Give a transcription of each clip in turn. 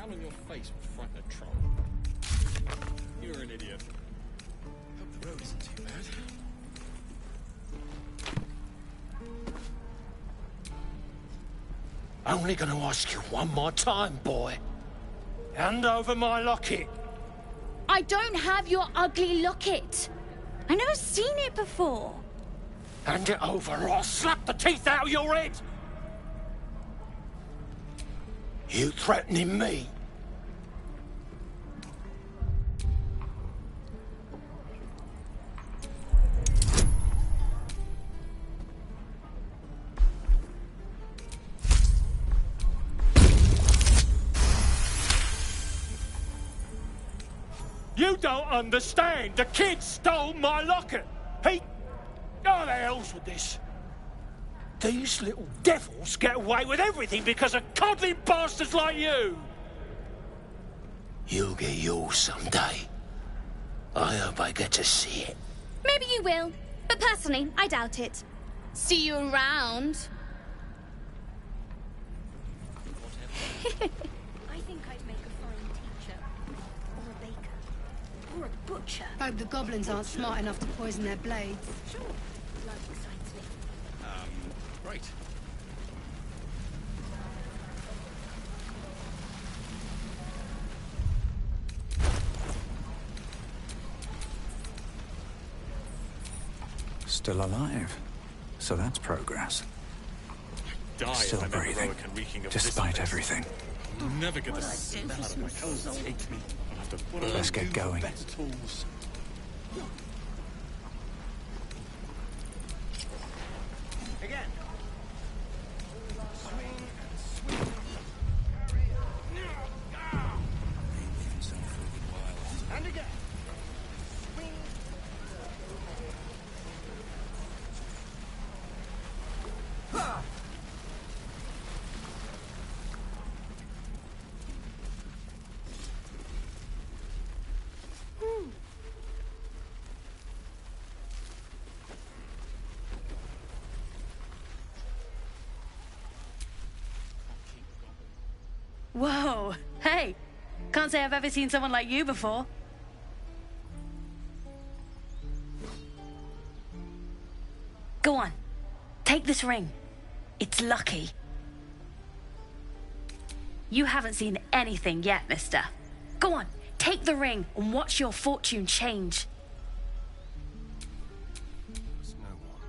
scowl on your face will frighten a troll. You're an idiot. Hope the road isn't too bad. Only gonna ask you one more time, boy. Hand over my locket. I don't have your ugly locket. I've never seen it before. Hand it over or I'll slap the teeth out of your head. You threatening me? You don't understand. The kid stole my locket. He... Oh, the hell's with this? These little devils get away with everything because of coddling bastards like you. You'll get yours someday. I hope I get to see it. Maybe you will, but personally, I doubt it. See you around. I think I'd make a fine teacher, or a baker, or a butcher. Hope the goblins aren't smart enough to poison their blades. Sure, blood excites me. Right. Still alive. So that's progress. Die Still if I'm ever breathing, broken, reeking of despite this everything. I'll never get the smell out of my clothes. Hate me. I'll have to Let's get going. better tools. Again. Swing and swing. And again. Swing. Ha! Whoa, hey, can't say I've ever seen someone like you before. Go on, take this ring. It's lucky. You haven't seen anything yet, mister. Go on, take the ring and watch your fortune change. There's no one.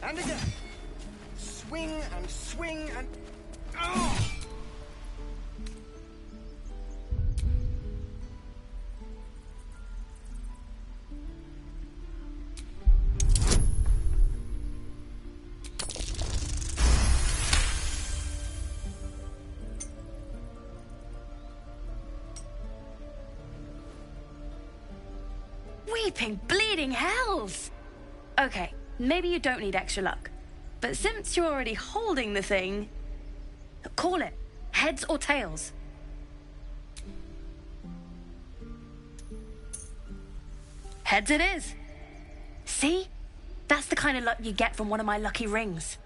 And again. Swing and swing and... Oh! Weeping, bleeding hells! Okay, maybe you don't need extra luck. But since you're already holding the thing, call it. Heads or tails. Heads it is. See? That's the kind of luck you get from one of my lucky rings.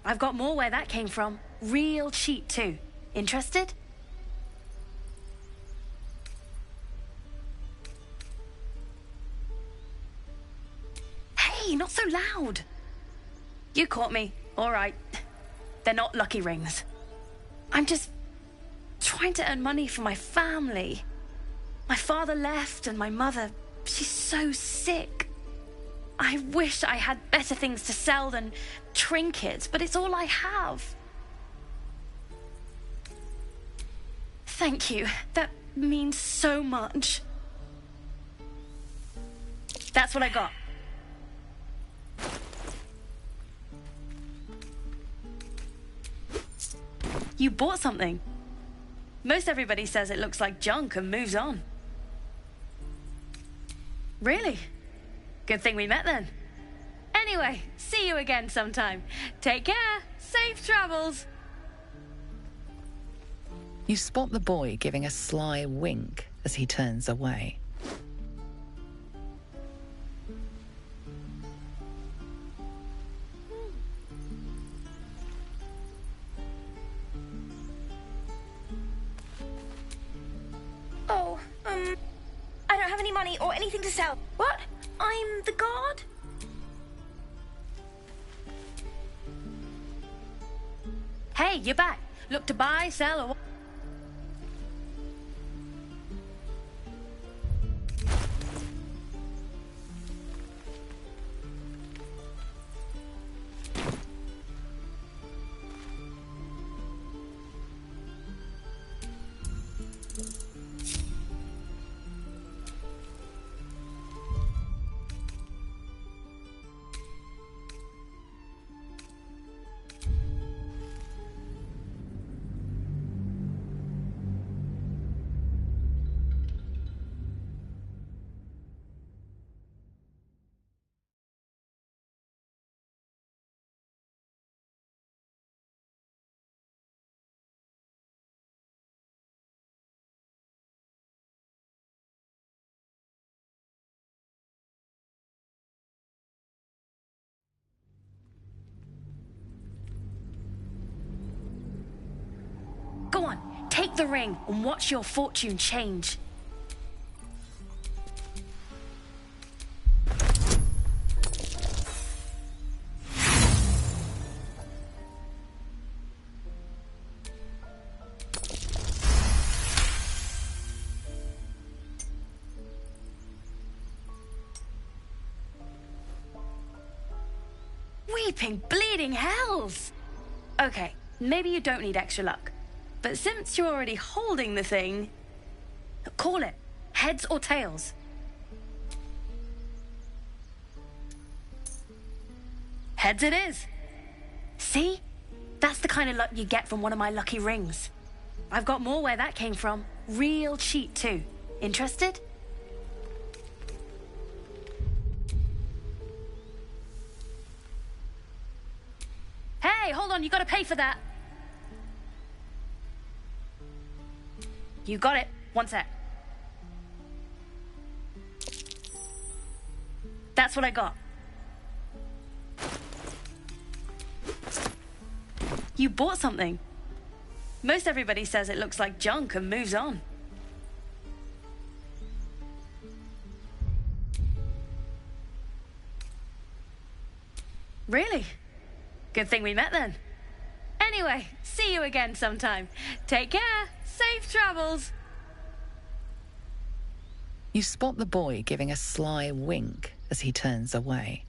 I've got more where that came from. Real cheap too. Interested? Hey, not so loud. You caught me. All right. They're not lucky rings. I'm just trying to earn money for my family. My father left and my mother, she's so sick. I wish I had better things to sell than trinkets, but it's all I have. Thank you. That means so much. That's what I got. You bought something. Most everybody says it looks like junk and moves on. Really? Good thing we met then. Anyway, see you again sometime. Take care. Safe travels. You spot the boy giving a sly wink as he turns away. have any money or anything to sell. What? I'm the god? Hey, you're back. Look to buy, sell, or... Go on, take the ring and watch your fortune change. Weeping, bleeding hells! Okay, maybe you don't need extra luck. But since you're already holding the thing, call it. Heads or tails? Heads it is. See? That's the kind of luck you get from one of my lucky rings. I've got more where that came from. Real cheap too. Interested? Hey, hold on, you gotta pay for that. You got it. One sec. That's what I got. You bought something. Most everybody says it looks like junk and moves on. Really? Good thing we met then. Anyway, see you again sometime. Take care. Safe travels. You spot the boy giving a sly wink as he turns away.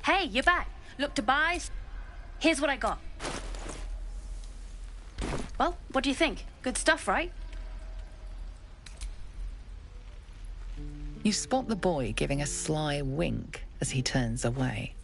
Hey, you're back. Look to buy. Here's what I got. Well, what do you think? Good stuff, right? You spot the boy giving a sly wink as he turns away.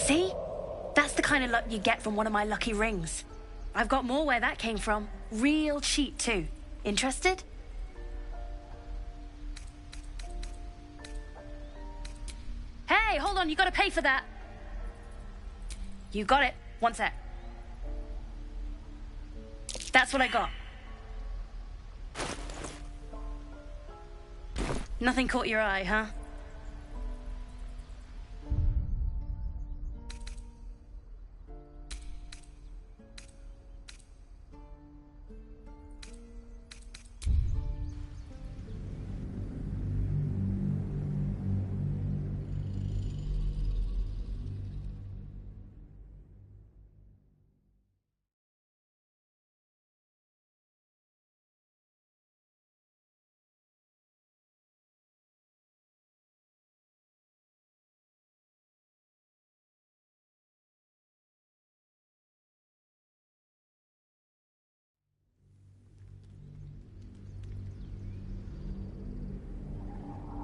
See? That's the kind of luck you get from one of my lucky rings. I've got more where that came from. Real cheap, too. Interested? Hey, hold on, you gotta pay for that. You got it. One sec. That's what I got. Nothing caught your eye, huh?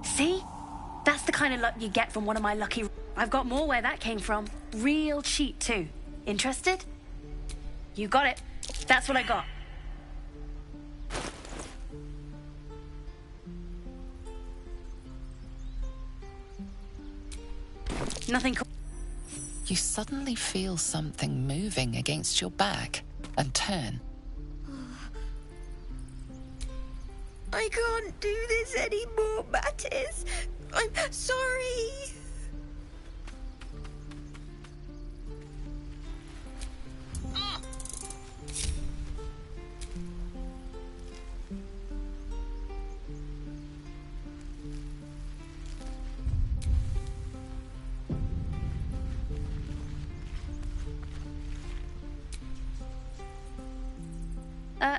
See? That's the kind of luck you get from one of my lucky... I've got more where that came from. Real cheap, too. Interested? You got it. That's what I got. Nothing... You suddenly feel something moving against your back and turn. I can't do this anymore, Mattis. I'm sorry.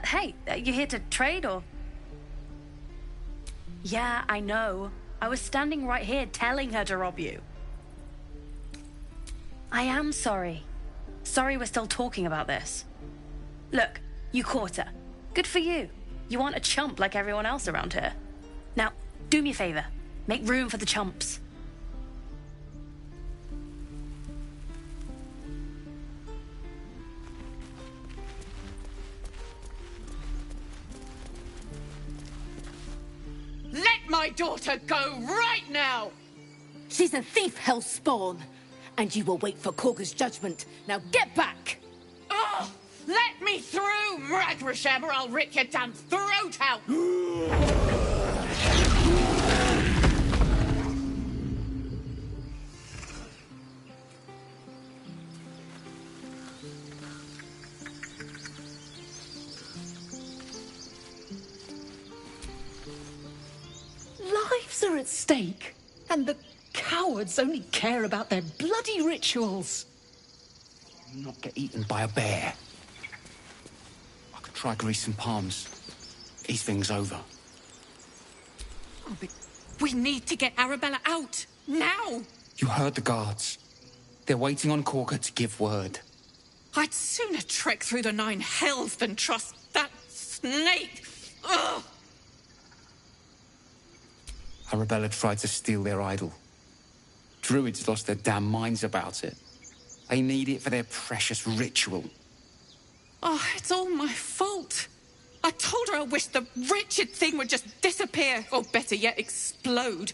Hey, you here to trade or... Yeah, I know. I was standing right here telling her to rob you. I am sorry. Sorry we're still talking about this. Look, you caught her. Good for you. You aren't a chump like everyone else around here. Now, do me a favor. Make room for the chumps. Let my daughter go right now! She's a thief, hellspawn. And you will wait for Korga's judgment. Now get back! Oh, let me through, Mragrasham, or I'll rip your damn throat out! Lives are at stake, and the cowards only care about their bloody rituals. Not get eaten by a bear. I could try greasing palms. Ease things over. Oh, but we need to get Arabella out, now! You heard the guards. They're waiting on Korga to give word. I'd sooner trek through the 9 hells than trust that snake! Ugh! Arabella tried to steal their idol. Druids lost their damn minds about it. They need it for their precious ritual. Oh, it's all my fault. I told her I wished the wretched thing would just disappear, or better yet, explode.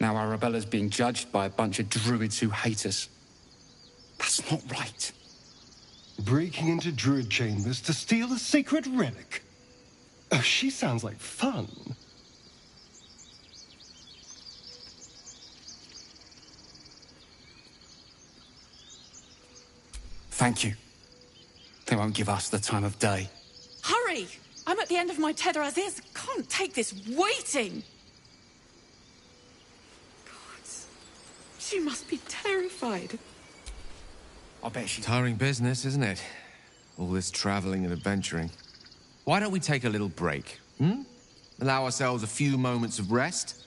Now Arabella's being judged by a bunch of druids who hate us. That's not right. Breaking into druid chambers to steal a sacred relic. Oh, she sounds like fun. Thank you. They won't give us the time of day. Hurry! I'm at the end of my tether as is. Can't take this waiting. God, she must be terrified. I bet she's... Tiring business, isn't it? All this traveling and adventuring. Why don't we take a little break, Allow ourselves a few moments of rest?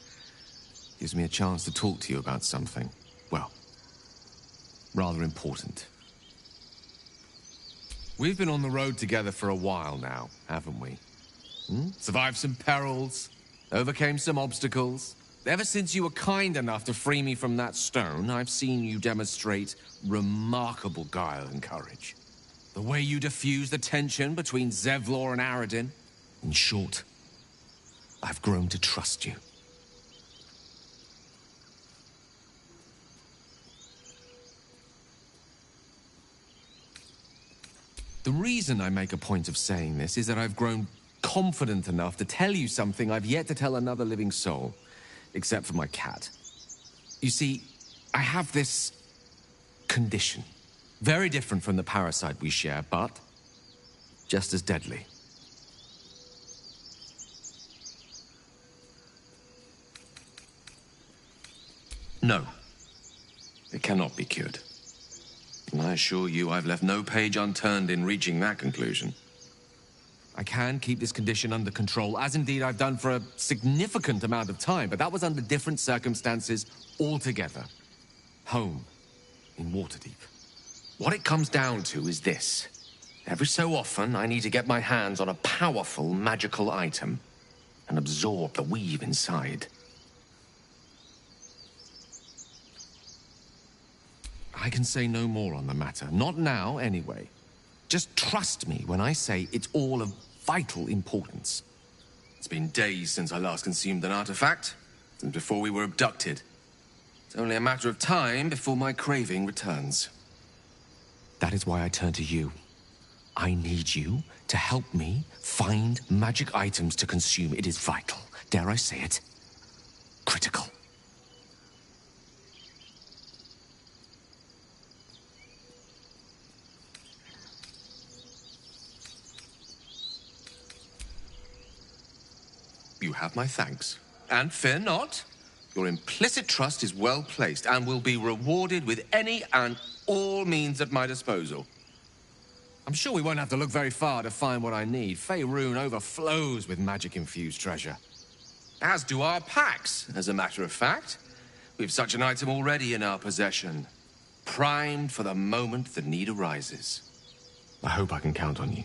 Gives me a chance to talk to you about something, well, rather important. We've been on the road together for a while now, haven't we? Survived some perils, overcame some obstacles. Ever since you were kind enough to free me from that stone, I've seen you demonstrate remarkable guile and courage. The way you diffuse the tension between Zevlor and Aradin. In short, I've grown to trust you. The reason I make a point of saying this is that I've grown confident enough to tell you something I've yet to tell another living soul, except for my cat. You see, I have this condition. Very different from the parasite we share, but just as deadly. No, it cannot be cured. And I assure you I've left no page unturned in reaching that conclusion. I can keep this condition under control, as indeed I've done for a significant amount of time, but that was under different circumstances altogether. Home, in Waterdeep. What it comes down to is this. Every so often, I need to get my hands on a powerful magical item and absorb the weave inside. I can say no more on the matter. Not now, anyway. Just trust me when I say it's all of vital importance. It's been days since I last consumed an artifact, since before we were abducted. It's only a matter of time before my craving returns. That is why I turn to you. I need you to help me find magic items to consume. It is vital. Dare I say it? Critical. You have my thanks. And fear not. Your implicit trust is well placed and will be rewarded with any and all means at my disposal. I'm sure we won't have to look very far to find what I need. Faerun overflows with magic-infused treasure. As do our packs, as a matter of fact. We've such an item already in our possession. Primed for the moment the need arises. I hope I can count on you.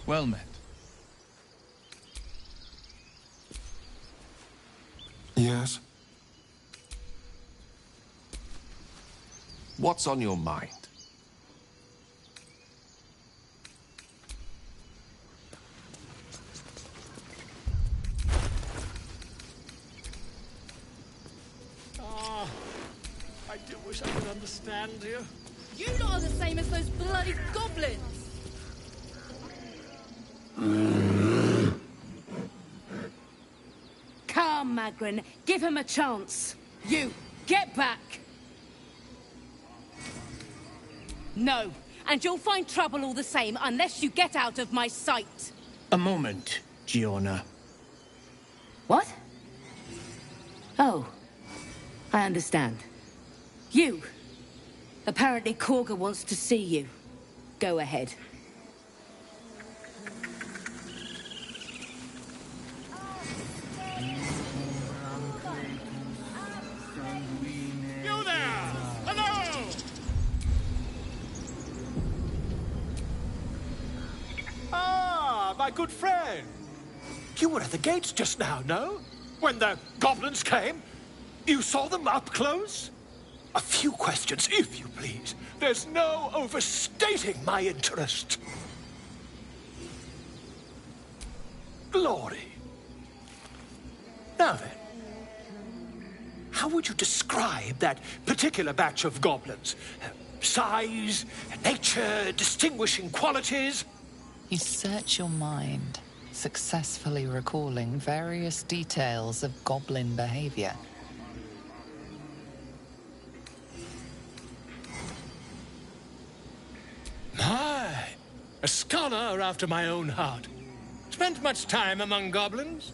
Well met. Yes? What's on your mind? I do wish I could understand you. You lot are the same as those bloody goblins! Come, Magrin, give him a chance. You, get back! No, and you'll find trouble all the same unless you get out of my sight. A moment, Giorna. What? Oh, I understand. You. Apparently Korga wants to see you. Go ahead. You there! Hello! Ah, my good friend. You were at the gates just now, no? When the goblins came? You saw them up close? A few questions, if you please. There's no overstating my interest. Glory. Now then, how would you describe that particular batch of goblins? Size, nature, distinguishing qualities? You search your mind, successfully recalling various details of goblin behavior. My, a scholar after my own heart. Spent much time among goblins?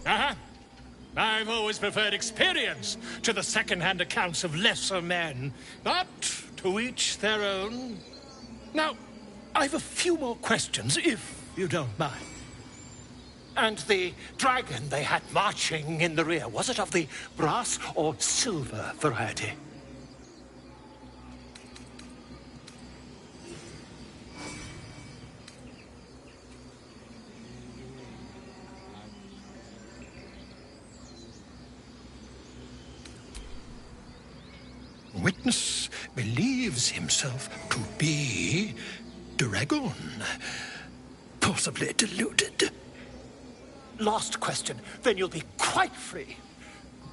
I've always preferred experience to the second-hand accounts of lesser men. But, To each their own. Now, I've a few more questions, if you don't mind. And the dragon they had marching in the rear, was it of the brass or silver variety? Witness believes himself to be dragon. Possibly deluded. Last question, then you'll be quite free.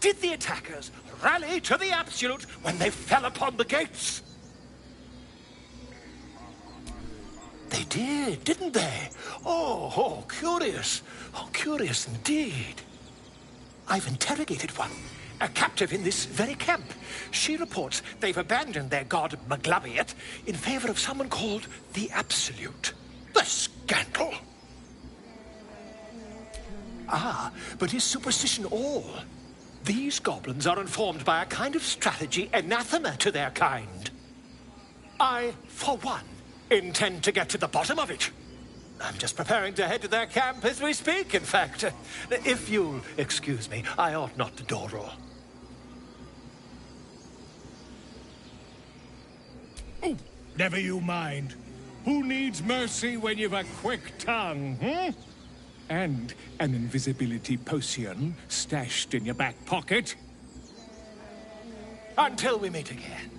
Did the attackers rally to the Absolute when they fell upon the gates? They did, didn't they? Oh, curious. Oh, curious indeed. I've interrogated one, a captive in this very camp. She reports they've abandoned their god Maglabiat in favor of someone called the Absolute. The scandal! Ah, but is superstition all? These goblins are informed by a kind of strategy anathema to their kind. I, for one, intend to get to the bottom of it. I'm just preparing to head to their camp as we speak, in fact. If you'll excuse me, I ought not to door roll. Oh, never you mind. Who needs mercy when you've a quick tongue, And an invisibility potion stashed in your back pocket? Until we meet again.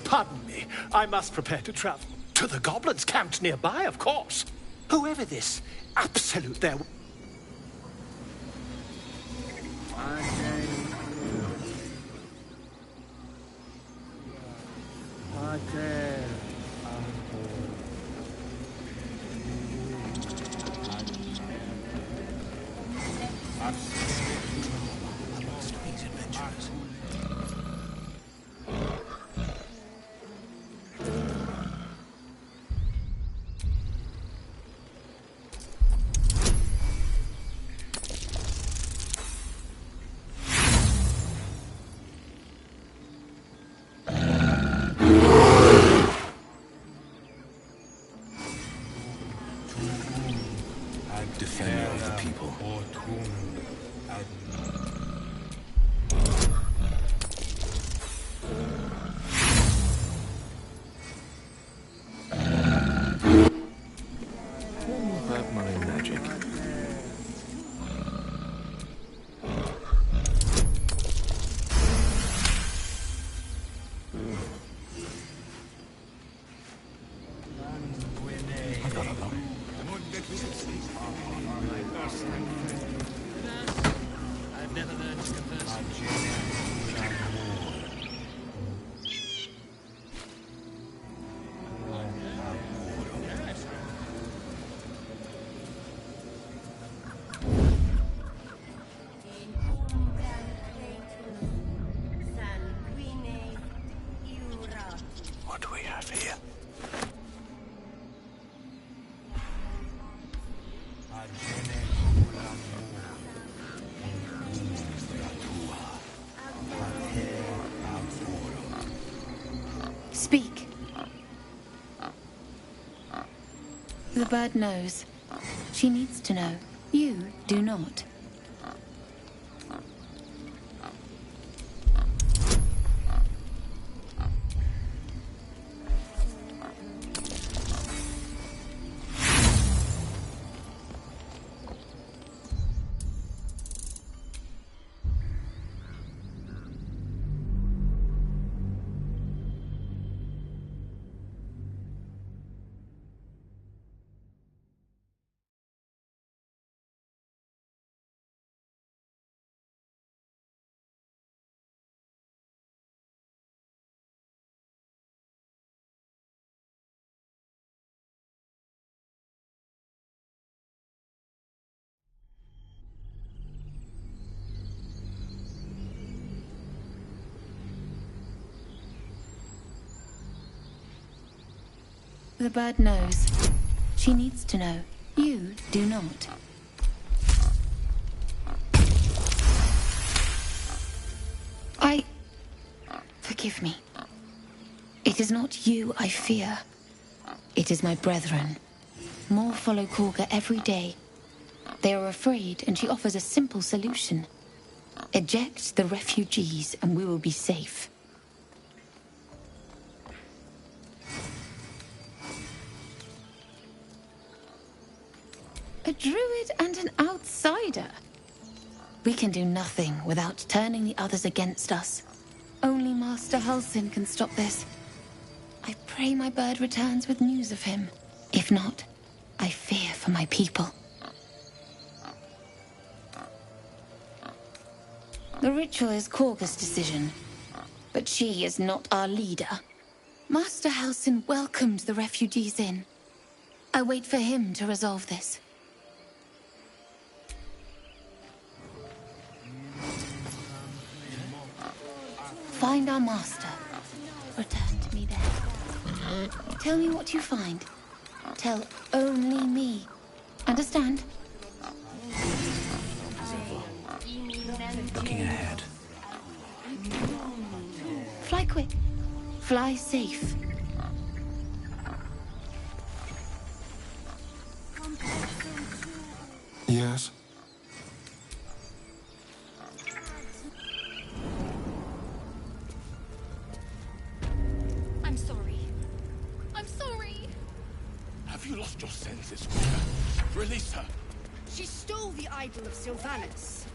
Pardon me, I must prepare to travel. To the goblins camped nearby, of course. Whoever this Absolute there... Defender of the people. That my magic. I've never learned to converse. What do we have here? Speak. The bird knows. She needs to know. You do not. The bird knows. She needs to know. You do not. I Forgive me. It is not you I fear. It is my brethren. More follow Korga every day. They are afraid, and she offers a simple solution. Eject the refugees, and we will be safe. A druid and an outsider. We can do nothing without turning the others against us. Only Master Halsin can stop this. I pray my bird returns with news of him. If not, I fear for my people. The ritual is Korga's decision, but she is not our leader. Master Halsin welcomed the refugees in. I wait for him to resolve this. Find our master. Return to me there. Tell me what you find. Tell only me. Understand? Looking ahead. Fly quick. Fly safe. Yes? I'm sorry. I'm sorry. Have you lost your senses, Korga? Release her. She stole the idol of Sylvanus.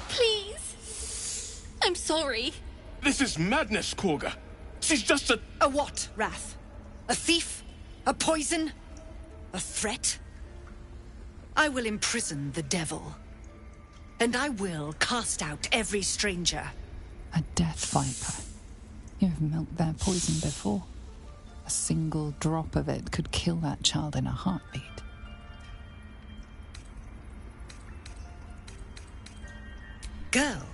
Please. I'm sorry. This is madness, Korga. She's just a... A what, Wrath? A thief? A poison? A threat? I will imprison the devil. And I will cast out every stranger. A death viper. You have milked their poison before. A single drop of it could kill that child in a heartbeat. Girl?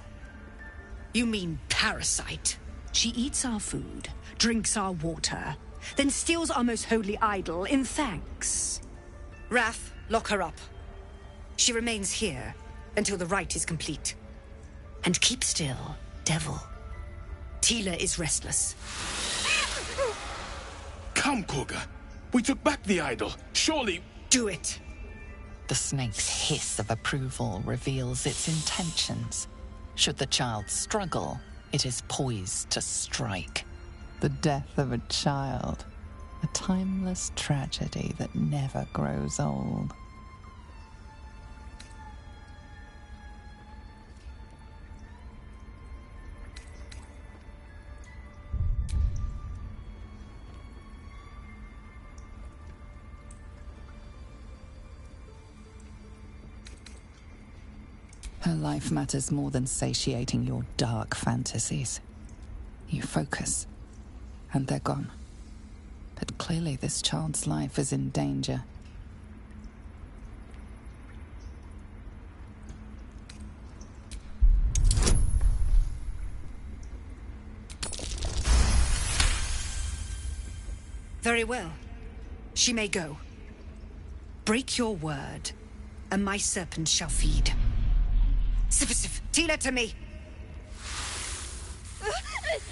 You mean parasite? She eats our food, drinks our water, then steals our most holy idol in thanks. Wrath, lock her up. She remains here until the rite is complete. And keep still, devil. Tila is restless. Come, Korga. We took back the idol. Surely... Do it. The snake's hiss of approval reveals its intentions. Should the child struggle, it is poised to strike. The death of a child. A timeless tragedy that never grows old. Her life matters more than satiating your dark fantasies. You focus, and they're gone. But clearly this child's life is in danger. Very well. She may go. Break your word, and my serpent shall feed. Sif, Tila to me!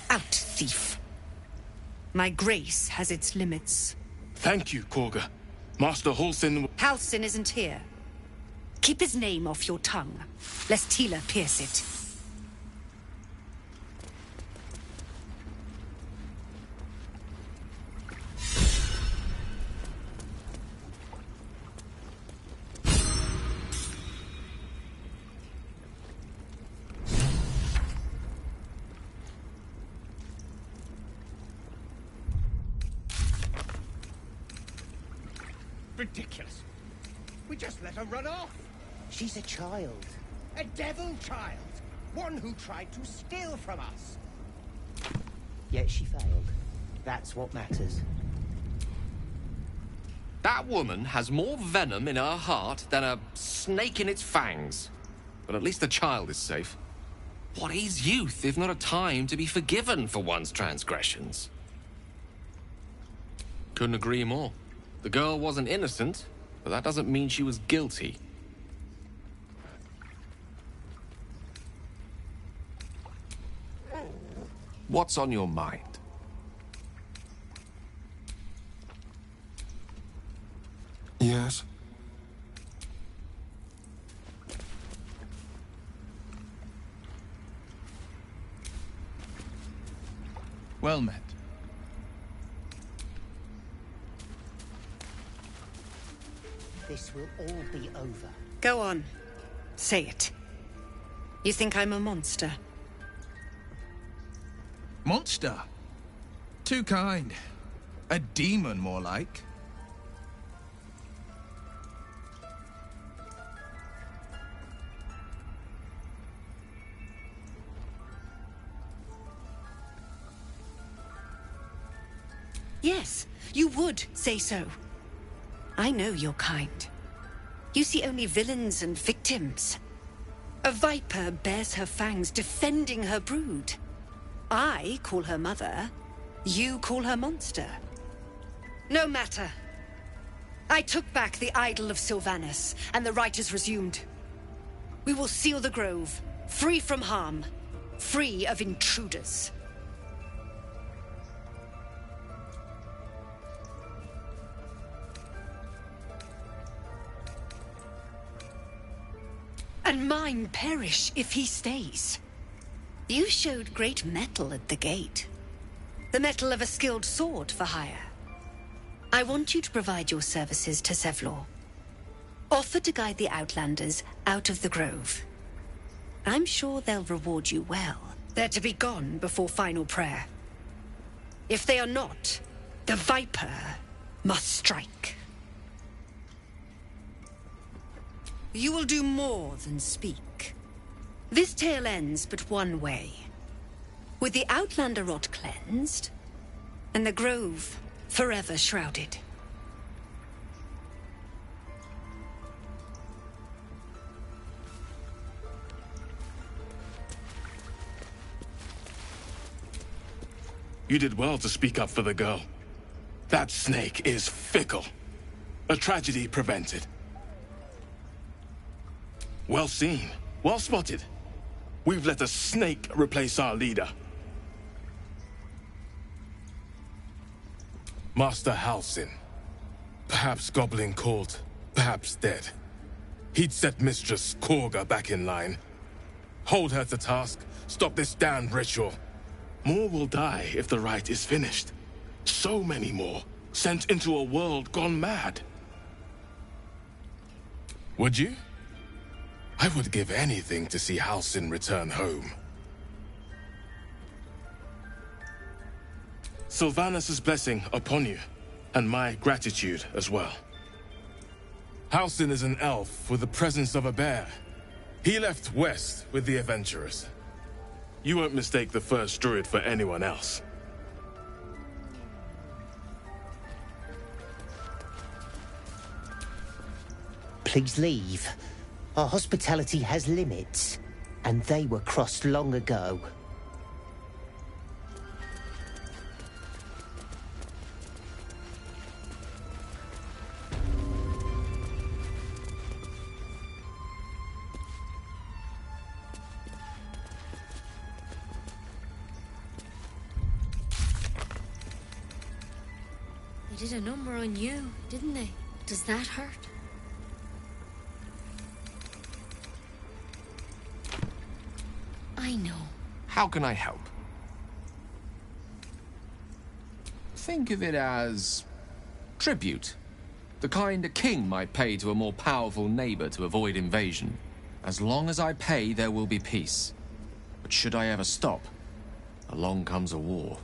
Out, thief. My grace has its limits. Thank you, Korga. Master Halsin... Halsin isn't here. Keep his name off your tongue, lest Tila pierce it. Ridiculous. We just let her run off. She's a child. A devil child. One who tried to steal from us. Yet she failed. That's what matters. That woman has more venom in her heart than a snake in its fangs. But at least the child is safe. What is youth if not a time to be forgiven for one's transgressions? Couldn't agree more. The girl wasn't innocent, but that doesn't mean she was guilty. What's on your mind? Yes? Well met. This will all be over. Go on. Say it. You think I'm a monster? Monster? Too kind. A demon, more like. Yes, you would say so. I know your kind. You see only villains and victims. A viper bears her fangs defending her brood. I call her mother. You call her monster. No matter. I took back the idol of Sylvanas, and the rite is resumed. We will seal the grove, free from harm, free of intruders. And mine perish if he stays. You showed great mettle at the gate. The mettle of a skilled sword for hire. I want you to provide your services to Sevlor. Offer to guide the Outlanders out of the grove. I'm sure they'll reward you well. They're to be gone before final prayer. If they are not, the Viper must strike. You will do more than speak. This tale ends but one way. With the Outlander rot cleansed, and the grove forever shrouded. You did well to speak up for the girl. That snake is fickle. A tragedy prevented. Well seen. Well spotted. We've let a snake replace our leader. Master Halsin. Perhaps goblin called, perhaps dead. He'd set Mistress Korga back in line. Hold her to task, stop this damned ritual. More will die if the rite is finished. So many more, sent into a world gone mad. Would you? I would give anything to see Halsin return home. Sylvanas' blessing upon you, and my gratitude as well. Halsin is an elf with the presence of a bear. He left west with the adventurers. You won't mistake the first druid for anyone else. Please leave. Our hospitality has limits, and they were crossed long ago. They did a number on you, didn't they? Does that hurt? I know. How can I help? Think of it as tribute. The kind a king might pay to a more powerful neighbor to avoid invasion. As long as I pay, there will be peace. But should I ever stop, along comes a war.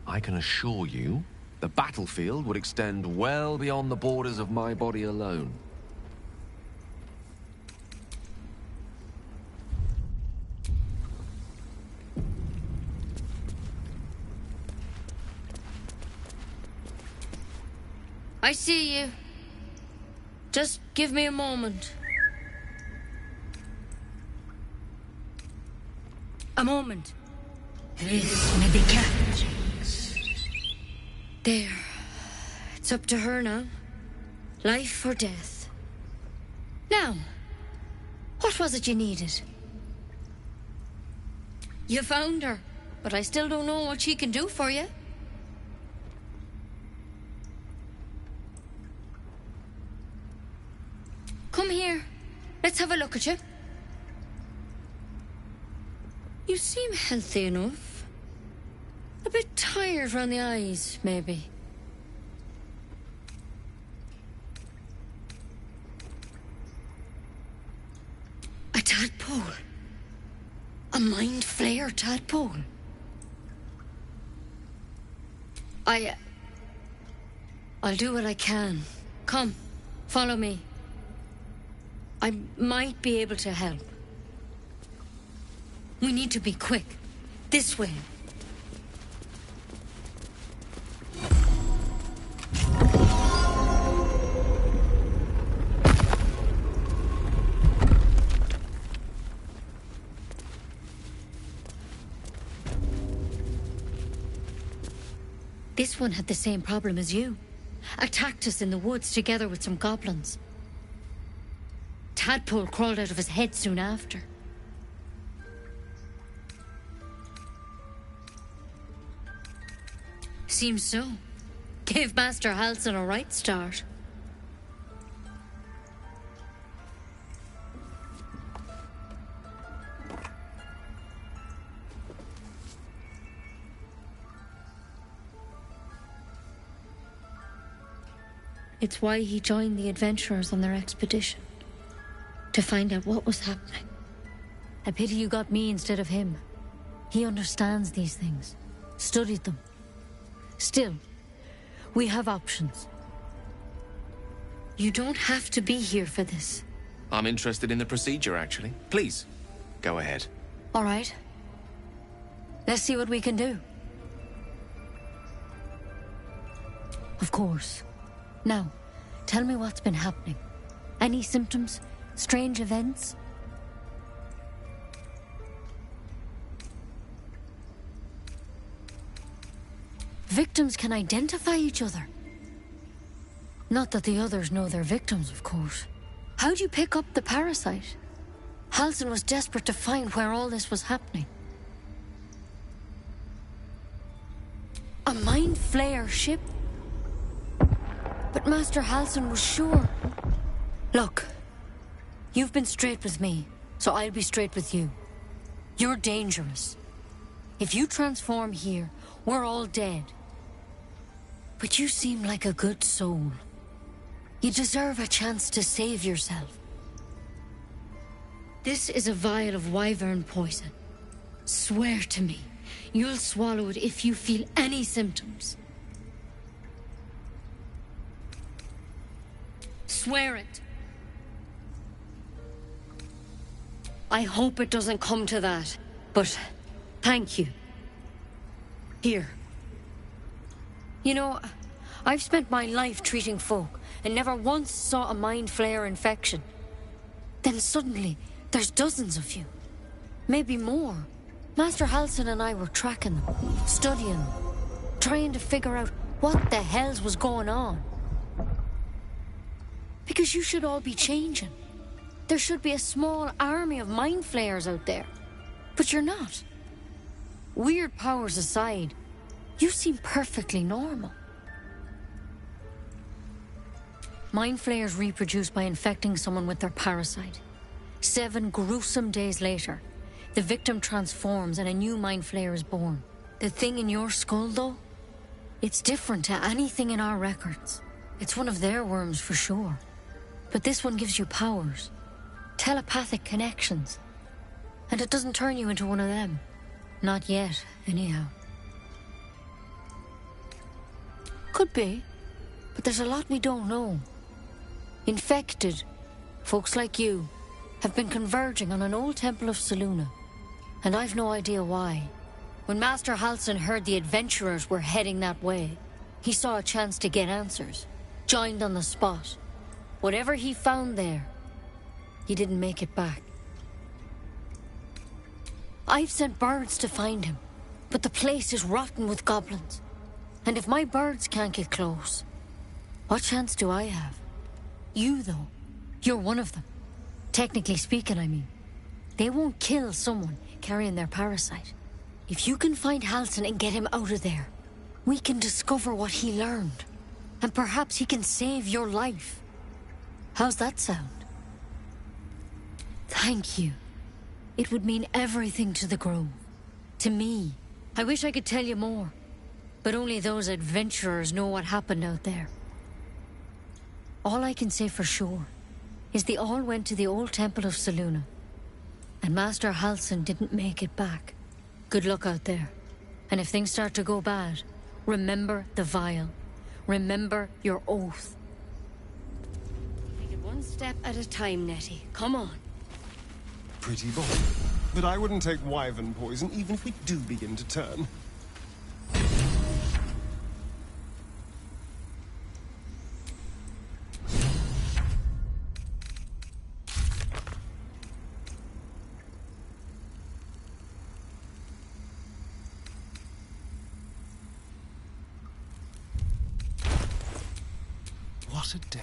I can assure you, the battlefield would extend well beyond the borders of my body alone. I see you. Just give me a moment. A moment. There. It's up to her now. Life or death. Now, what was it you needed? You found her. but I still don't know what she can do for you. Come here. Let's have a look at you. You seem healthy enough. A bit tired round the eyes, maybe. A tadpole. A mind flayer tadpole. I'll do what I can. Come, follow me. I might be able to help. We need to be quick. This way. This one had the same problem as you. Attacked us in the woods together with some goblins. Tadpole crawled out of his head soon after. Seems so. Gave Master Halsin a right start. It's why he joined the adventurers on their expedition. To find out what was happening. A pity you got me instead of him. He understands these things. Studied them. Still, we have options. You don't have to be here for this. I'm interested in the procedure, actually. Please, go ahead. All right. Let's see what we can do. Of course. Now, tell me what's been happening. Any symptoms? Strange events? Victims can identify each other. Not that the others know they're victims, of course. How'd you pick up the parasite? Halsin was desperate to find where all this was happening. A mind flayer ship? But Master Halsin was sure. Look, you've been straight with me, so I'll be straight with you. You're dangerous. If you transform here, we're all dead. But you seem like a good soul. You deserve a chance to save yourself. This is a vial of wyvern poison. Swear to me, you'll swallow it if you feel any symptoms. Swear it. I hope it doesn't come to that, but thank you. Here. You know, I've spent my life treating folk and never once saw a mind flayer infection. Then suddenly, there's dozens of you. Maybe more. Master Halsin and I were tracking them, studying them, trying to figure out what the hells was going on. Because you should all be changing. There should be a small army of mind flayers out there. But you're not. Weird powers aside, you seem perfectly normal. Mind flayers reproduce by infecting someone with their parasite. 7 gruesome days later, the victim transforms and a new mind flayer is born. The thing in your skull, though, it's different to anything in our records. It's one of their worms for sure. But this one gives you powers. Telepathic connections. And it doesn't turn you into one of them. Not yet, anyhow. Could be. But there's a lot we don't know. Infected, folks like you, have been converging on an old temple of Selûne. And I've no idea why. When Master Halsin heard the adventurers were heading that way, he saw a chance to get answers. Joined on the spot. Whatever he found there, he didn't make it back. I've sent birds to find him, but the place is rotten with goblins. And if my birds can't get close, what chance do I have? You, though, you're one of them. Technically speaking, I mean. They won't kill someone carrying their parasite. If you can find Halsin and get him out of there, we can discover what he learned. And perhaps he can save your life. How's that sound? Thank you. It would mean everything to the Grove. To me. I wish I could tell you more. But only those adventurers know what happened out there. All I can say for sure is they all went to the old temple of Selûne. And Master Halsin didn't make it back. Good luck out there. And if things start to go bad, remember the vial. Remember your oath. Take it one step at a time, Nettie. Come on. Pretty bold. But I wouldn't take wyvern poison even if we do begin to turn. What a day.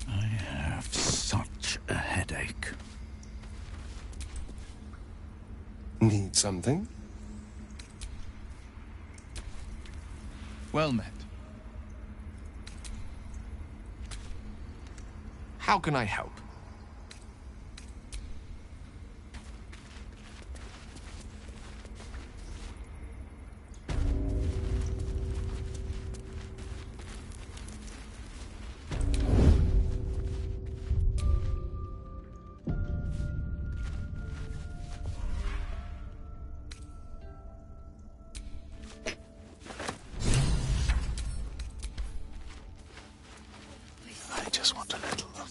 I have such a headache. Need something? Well met. How can I help? I just want a little look.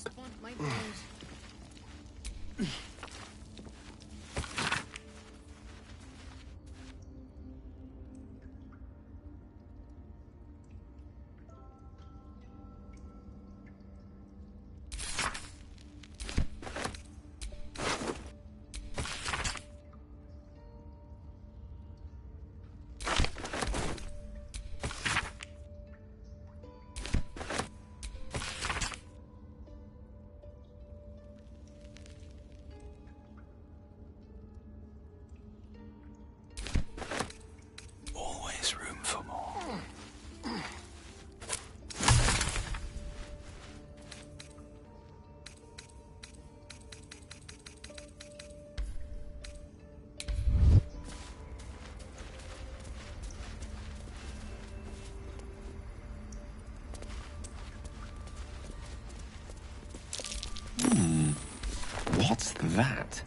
Always room for more. What's that?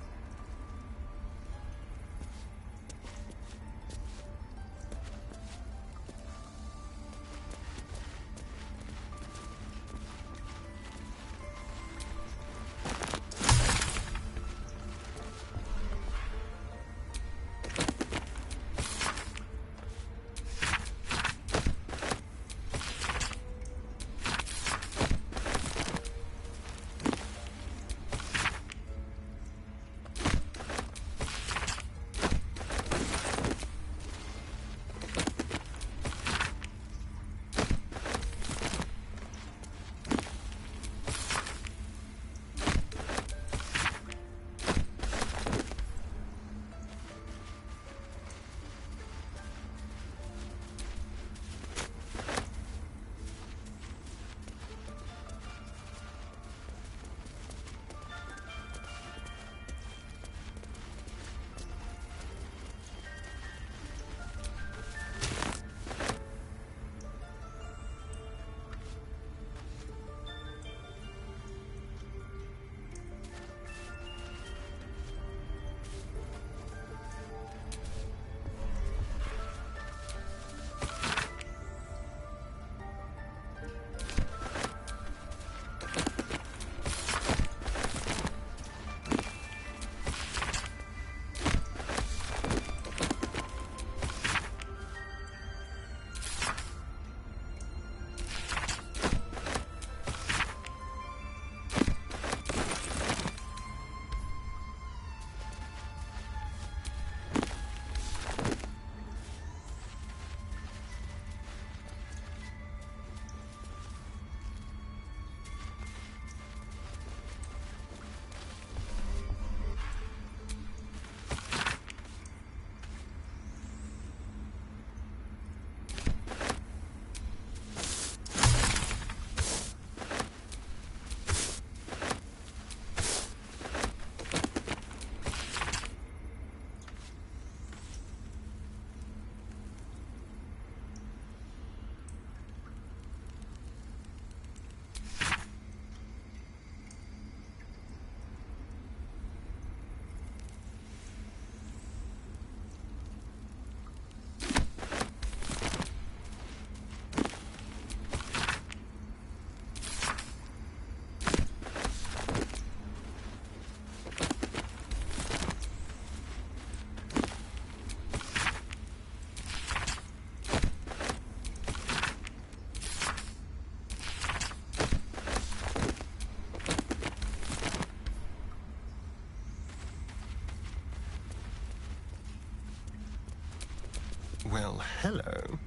Well, hello.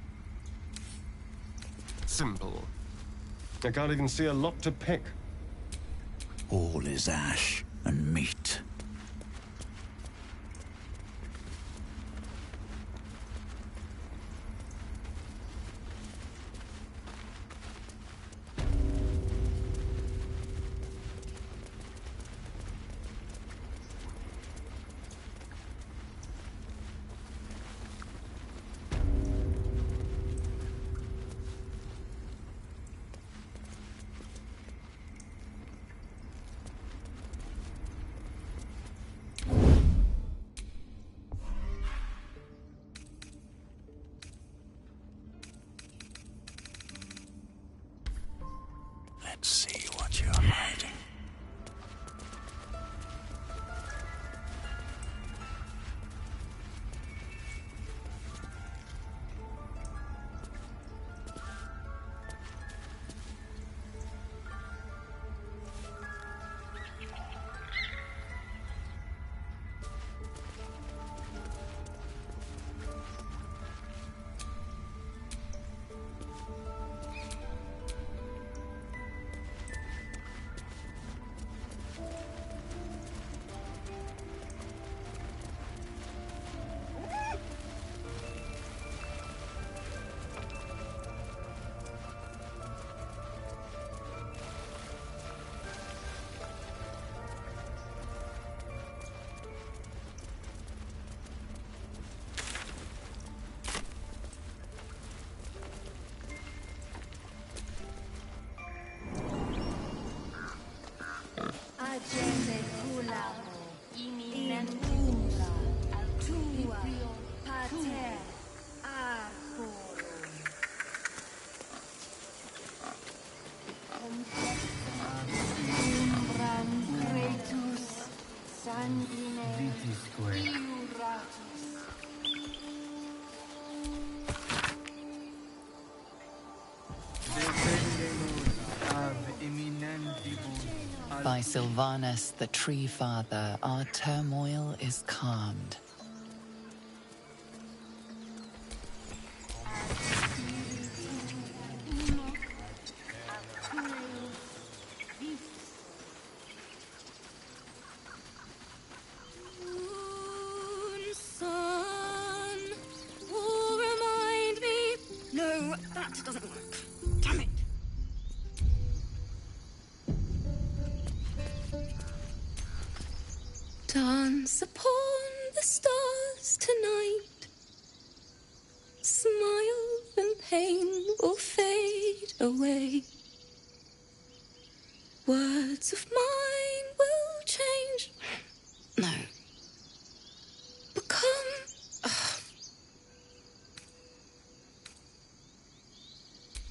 Simple. I can't even see a lock to pick. All is ash and meat. Let's see what you're hiding. By Sylvanus, the Tree Father, our turmoil is calmed. That doesn't work. Damn it. Dance upon the stars tonight. Smile and pain will fade away. Words of mine will change. No. Become...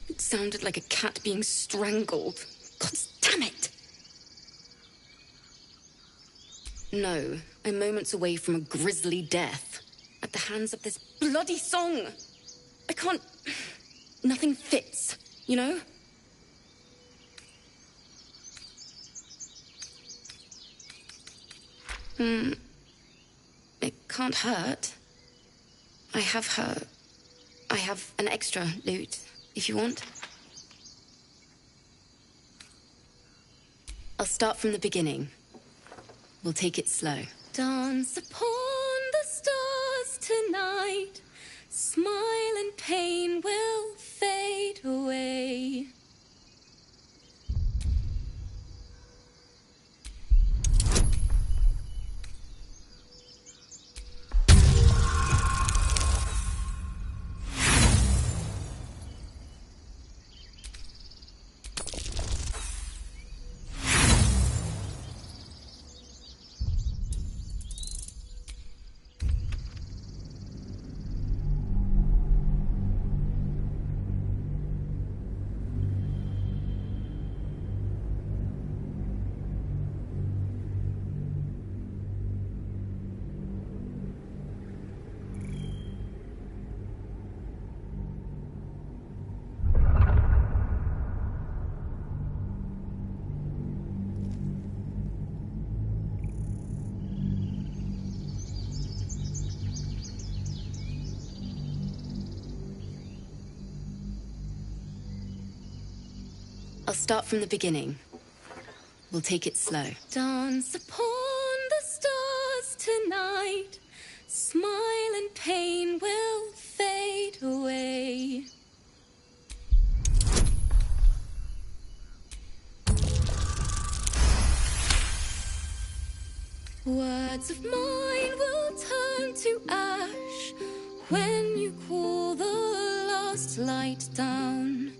It sounded like a cat being strangled. God damn it! No, I'm moments away from a grisly death. At the hands of this bloody song. I can't... Nothing fits, you know? It can't hurt. I have an extra loot, if you want. I'll start from the beginning. We'll take it slow. Dance upon the stars tonight. Smile and pain will fade away. I'll start from the beginning. We'll take it slow. Dance upon the stars tonight. Smile and pain will fade away. Words of mine will turn to ash when you call the last light down.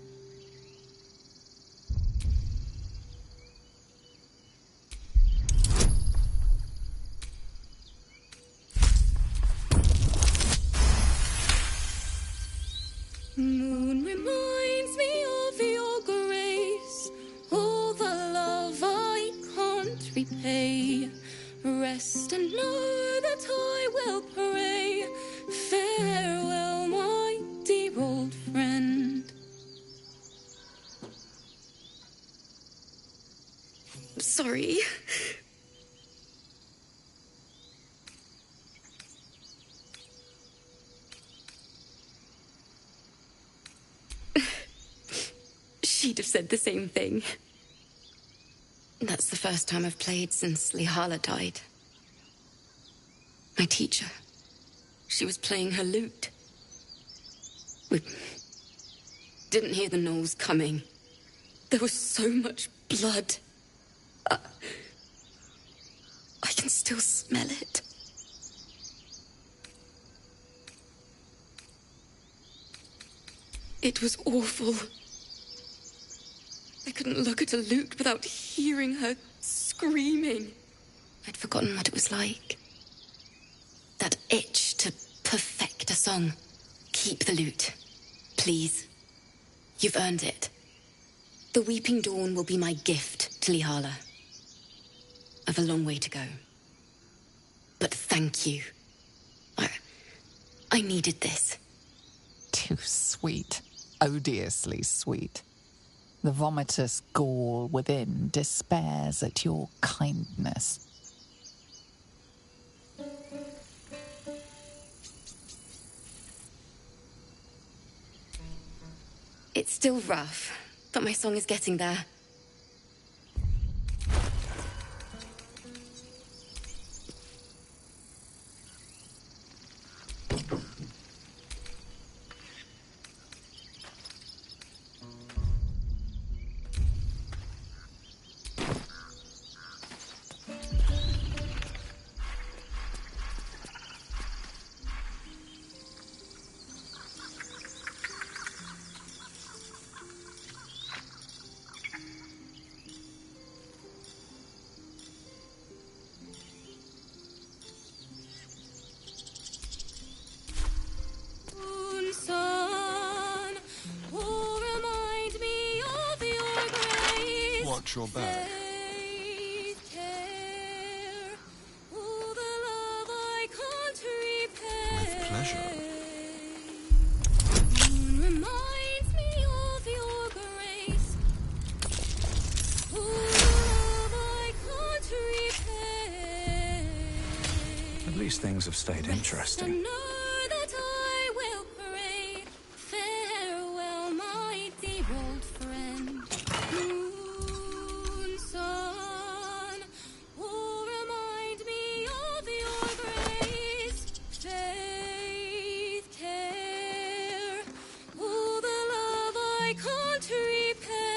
Moon reminds me of your grace, all the love I can't repay. Rest and know that I will pray. Farewell, my dear old friend. Sorry. She'd have said the same thing. That's the first time I've played since Lihala died. My teacher. She was playing her lute. We didn't hear the gnolls coming. There was so much blood. I can still smell it. It was awful. I couldn't look at a lute without hearing her screaming. I'd forgotten what it was like. That itch to perfect a song. Keep the lute, please. You've earned it. The Weeping Dawn will be my gift to Lihala. I've a long way to go. But thank you. I needed this. Too sweet. Odiously sweet. The vomitous gall within despairs at your kindness. It's still rough, but my song is getting there. Watch your back. With pleasure. Reminds me of your grace. Love I can't repay. At least things have stayed interesting. Know that I will pray. Farewell, my dear old friend. Moon, sun, oh, remind me of your grace. Faith, care, oh, the love I can't repay.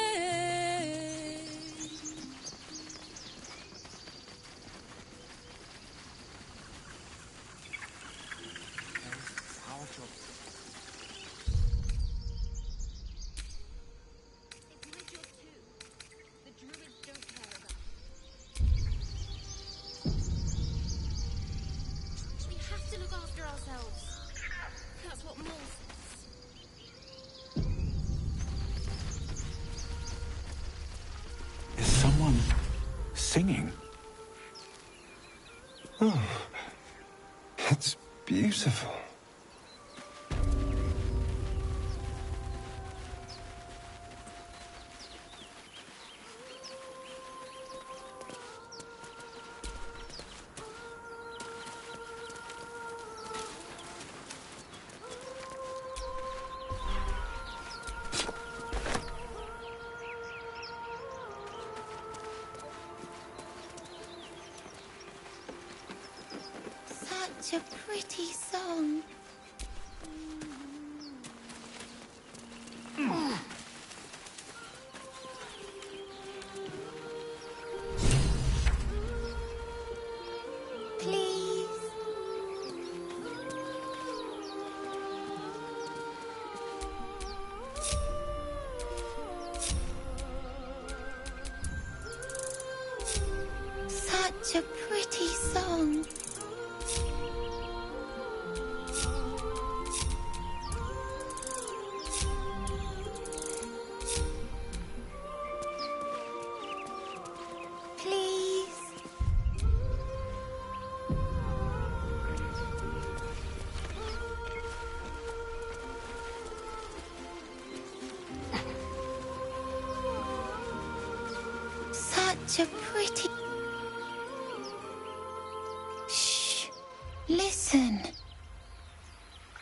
We have to look after ourselves. That's what Maul says. Is someone singing? Oh, it's beautiful. Such a pretty song. Please. Such a pretty song. Please. Such a pretty... Shh. Listen.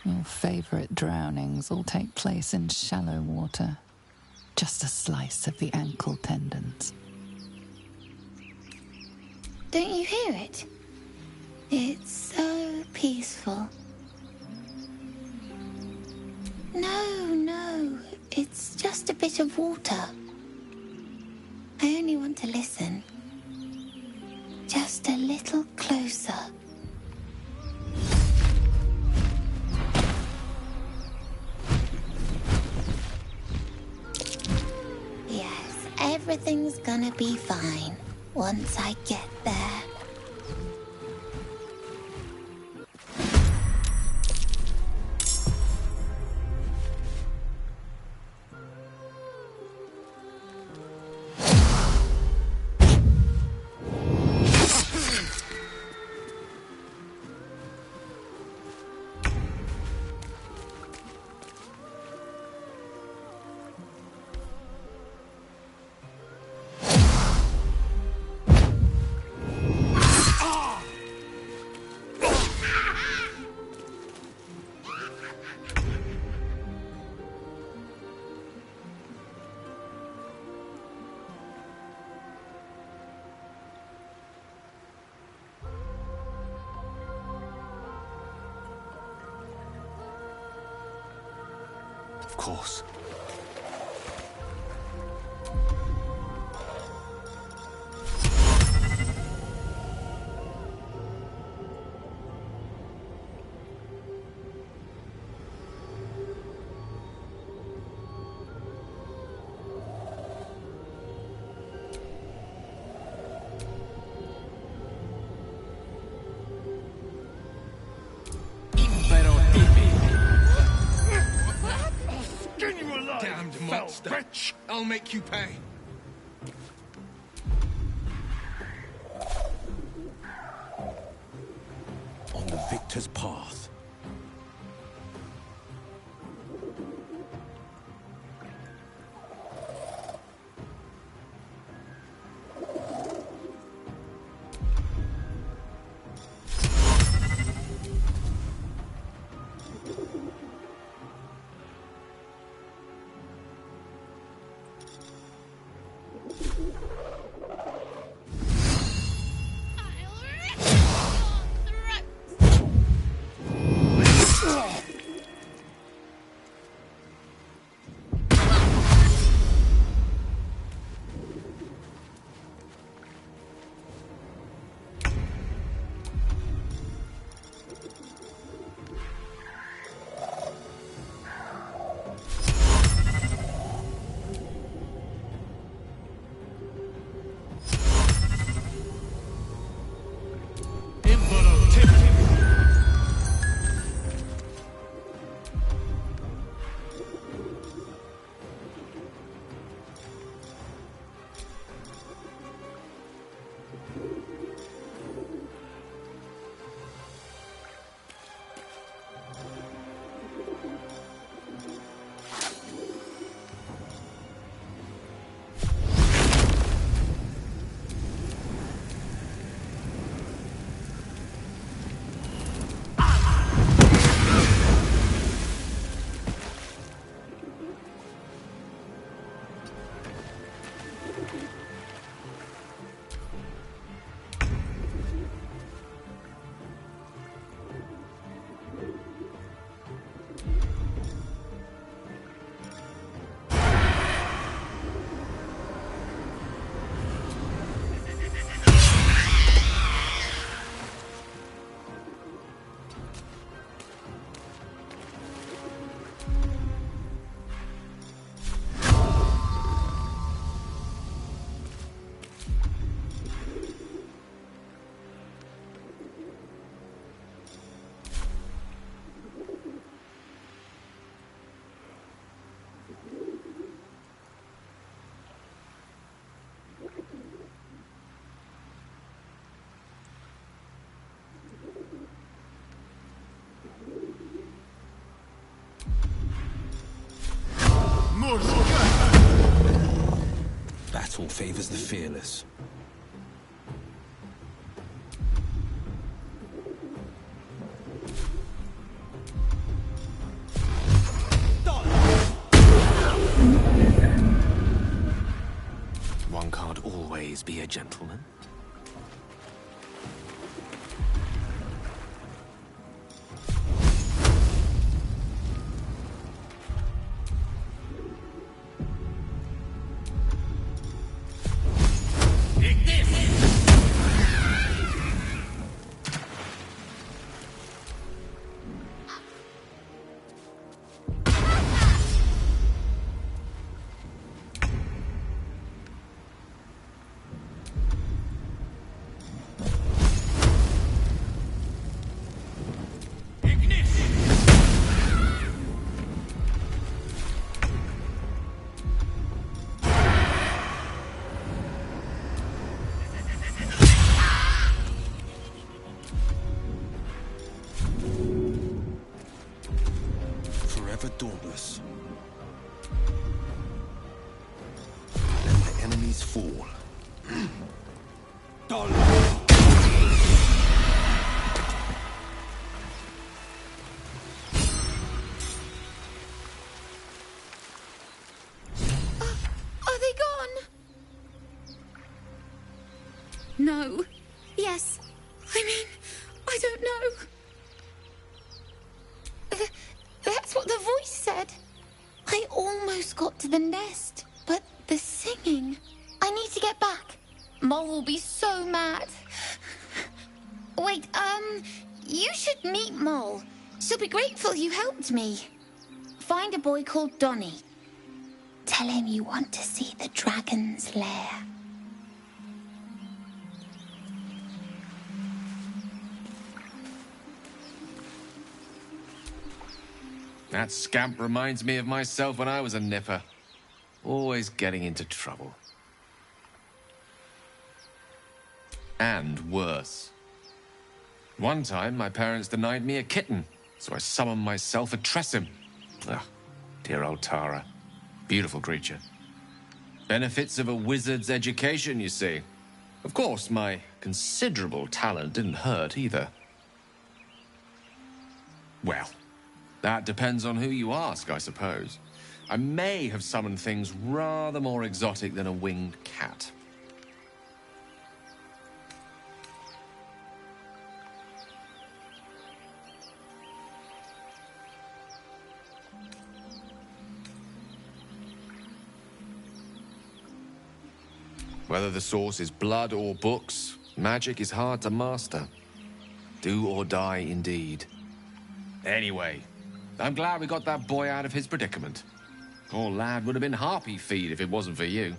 Your favourite drownings all take place in shallow water. Just a slice of the ankle tendons. Don't you hear it? It's so peaceful. No, it's just a bit of water. I only want to listen. Just a little closer. Yes, everything's gonna be fine once I get there. Of course. Damned monster. Wretch! I'll make you pay. On the victor's path. battle favors the fearless. One can't always be a gentleman. Dauntless. And the enemies fall. Are they gone? No. Yes. I mean, I don't know. That's what the voice said. I almost got to the nest, but the singing... I need to get back. Mole will be so mad. Wait, you should meet Mole. She'll be grateful you helped me. Find a boy called Donny. Tell him you want to see the dragon's lair. That scamp reminds me of myself when I was a nipper. Always getting into trouble. And worse. One time, my parents denied me a kitten, so I summoned myself a Tressim. Ugh, dear old Tara. Beautiful creature. Benefits of a wizard's education, you see. Of course, my considerable talent didn't hurt either. Well, that depends on who you ask, I suppose. I may have summoned things rather more exotic than a winged cat. Whether the source is blood or books, magic is hard to master. Do or die indeed. Anyway, I'm glad we got that boy out of his predicament. Poor lad would have been harpy feed if it wasn't for you.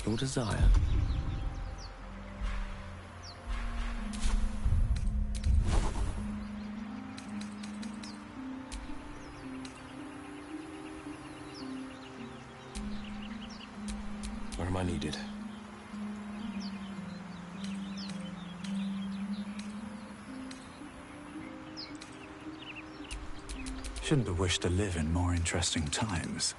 Your desire. I needed. Shouldn't have wished to live in more interesting times.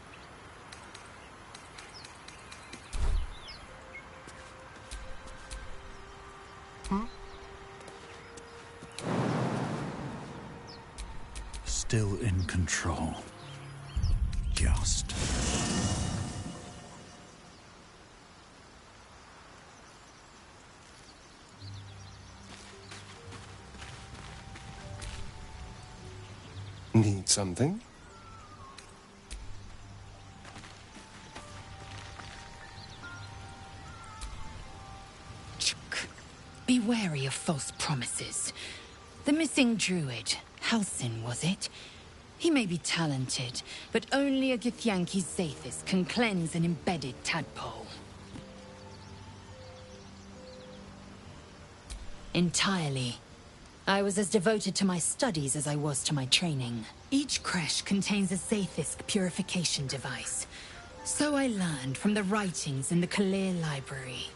Still in control. Just. Need something? Be wary of false promises. The missing druid, Halsin, was it? He may be talented, but only a Githyanki Zathis can cleanse an embedded tadpole. Entirely. I was as devoted to my studies as I was to my training. Each creche contains a Zathis purification device. So I learned from the writings in the Kalir Library.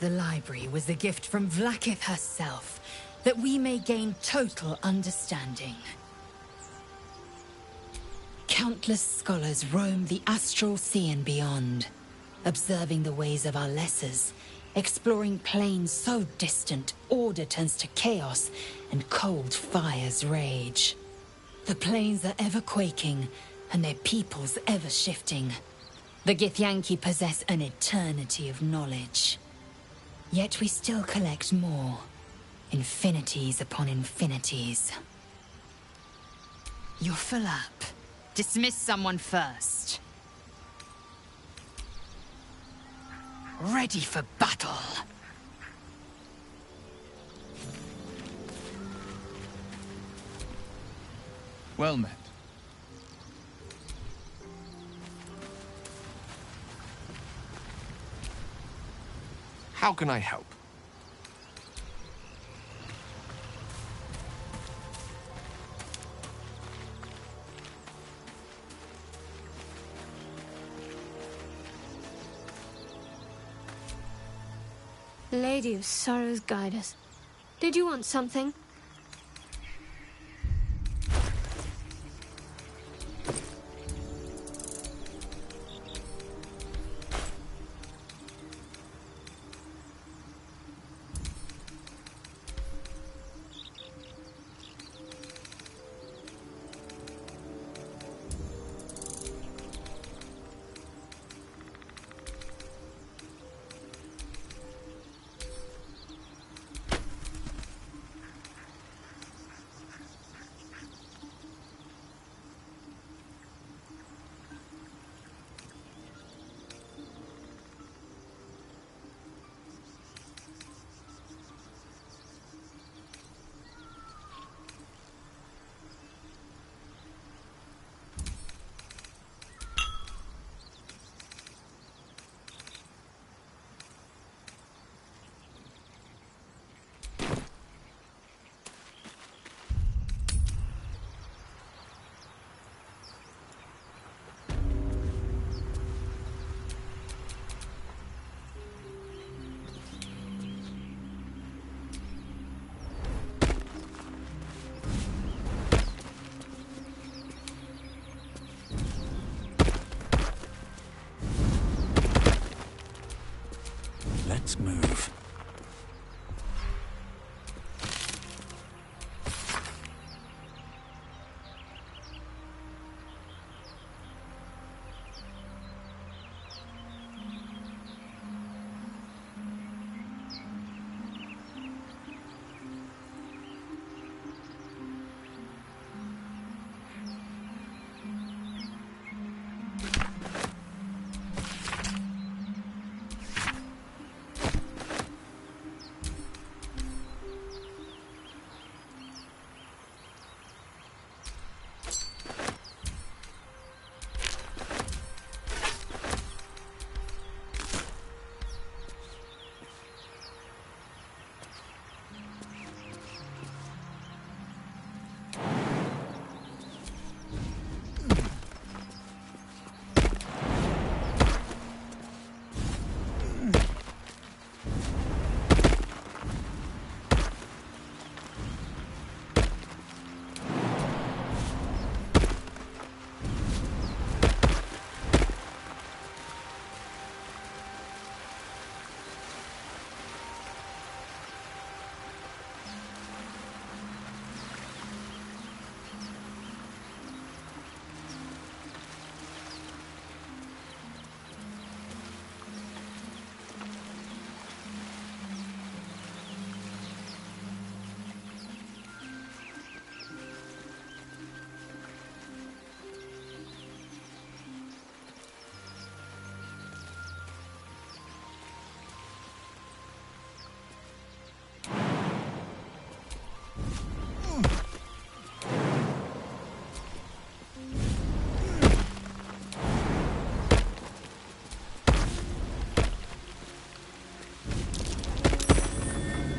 The library was a gift from Vlaakith herself, that we may gain total understanding. Countless scholars roam the astral sea and beyond, observing the ways of our lessers, exploring planes so distant order turns to chaos and cold fires rage. The planes are ever quaking, and their peoples ever shifting. The Githyanki possess an eternity of knowledge. Yet we still collect more. Infinities upon infinities. You're full up. Dismiss someone first. Ready for battle. Well met. How can I help? Lady of Sorrows, guide us. Did you want something?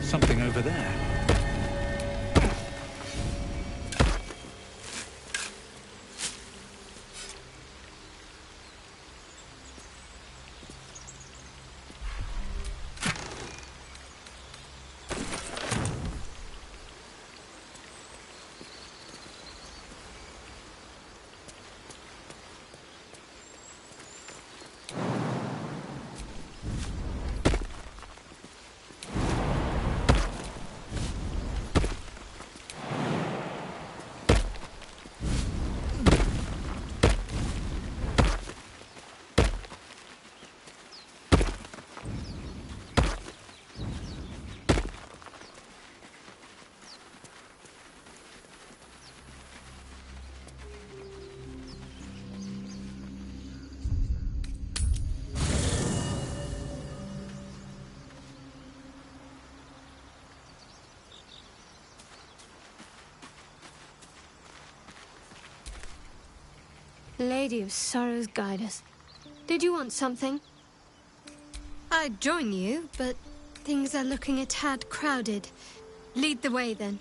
Something over there. Lady of Sorrows, guide us. Did you want something? I'd join you, but things are looking a tad crowded. Lead the way, then.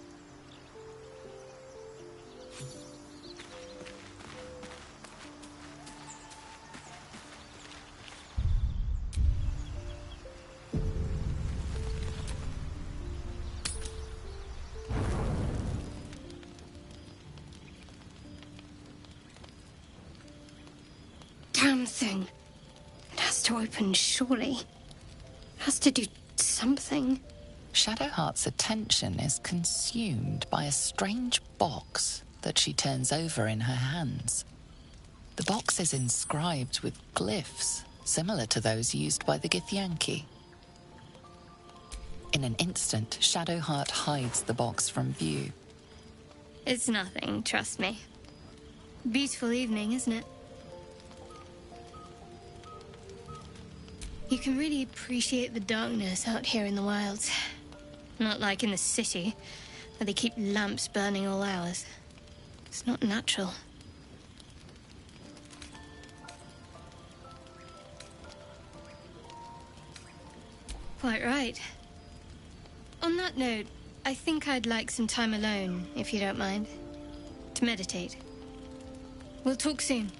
Damn thing. It has to open, surely. It has to do something. Shadowheart's attention is consumed by a strange box that she turns over in her hands. The box is inscribed with glyphs similar to those used by the Githyanki. In an instant, Shadowheart hides the box from view. It's nothing, trust me. Beautiful evening, isn't it? You can really appreciate the darkness out here in the wilds. Not like in the city, where they keep lamps burning all hours. It's not natural. Quite right. On that note, I think I'd like some time alone, if you don't mind. To meditate. We'll talk soon.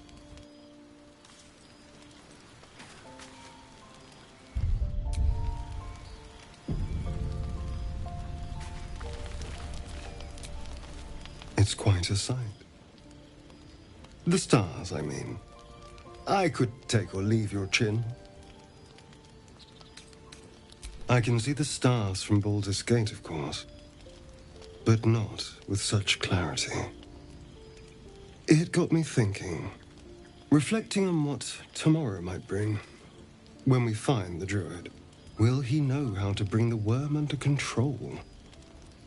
It's quite a sight. The stars, I mean. I could take or leave your chin. I can see the stars from Baldur's Gate, of course, but not with such clarity. It got me thinking, reflecting on what tomorrow might bring. When we find the druid, will he know how to bring the worm under control?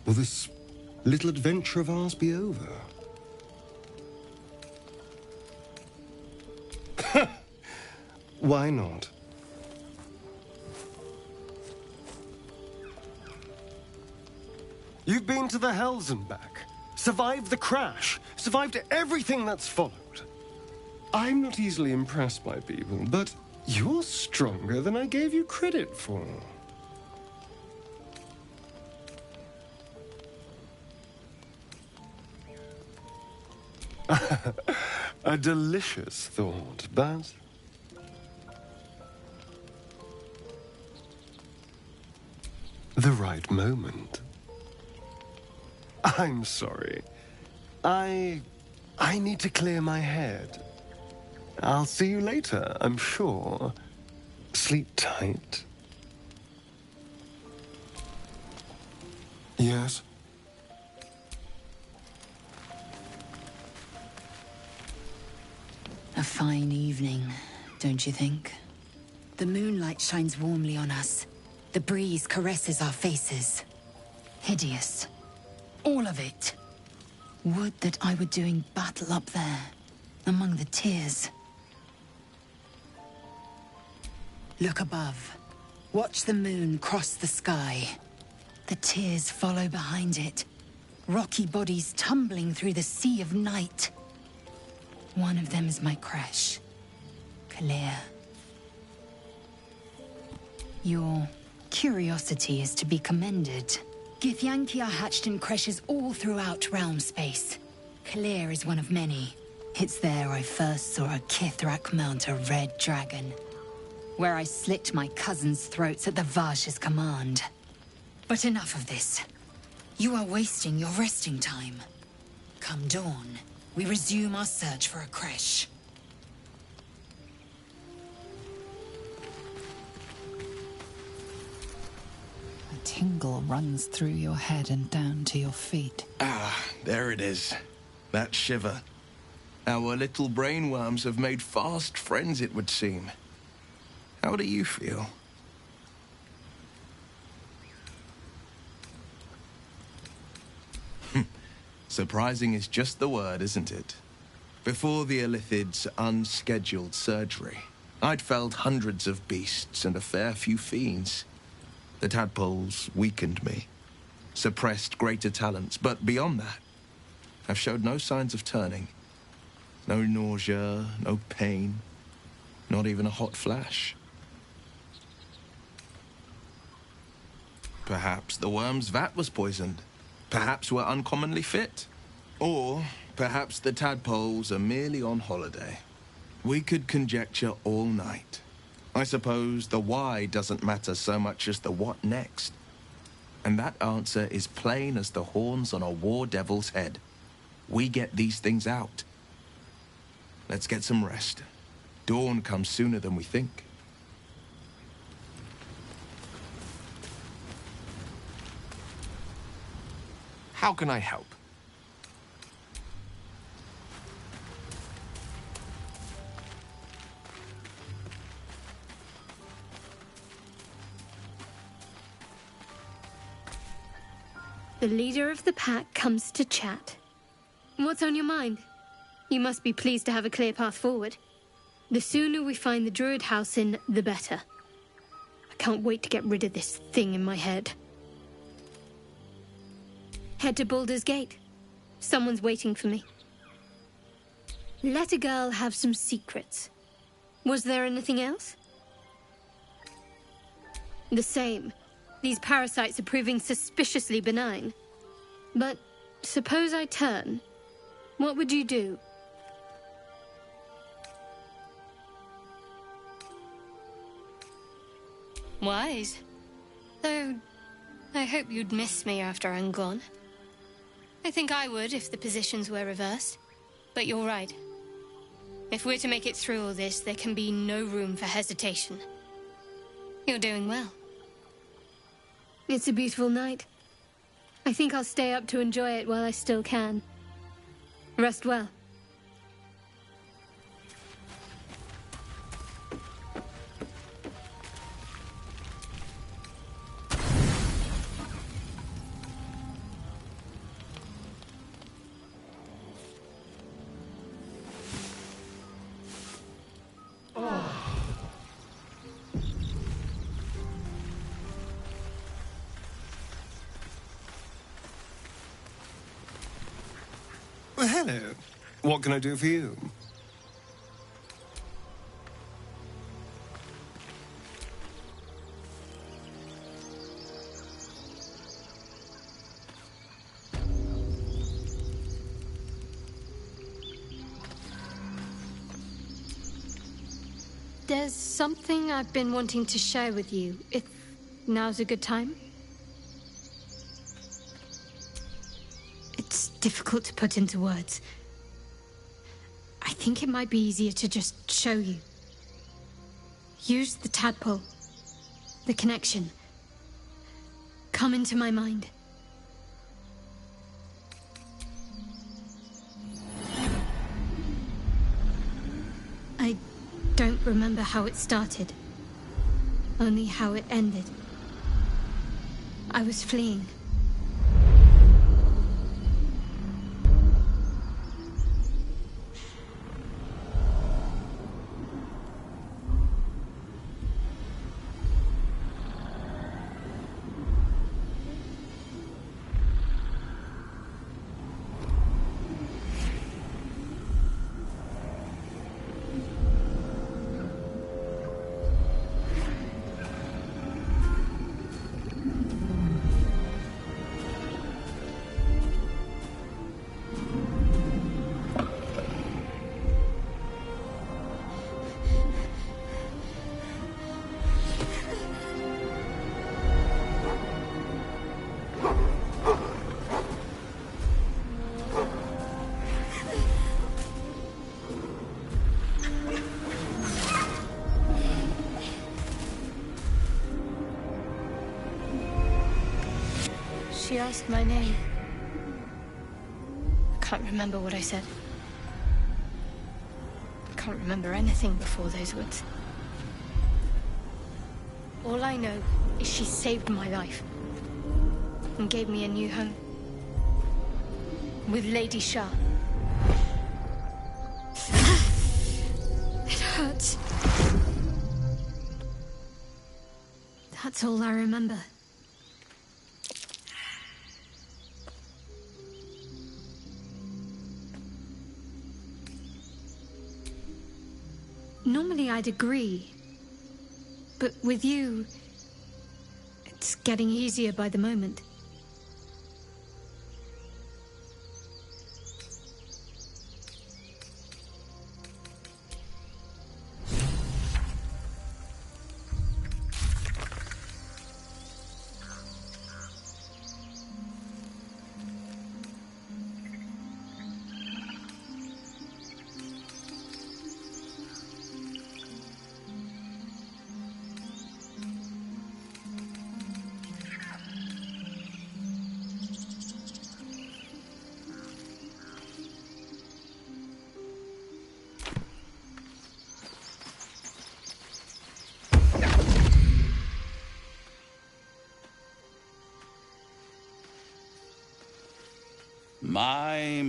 Will this little adventure of ours be over? Why not? You've been to the Hells and back, survived the crash, survived everything that's followed. I'm not easily impressed by people, but you're stronger than I gave you credit for. A delicious thought, but the right moment. I'm sorry. I need to clear my head. I'll see you later, I'm sure. Sleep tight. Yes? A fine evening, don't you think? The moonlight shines warmly on us. The breeze caresses our faces. Hideous. All of it. Would that I were doing battle up there, among the tears. Look above. Watch the moon cross the sky. The tears follow behind it. Rocky bodies tumbling through the sea of night. One of them is my crush, Kalia. You're curiosity is to be commended. Githyanki are hatched in creches all throughout realm space. Clear is one of many. It's there I first saw a Kithrak mount a red dragon, where I slit my cousins' throats at the Vaj's command. But enough of this. You are wasting your resting time. Come dawn, we resume our search for a creche. A tingle runs through your head and down to your feet. Ah, there it is. That shiver. Our little brainworms have made fast friends, it would seem. How do you feel? Surprising is just the word, isn't it? Before the Illithid's unscheduled surgery, I'd felled hundreds of beasts and a fair few fiends. The tadpoles weakened me, suppressed greater talents, but beyond that, I've showed no signs of turning. No nausea, no pain, not even a hot flash. Perhaps the worm's vat was poisoned. Perhaps we're uncommonly fit. Or perhaps the tadpoles are merely on holiday. We could conjecture all night. I suppose the why doesn't matter so much as the what next. And that answer is plain as the horns on a war devil's head. We get these things out. Let's get some rest. Dawn comes sooner than we think. How can I help? The leader of the pack comes to chat. What's on your mind? You must be pleased to have a clear path forward. The sooner we find the druid house in, the better. I can't wait to get rid of this thing in my head. Head to Baldur's Gate. Someone's waiting for me. Let a girl have some secrets. Was there anything else? The same. These parasites are proving suspiciously benign. But suppose I turn. What would you do? Wise. Though, I hope you'd miss me after I'm gone. I think I would if the positions were reversed. But you're right. If we're to make it through all this, there can be no room for hesitation. You're doing well. It's a beautiful night. I think I'll stay up to enjoy it while I still can. Rest well. Well, hello. What can I do for you? There's something I've been wanting to share with you, if now's a good time. It's difficult to put into words. I think it might be easier to just show you. Use the tadpole. The connection. Come into my mind. I don't remember how it started. Only how it ended. I was fleeing. She asked my name. I can't remember what I said. I can't remember anything before those words. All I know is she saved my life and gave me a new home with Lady Shah. It hurts. That's all I remember. Normally I'd agree, but with you, it's getting easier by the moment.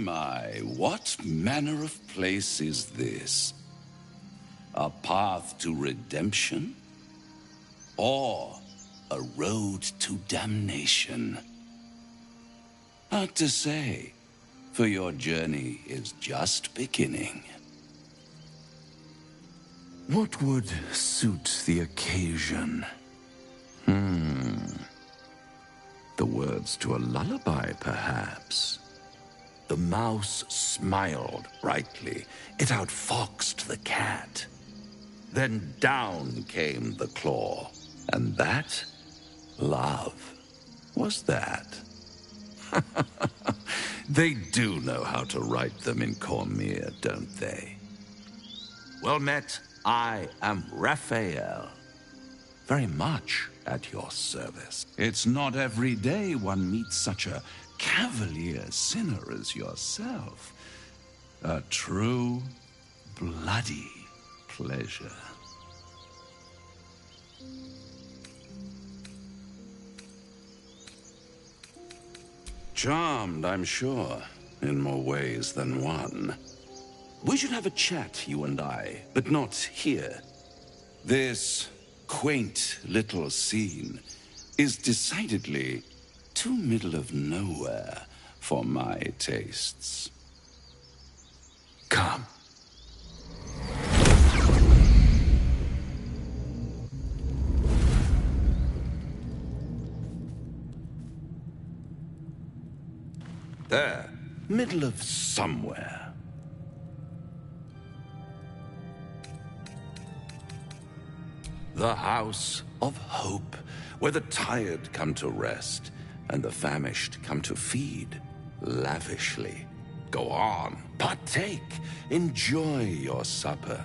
My, what manner of place is this? A path to redemption? Or a road to damnation? Hard to say, for your journey is just beginning. What would suit the occasion? The words to a lullaby, perhaps. The mouse smiled brightly. It outfoxed the cat. Then down came the claw. And that? Love. Was that? They do know how to write them in Cormier, don't they? Well met, I am Raphael. Very much at your service. It's not every day one meets such a cavalier sinner as yourself. A true, bloody pleasure. Charmed, I'm sure, in more ways than one. We should have a chat, you and I, but not here. This quaint little scene is decidedly too middle of nowhere for my tastes. Come. There, middle of somewhere. The House of Hope, where the tired come to rest and the famished come to feed lavishly. Go on, partake, enjoy your supper.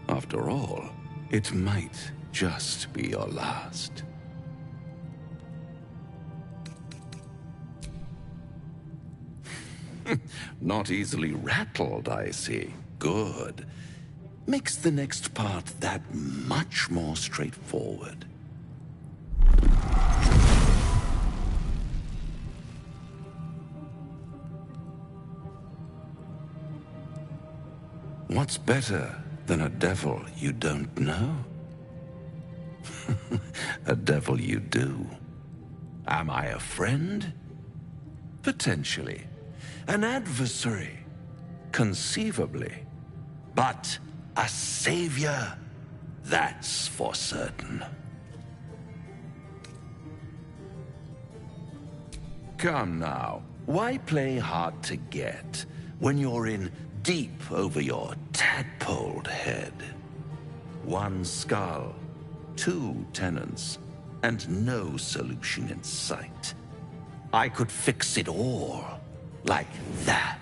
After all, it might just be your last. Not easily rattled, I see. Good. Makes the next part that much more straightforward. What's better than a devil you don't know? A devil you do. Am I a friend? Potentially. An adversary? Conceivably. But a savior? That's for certain. Come now, why play hard to get when you're in deep over your tadpoled head? One skull, two tenants, and no solution in sight. I could fix it all, like that.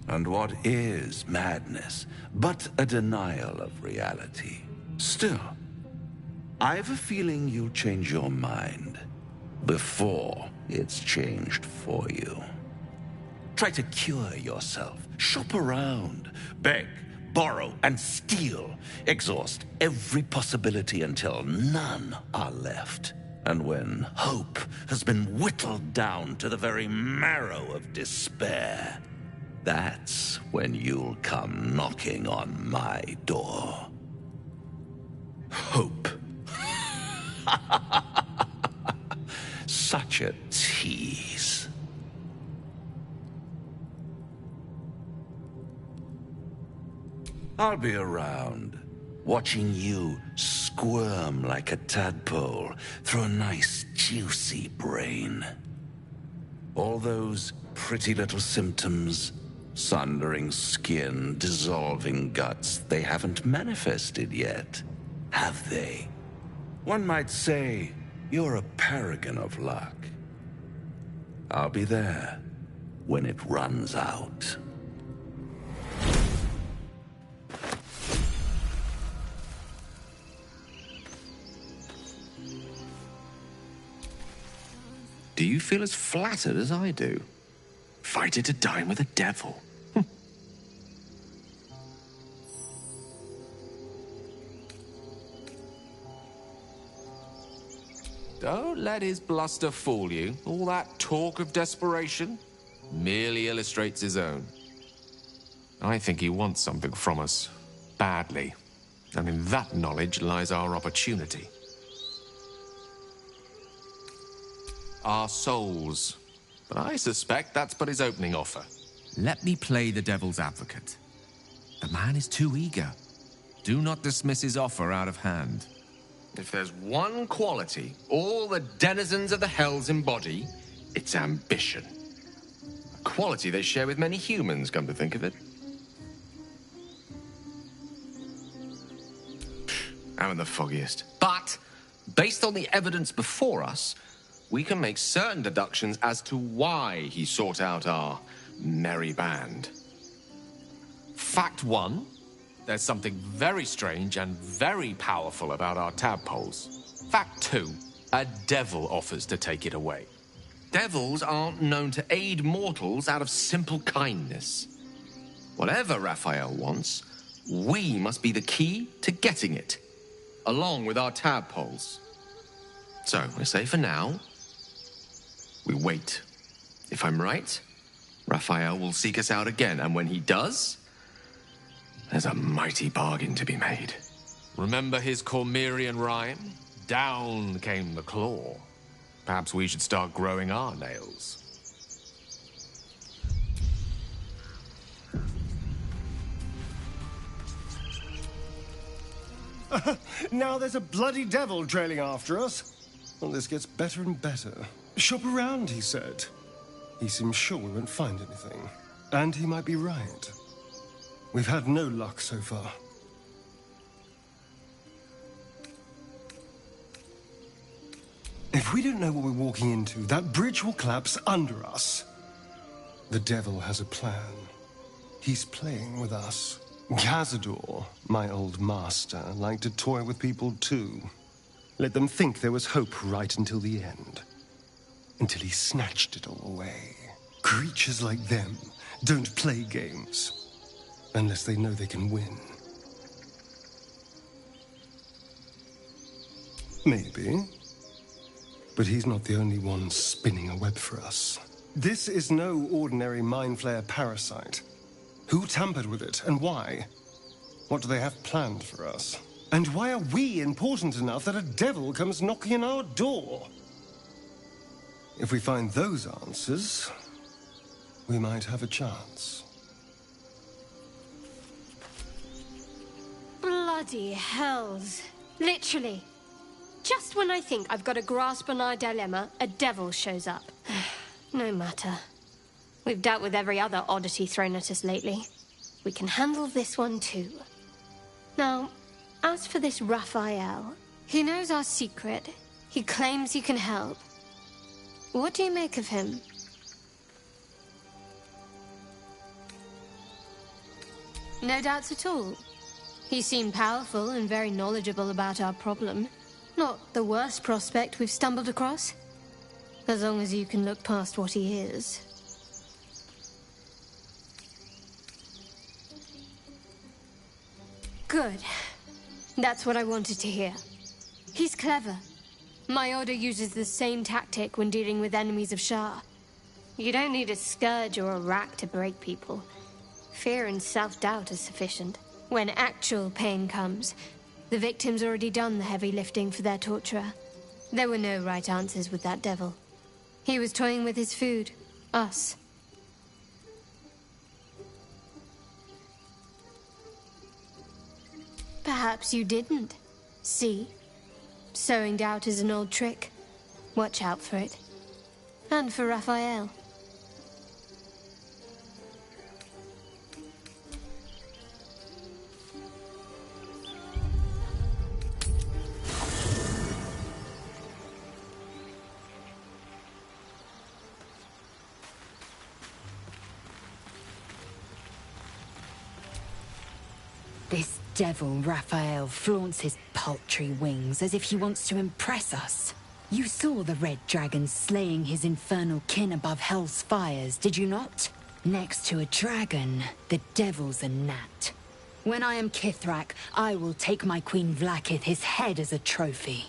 And what is madness but a denial of reality? Still, I've a feeling you'll change your mind before it's changed for you. Try to cure yourself. Shop around. Beg, borrow, and steal. Exhaust every possibility until none are left. And when hope has been whittled down to the very marrow of despair, that's when you'll come knocking on my door. Hope. Such a tease. I'll be around, watching you squirm like a tadpole through a nice, juicy brain. All those pretty little symptoms, sundering skin, dissolving guts, they haven't manifested yet, have they? One might say you're a paragon of luck. I'll be there when it runs out. Do you feel as flattered as I do? Invited to dine with a devil. Don't let his bluster fool you. All that talk of desperation merely illustrates his own. I think he wants something from us, badly. And in that knowledge lies our opportunity. Our souls. But I suspect that's but his opening offer. Let me play the devil's advocate. The man is too eager. Do not dismiss his offer out of hand. If there's one quality all the denizens of the hells embody, it's ambition. A quality they share with many humans, come to think of it. I'm in the foggiest. But, based on the evidence before us, we can make certain deductions as to why he sought out our merry band. Fact one, there's something very strange and very powerful about our tadpoles. Fact two, a devil offers to take it away. Devils aren't known to aid mortals out of simple kindness. Whatever Raphael wants, we must be the key to getting it, along with our tadpoles. So, I say for now, we wait. If I'm right, Raphael will seek us out again, and when he does, there's a mighty bargain to be made. Remember his Cormyrean rhyme? Down came the claw. Perhaps we should start growing our nails. Now there's a bloody devil trailing after us. Well, this gets better and better. Shop around, he said. He seems sure we won't find anything. And he might be right. We've had no luck so far. If we don't know what we're walking into, that bridge will collapse under us. The devil has a plan. He's playing with us. Cazador, my old master, liked to toy with people too. Let them think there was hope right until the end. Until he snatched it all away. Creatures like them don't play games. Unless they know they can win. Maybe. But he's not the only one spinning a web for us. This is no ordinary Mind Flayer parasite. Who tampered with it, and why? What do they have planned for us? And why are we important enough that a devil comes knocking on our door? If we find those answers, we might have a chance. Bloody hells. Literally. Just when I think I've got a grasp on our dilemma, a devil shows up. No matter. We've dealt with every other oddity thrown at us lately. We can handle this one too. Now, as for this Raphael, he knows our secret. He claims he can help. What do you make of him? No doubts at all. He seemed powerful and very knowledgeable about our problem. Not the worst prospect we've stumbled across. As long as you can look past what he is. Good. That's what I wanted to hear. He's clever. My order uses the same tactic when dealing with enemies of Shah. You don't need a scourge or a rack to break people. Fear and self-doubt are sufficient. When actual pain comes, the victim's already done the heavy lifting for their torturer. There were no right answers with that devil. He was toying with his food. Us. Perhaps you didn't. See? Sowing doubt is an old trick. Watch out for it. And for Raphael. This devil, Raphael, flaunts his paltry wings as if he wants to impress us. You saw the red dragon slaying his infernal kin above hell's fires, did you not? Next to a dragon, the devil's a gnat. When I am Kithrak, I will take my Queen Vlaakith his head as a trophy.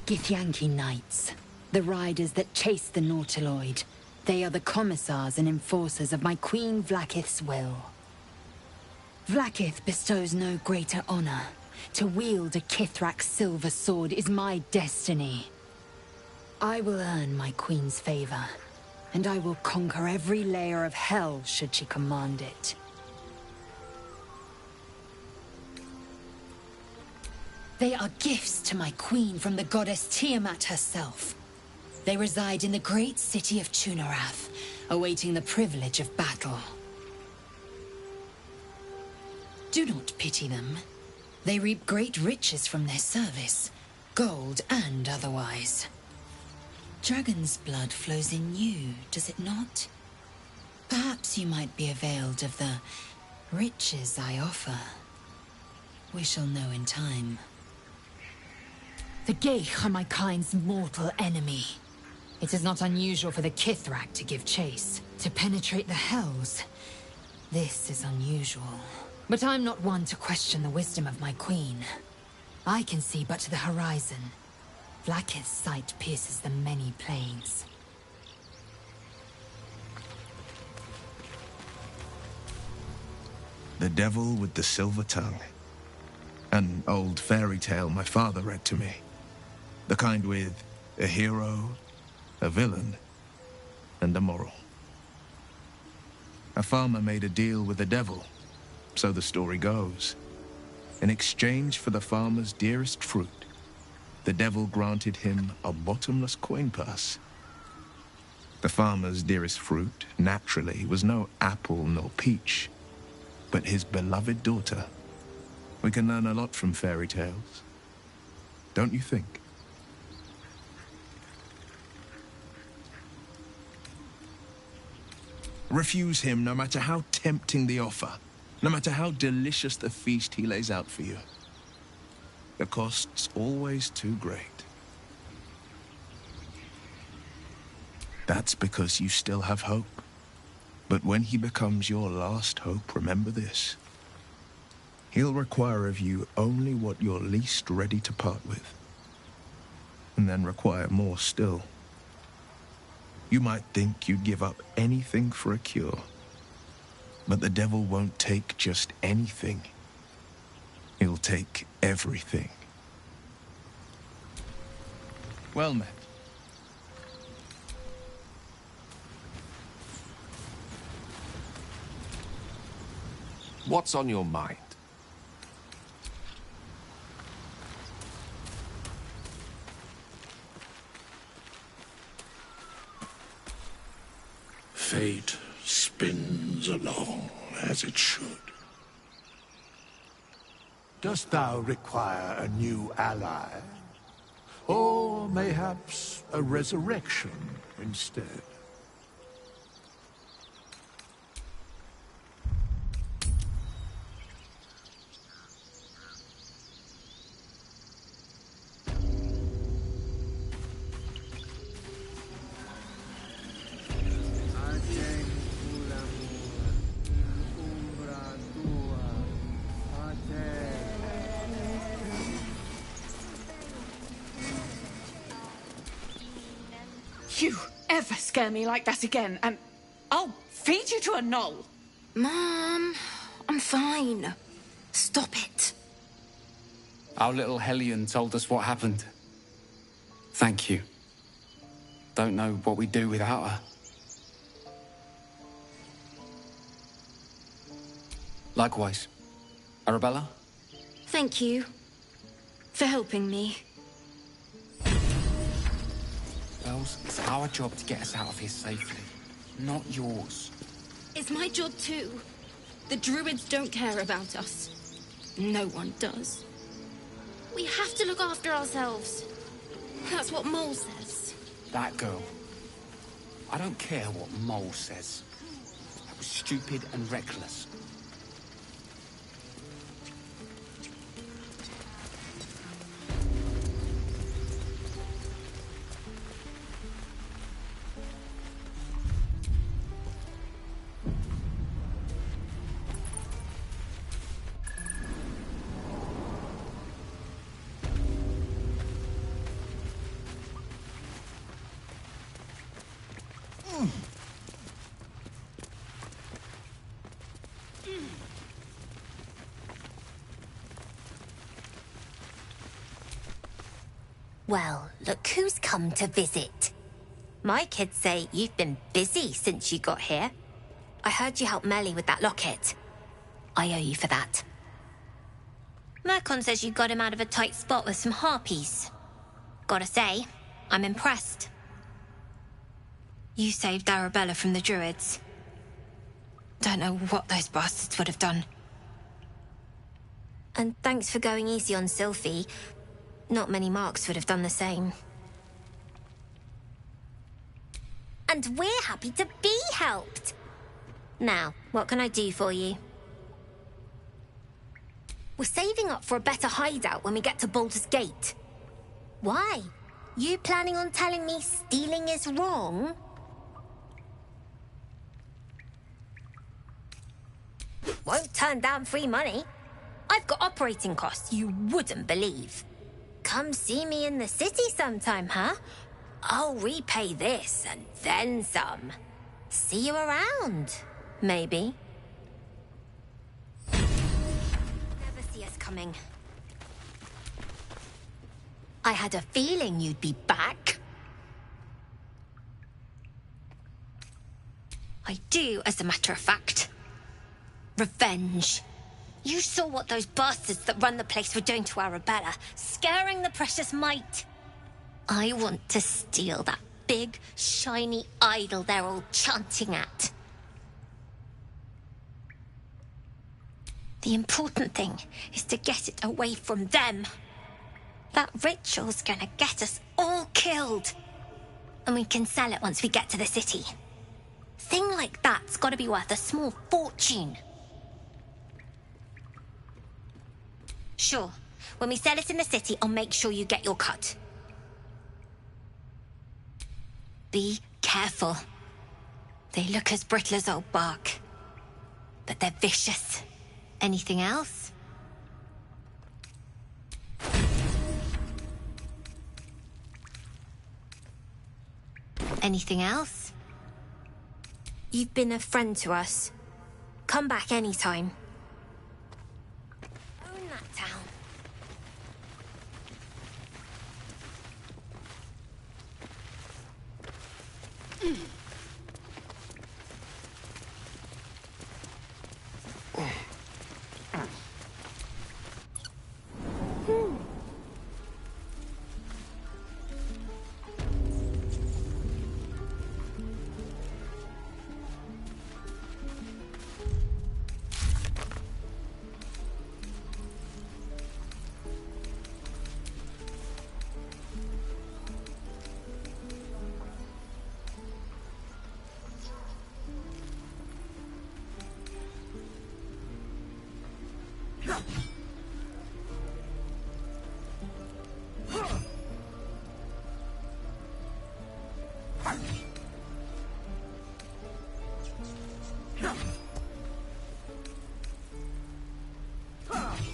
Githyanki Knights, the riders that chase the Nautiloid. They are the commissars and enforcers of my Queen Vlaakith's will. Vlaakith bestows no greater honor. To wield a Kithrak silver sword is my destiny. I will earn my queen's favor, and I will conquer every layer of hell should she command it. They are gifts to my queen from the goddess Tiamat herself. They reside in the great city of Tunarath, awaiting the privilege of battle. Do not pity them. They reap great riches from their service, gold and otherwise. Dragon's blood flows in you, does it not? Perhaps you might be availed of the riches I offer. We shall know in time. The Geich are my kind's mortal enemy. It is not unusual for the Kithrak to give chase, to penetrate the hells. This is unusual. But I'm not one to question the wisdom of my queen. I can see but to the horizon. Vlaakith's sight pierces the many planes. The Devil with the Silver Tongue. An old fairy tale my father read to me. The kind with a hero, a villain, and a moral. A farmer made a deal with the devil, so the story goes. In exchange for the farmer's dearest fruit, the devil granted him a bottomless coin purse. The farmer's dearest fruit, naturally, was no apple nor peach, but his beloved daughter. We can learn a lot from fairy tales, don't you think? Refuse him no matter how tempting the offer, no matter how delicious the feast he lays out for you. The cost's always too great. That's because you still have hope. But when he becomes your last hope, remember this. He'll require of you only what you're least ready to part with. And then require more still. You might think you'd give up anything for a cure. But the devil won't take just anything. He'll take everything. Well met. What's on your mind? Fate spins along as it should. Dost thou require a new ally? Or mayhaps a resurrection instead? you ever scare me like that again, and I'll feed you to a knoll. Mom, I'm fine. Stop it. Our little Hellion told us what happened. Thank you. Don't know what we'd do without her. Likewise. Arabella? Thank you for helping me. Wells, it's our job to get us out of here safely, not yours. It's my job too. The druids don't care about us. No one does. We have to look after ourselves. That's what Mole says. That girl. I don't care what Mole says. That was stupid and reckless. Well, look who's come to visit. My kids say you've been busy since you got here. I heard you helped Melly with that locket. I owe you for that. Mercon says you got him out of a tight spot with some harpies. Gotta say, I'm impressed. You saved Arabella from the druids. Don't know what those bastards would have done. And thanks for going easy on Sylphie. Not many marks would have done the same. And we're happy to be helped. Now, what can I do for you? We're saving up for a better hideout when we get to Baldur's Gate. Why? You planning on telling me stealing is wrong? Won't turn down free money. I've got operating costs you wouldn't believe. Come see me in the city sometime, huh? I'll repay this and then some. See you around, maybe. Never see us coming. I had a feeling you'd be back. I do, as a matter of fact. Revenge. You saw what those bastards that run the place were doing to Arabella, scaring the precious mite. I want to steal that big, shiny idol they're all chanting at. The important thing is to get it away from them. That ritual's gonna get us all killed. And we can sell it once we get to the city. Thing like that's gotta be worth a small fortune. Sure. When we sell it in the city, I'll make sure you get your cut. Be careful. They look as brittle as old bark. But they're vicious. Anything else? Anything else? You've been a friend to us. Come back anytime. Own that town.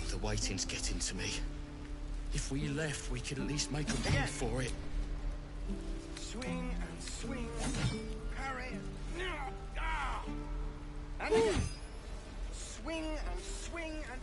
The waiting's getting to me. If we left, we could at least make a run for it. swing and swing. Parry. Ah! And again. Swing and swing and...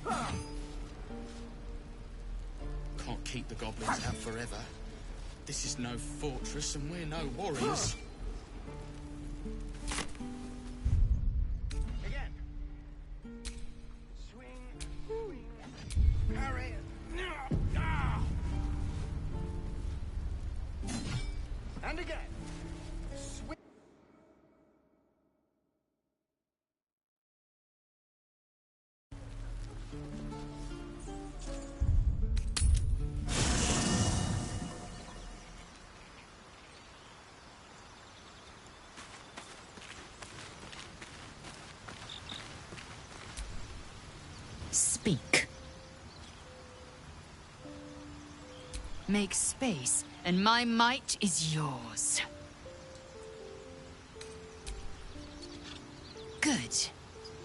Ah! Can't keep the goblins out forever. This is no fortress and we're no warriors. Again. Swing, swing, parry. Ah! And again. Swing. Speak. Make space, and my might is yours. Good.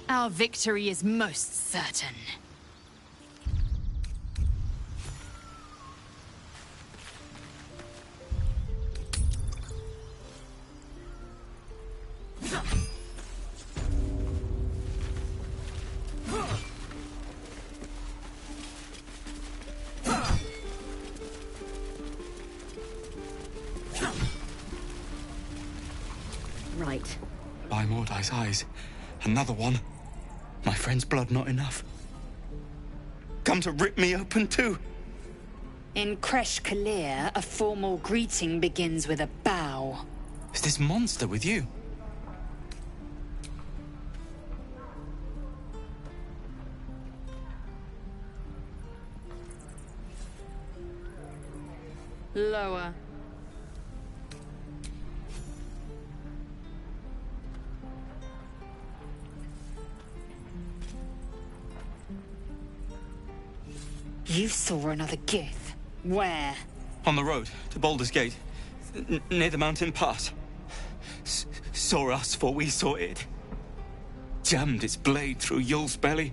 Our victory is most certain. Right. By Mordai's eyes. Another one. My friend's blood not enough. Come to rip me open too. In Kresh Kalir, a formal greeting begins with a bow. Is this monster with you? Lower. You saw another Gith. Where? On the road to Baldur's Gate, near the mountain pass. Saw us before we saw it. Jammed its blade through Yul's belly.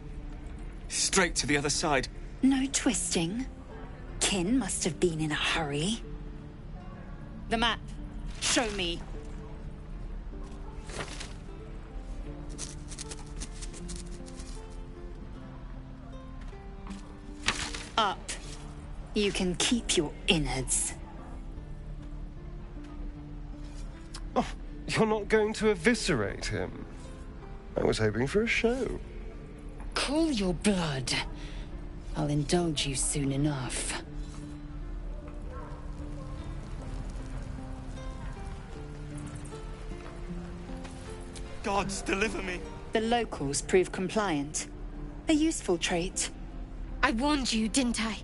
Straight to the other side. No twisting. Kin must have been in a hurry. The map. Show me. Up. You can keep your innards. Oh, you're not going to eviscerate him? I was hoping for a show. Cool your blood. I'll indulge you soon enough. Gods, deliver me. The locals prove compliant. A useful trait. I warned you, didn't I?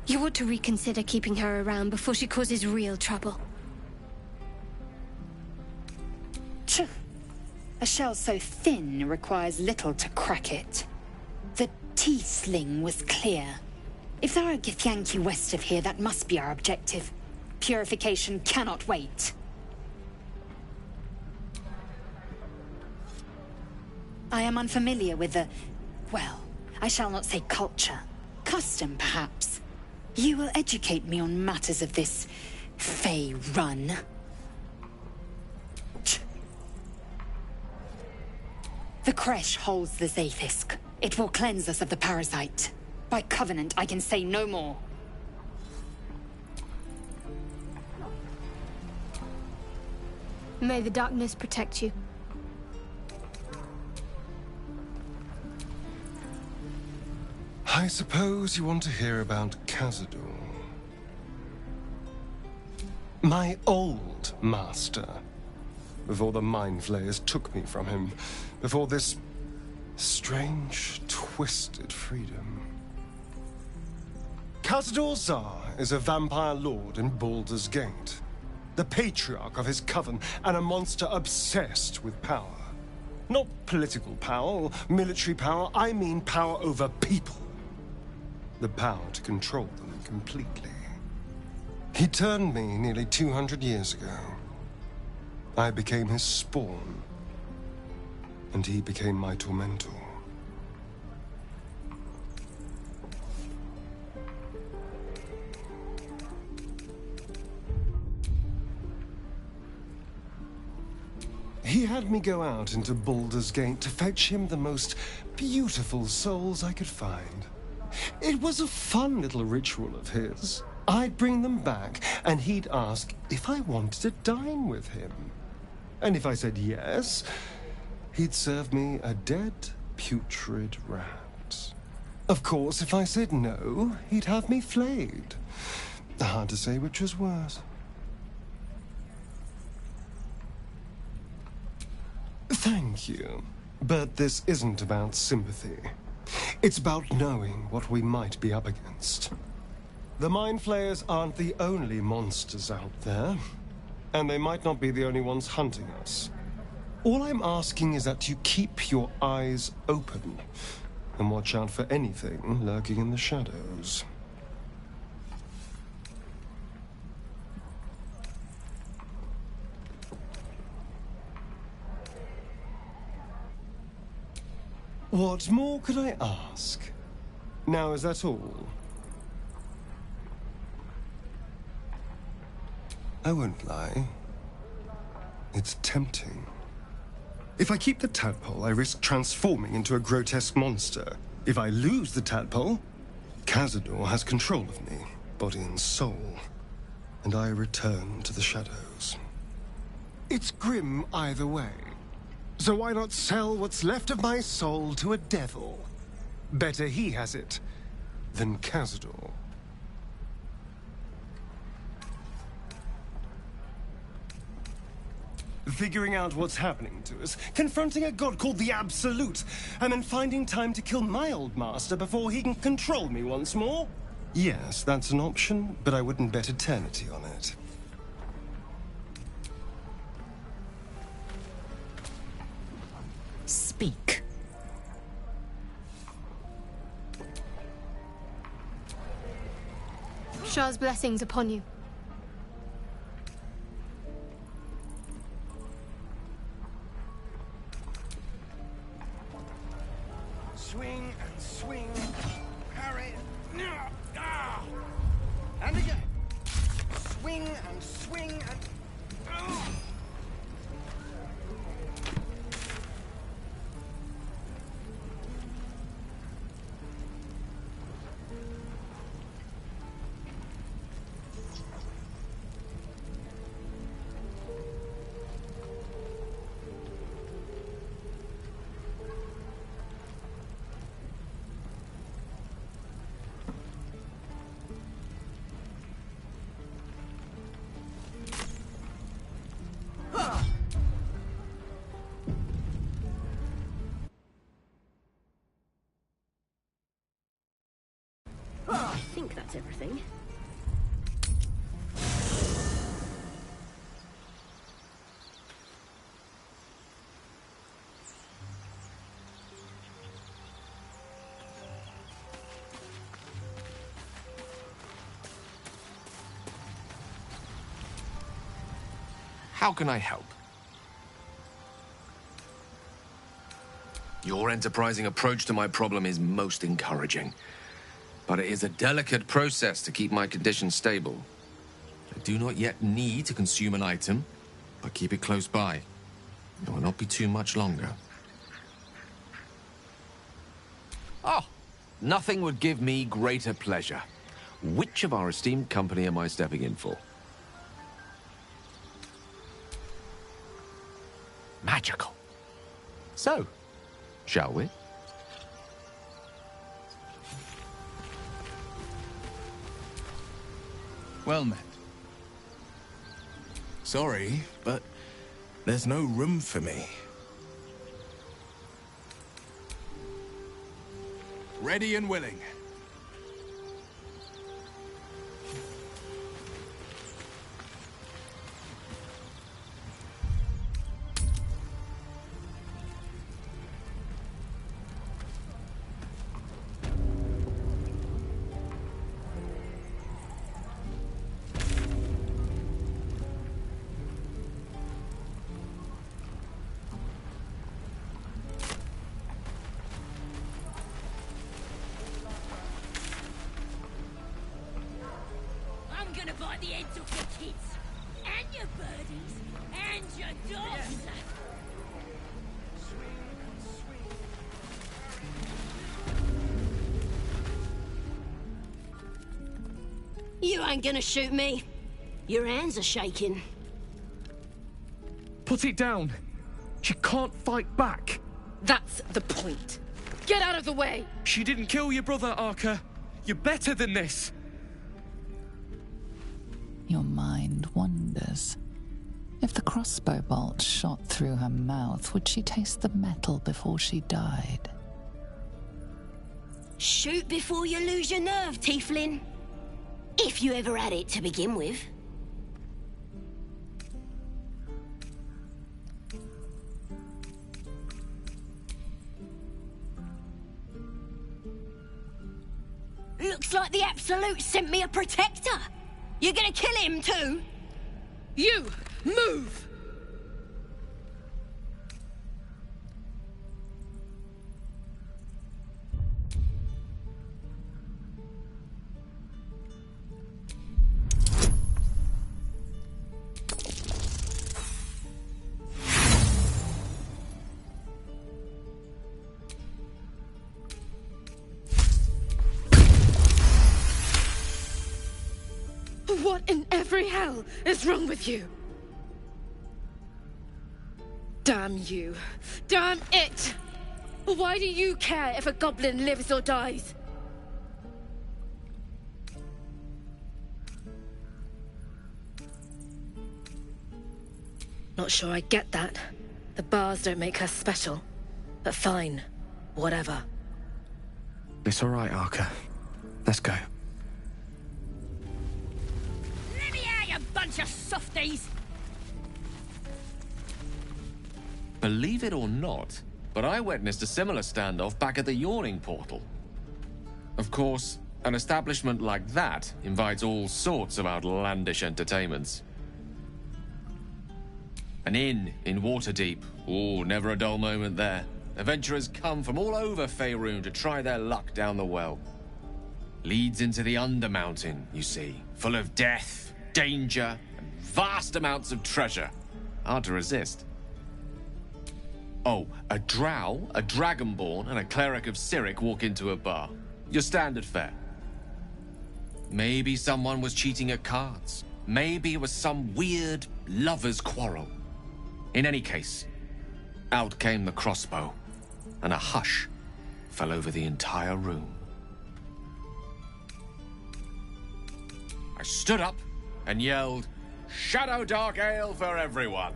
You ought to reconsider keeping her around before she causes real trouble. Tch. A shell so thin requires little to crack it. The T-sling was clear. If there are Githyanki west of here, that must be our objective. Purification cannot wait. I am unfamiliar with the... well, I shall not say culture. Custom, perhaps. You will educate me on matters of this... Fey run. The Kresh holds the Zaithisk. It will cleanse us of the parasite. By covenant, I can say no more. May the darkness protect you. I suppose you want to hear about Khazad-dûr. My old master. Before the Mind Flayers took me from him. Before this Strange, twisted freedom. Cazador Zar is a vampire lord in Baldur's Gate, the patriarch of his coven, and a monster obsessed with power. Not political power or military power, I mean power over people. The power to control them completely. He turned me nearly 200 years ago. I became his spawn, and he became my tormentor. He had me go out into Baldur's Gate to fetch him the most beautiful souls I could find. It was a fun little ritual of his. I'd bring them back, and he'd ask if I wanted to dine with him. And if I said yes, he'd serve me a dead, putrid rat. Of course, if I said no, he'd have me flayed. Hard to say which was worse. Thank you. But this isn't about sympathy. It's about knowing what we might be up against. The Mind Flayers aren't the only monsters out there, and they might not be the only ones hunting us. All I'm asking is that you keep your eyes open and watch out for anything lurking in the shadows. What more could I ask? Now, is that all? I won't lie. It's tempting. If I keep the tadpole, I risk transforming into a grotesque monster. If I lose the tadpole, Cazador has control of me, body and soul, and I return to the shadows. It's grim either way. So why not sell what's left of my soul to a devil? Better he has it than Cazador. Figuring out what's happening to us, confronting a god called the Absolute, and then finding time to kill my old master before he can control me once more? Yes, that's an option, but I wouldn't bet eternity on it. Speak. Shah's blessings upon you. Swing and swing, parry, and again. Swing and swing and... I think that's everything. How can I help? Your enterprising approach to my problem is most encouraging. But it is a delicate process to keep my condition stable. I do not yet need to consume an item, but keep it close by. It will not be too much longer. Oh, nothing would give me greater pleasure. Which of our esteemed company am I stepping in for? Magical. So, shall we? Well met. Sorry, but there's no room for me. Ready and willing. The ends of your kids, and your birdies, and your dogs. You ain't gonna shoot me. Your hands are shaking. Put it down. She can't fight back. That's the point. Get out of the way! She didn't kill your brother, Arca. You're better than this. Your mind wanders. If the crossbow bolt shot through her mouth, would she taste the metal before she died? Shoot before you lose your nerve, Tiefling. If you ever had it to begin with. Looks like the Absolute sent me a protector. You're gonna kill him too? You! Move! What in every hell is wrong with you? Damn you. Damn it! Why do you care if a goblin lives or dies? Not sure I get that. The bars don't make her special. But fine. Whatever. It's all right, Arca. Let's go. Let me out, you bunch of softies! Believe it or not, but I witnessed a similar standoff back at the Yawning Portal. Of course, an establishment like that invites all sorts of outlandish entertainments. An inn in Waterdeep. Oh, never a dull moment there. Adventurers come from all over Faerun to try their luck down the well. Leads into the Undermountain, you see, full of death, danger, and vast amounts of treasure. Hard to resist. Oh, a drow, a dragonborn, and a cleric of Cyric walk into a bar. Your standard fare. Maybe someone was cheating at cards. Maybe it was some weird lover's quarrel. In any case, out came the crossbow, and a hush fell over the entire room. I stood up and yelled, "Shadow Dark Ale for everyone!"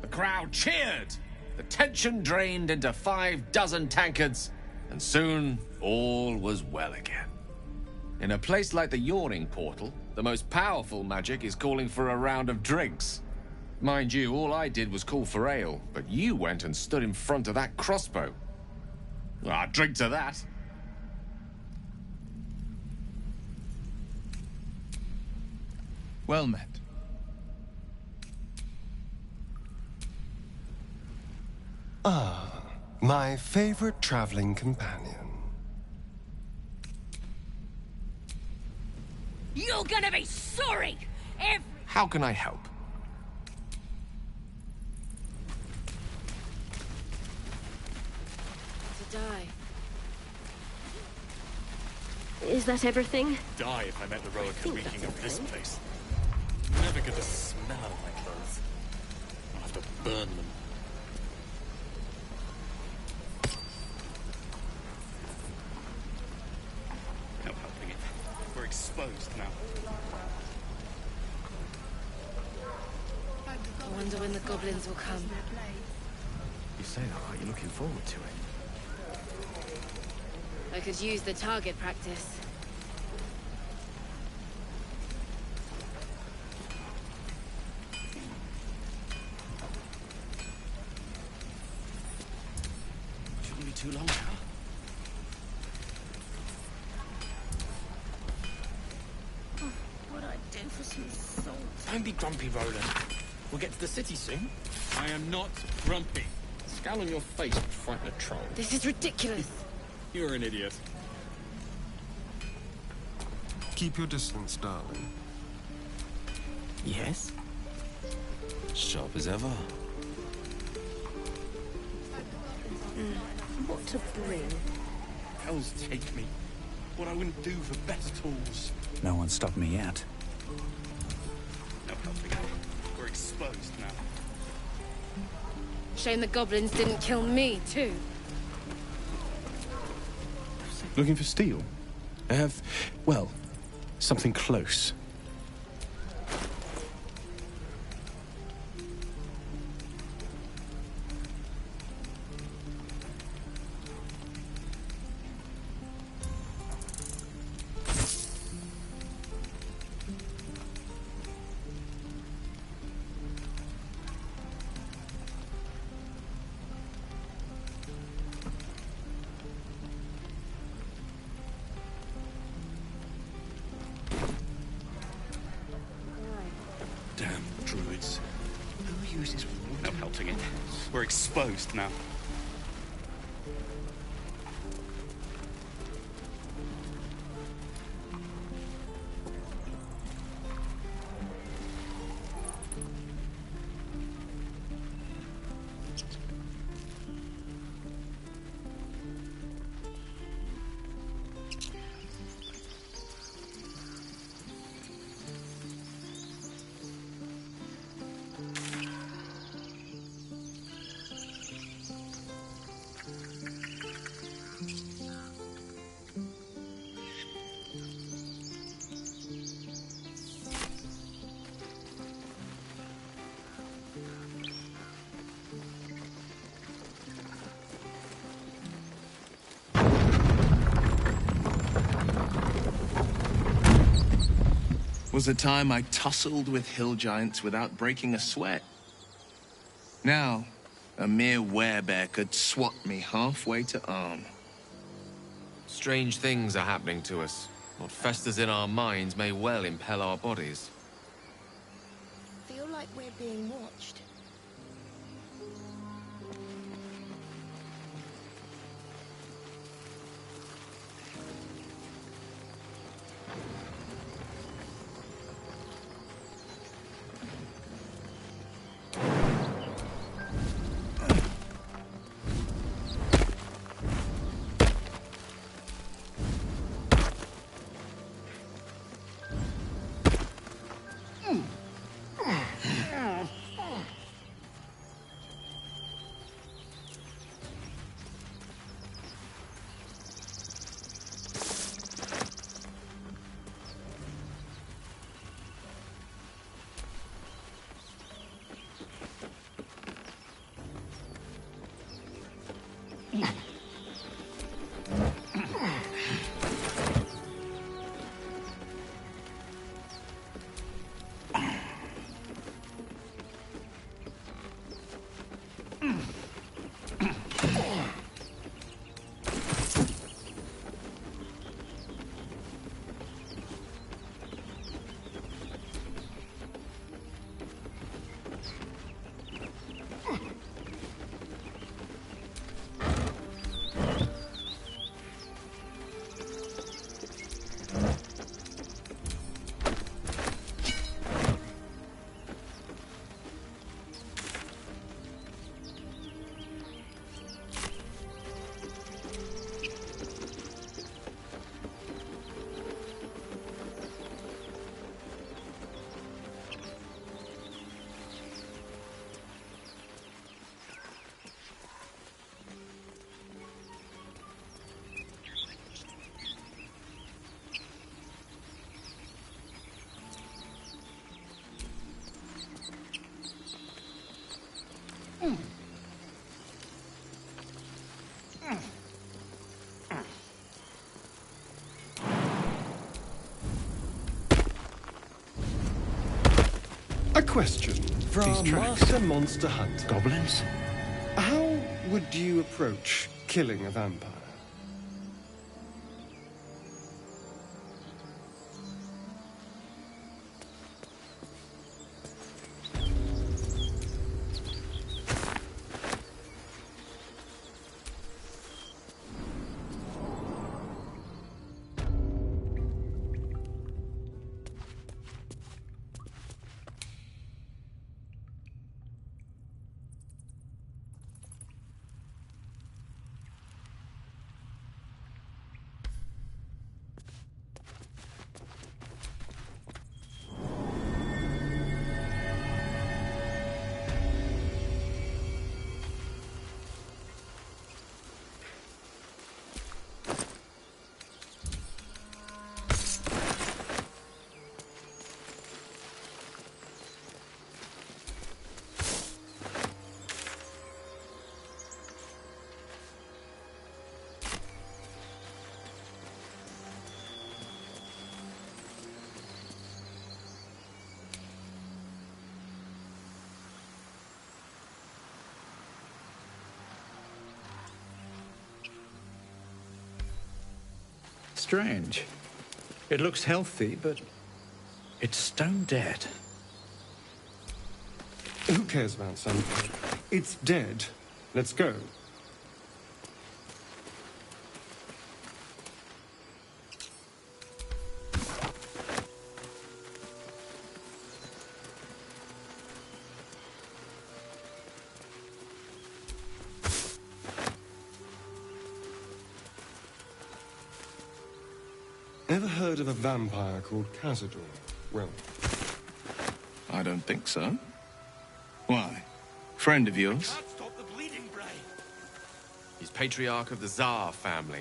The crowd cheered. The tension drained into 6 tankards, and soon all was well again. In a place like the Yawning Portal, the most powerful magic is calling for a round of drinks. Mind you, all I did was call for ale, but you went and stood in front of that crossbow. Ah, drink to that. Well met. Ah, my favorite traveling companion. You're gonna be sorry! How can I help? To die. Is that everything? Die if I met the Roica reeking of this place. Never get the smell out of my clothes. I'll have to burn them. No helping it. We're exposed now. I wonder when the goblins will come. You say that like you're looking forward to it. I could use the target practice. Shouldn't be too long now. What'd I do for some salt? Don't be grumpy, Roland. We'll get to the city soon. I am not grumpy. The scowl on your face would frighten a troll. This is ridiculous. You're an idiot. Keep your distance, darling. Yes? Sharp as ever. What to bring? Hell's take me. What I wouldn't do for best tools. No one stopped me yet. No helping. We're exposed now. Shame the goblins didn't kill me, too. Looking for steel? I have, well, something close. Damn druids. Who uses wood? No helping it. We're exposed now. Was a time I tussled with hill giants without breaking a sweat. Now, a mere werebear could swat me halfway to arm. Strange things are happening to us. What festers in our minds may well impel our bodies. Feel like we're being watched. question from Master Monster Hunter. Goblins? How would you approach killing a vampire? Strange. It looks healthy, but it's stone dead. Who cares about something? It's dead. Let's go. Ever heard of a vampire called Cazador? Well, I don't think so. Why? Friend of yours? Stop the bleeding, Bray. He's patriarch of the Tsar family.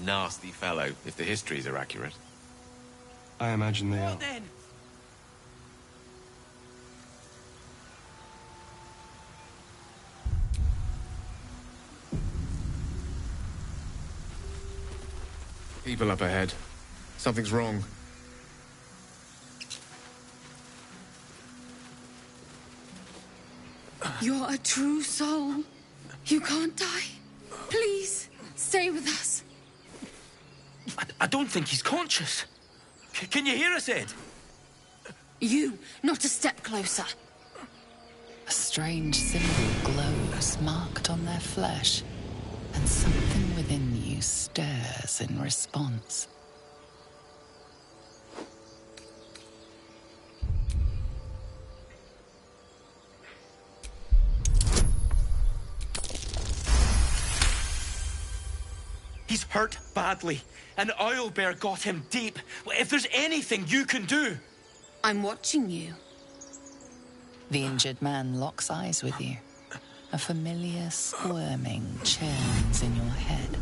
Nasty fellow, if the histories are accurate. I imagine they are. Then? People up ahead. Something's wrong. You're a true soul. You can't die. Please, stay with us. I don't think he's conscious. Can you hear us, Ed? You, not a step closer. A strange symbol glows, marked on their flesh, and something within you stirs in response. He's hurt badly. An owlbear got him deep. If there's anything you can do... I'm watching you. The injured man locks eyes with you. A familiar squirming churns in your head.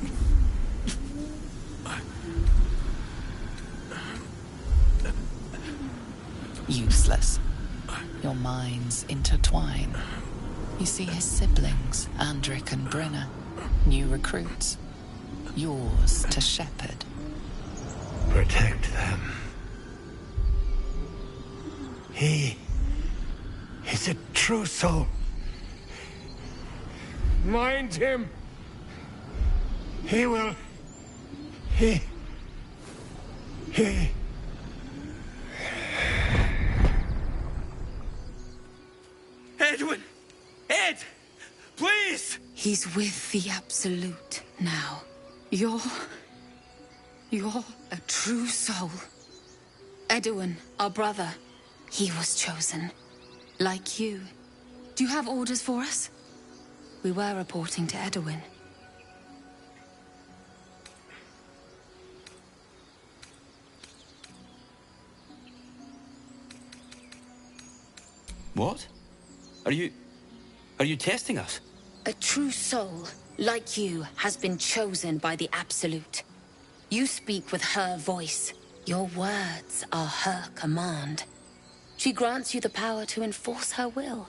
Useless. Your minds intertwine. You see his siblings, Andric and Brenna, new recruits. Yours to shepherd. Protect them. He is a true soul. Mind him. He will. He. Edwin! Ed! Please! He's with the Absolute now. You're a true soul. Edwin, our brother, he was chosen. Like you. Do you have orders for us? We were reporting to Edwin. What? Are you testing us? A true soul, like you, has been chosen by the Absolute. You speak with her voice. Your words are her command. She grants you the power to enforce her will.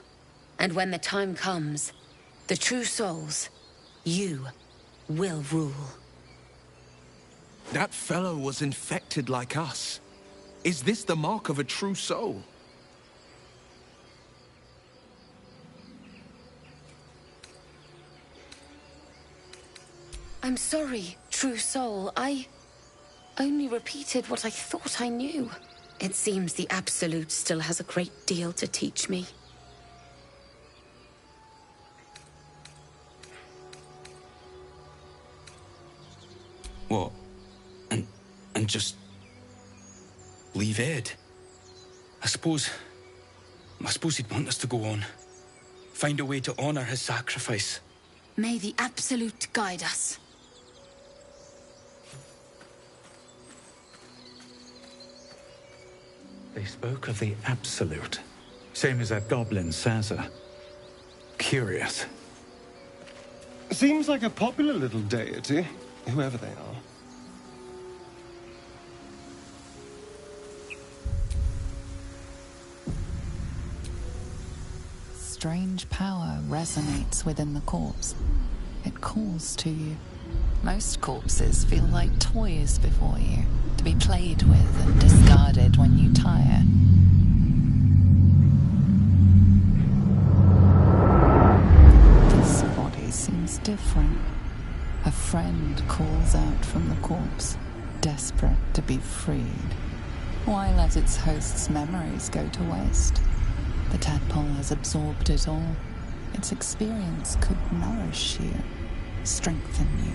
And when the time comes, the true souls, you, will rule. That fellow was infected like us. Is this the mark of a true soul? I'm sorry, true soul. I only repeated what I thought I knew. It seems the Absolute still has a great deal to teach me. What? And just leave Ed? I suppose he'd want us to go on. Find a way to honor his sacrifice. May the Absolute guide us. They spoke of the Absolute. Same as that goblin Sansa. Curious. Seems like a popular little deity, whoever they are. Strange power resonates within the corpse. It calls to you. Most corpses feel like toys before you, to be played with and discarded when you tire. This body seems different. A friend calls out from the corpse, desperate to be freed. Why let its host's memories go to waste? The tadpole has absorbed it all. Its experience could nourish you, strengthen you.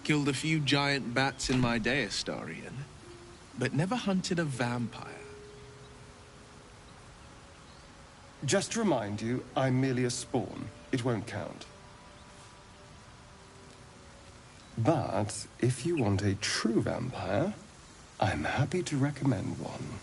Killed a few giant bats in my day, Astarion, but never hunted a vampire. Just to remind you, I'm merely a spawn. It won't count. But if you want a true vampire, I'm happy to recommend one.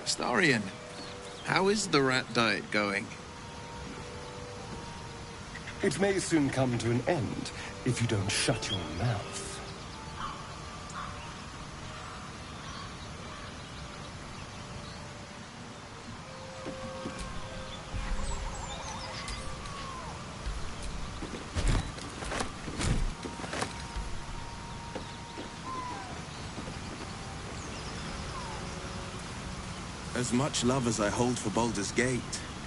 Astarion, how is the rat diet going? It may soon come to an end if you don't shut your mouth. As much love as I hold for Baldur's Gate,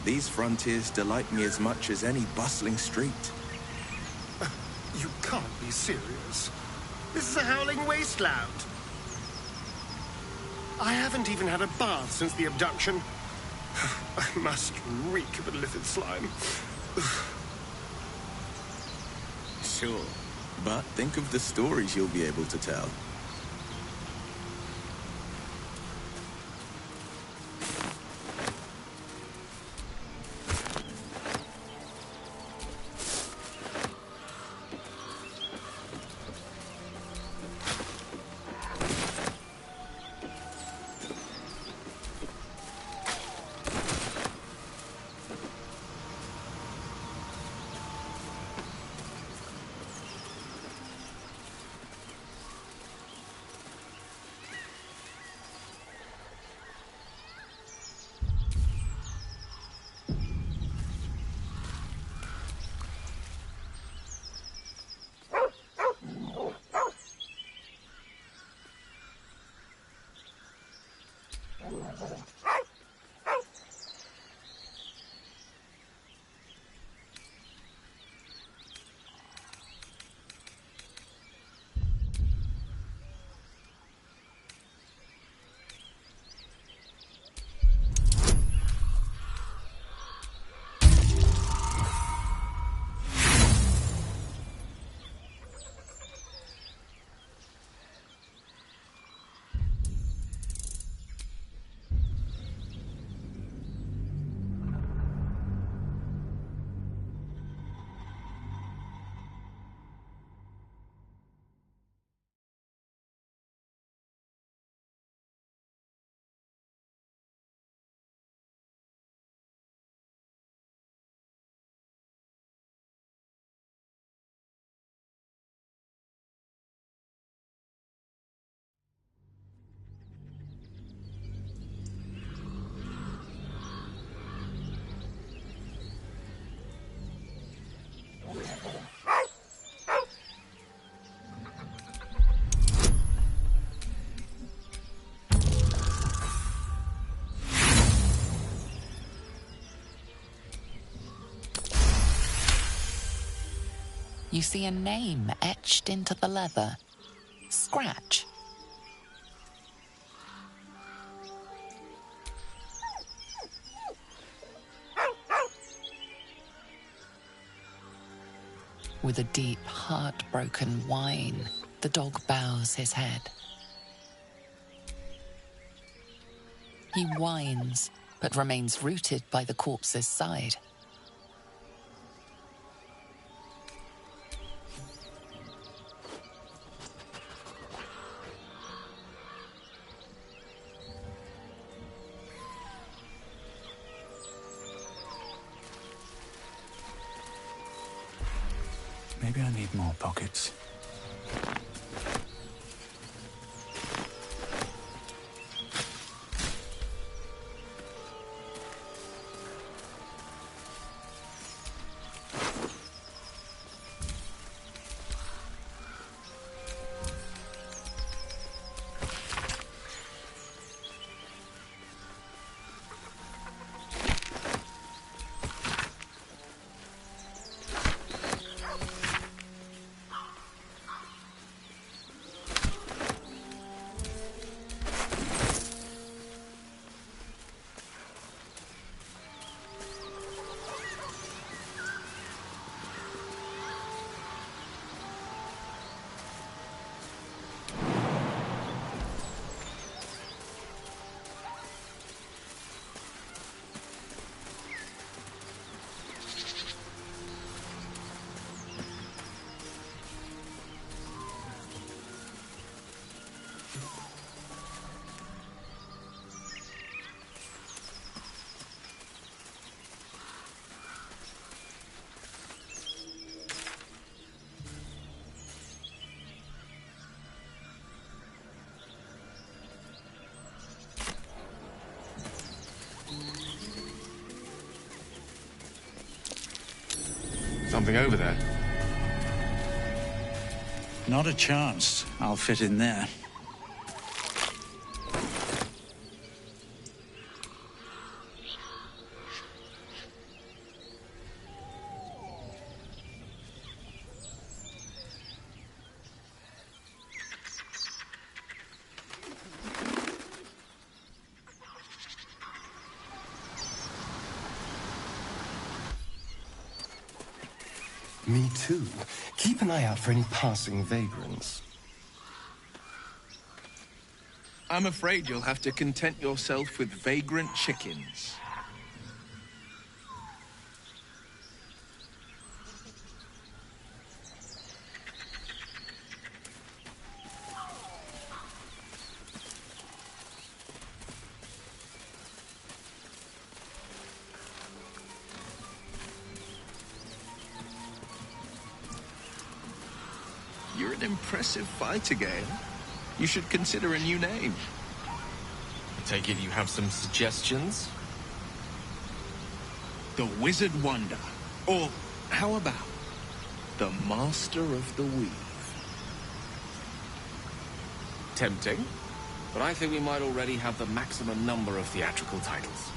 These frontiers delight me as much as any bustling street. You can't be serious. This is a howling wasteland. I haven't even had a bath since the abduction. I must reek of illithid slime. Sure, but think of the stories you'll be able to tell. You see a name etched into the leather. Scratch. With a deep, heartbroken whine, the dog bows his head. He whines, but remains rooted by the corpse's side. Maybe I need more pockets. Something over there. Not a chance. I'll fit in there. Me too. Keep an eye out for any passing vagrants. I'm afraid you'll have to content yourself with vagrant chickens. You're an impressive fighter, Gale. You should consider a new name. I take it you have some suggestions? The Wizard Wonder. Or, how about the Master of the Weave? Tempting. But I think we might already have the maximum number of theatrical titles.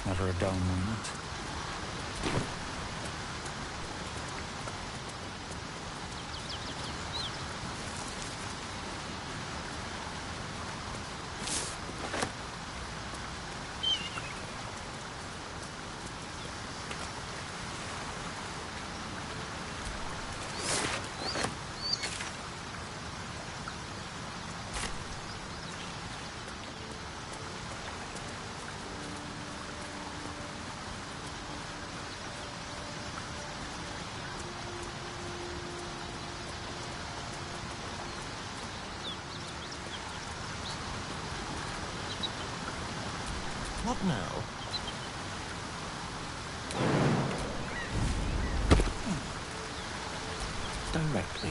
Never a dull moment. What now? Directly.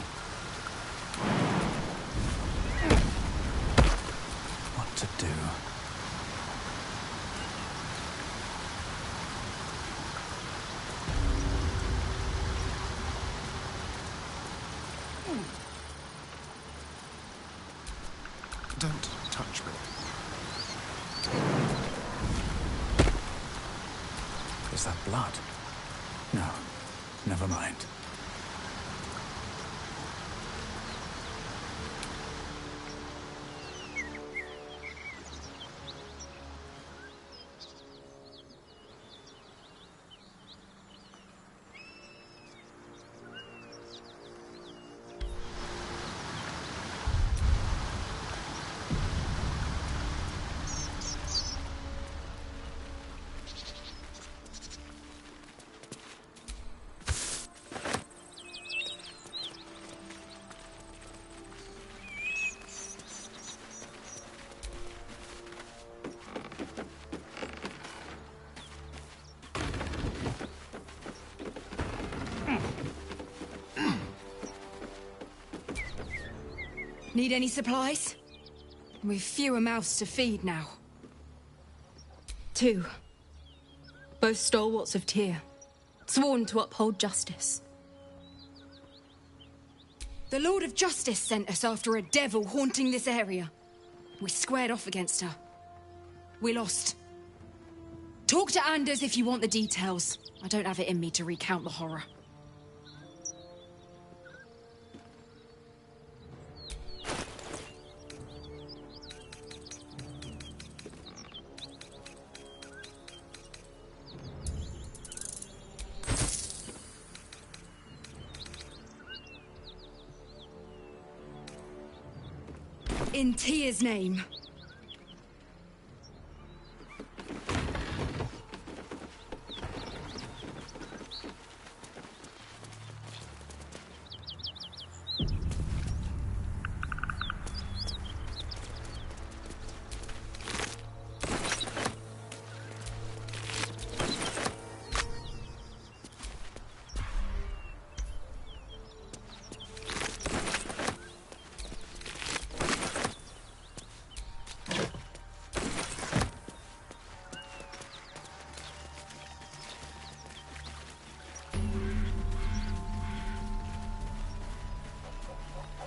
What to do? Don't touch me. Is that blood? No, never mind. Need any supplies? We've fewer mouths to feed now. 2. Both stalwarts of Tyr, sworn to uphold justice. The Lord of Justice sent us after a devil haunting this area. We squared off against her. We lost. Talk to Anders if you want the details. I don't have it in me to recount the horror. In Tia's name.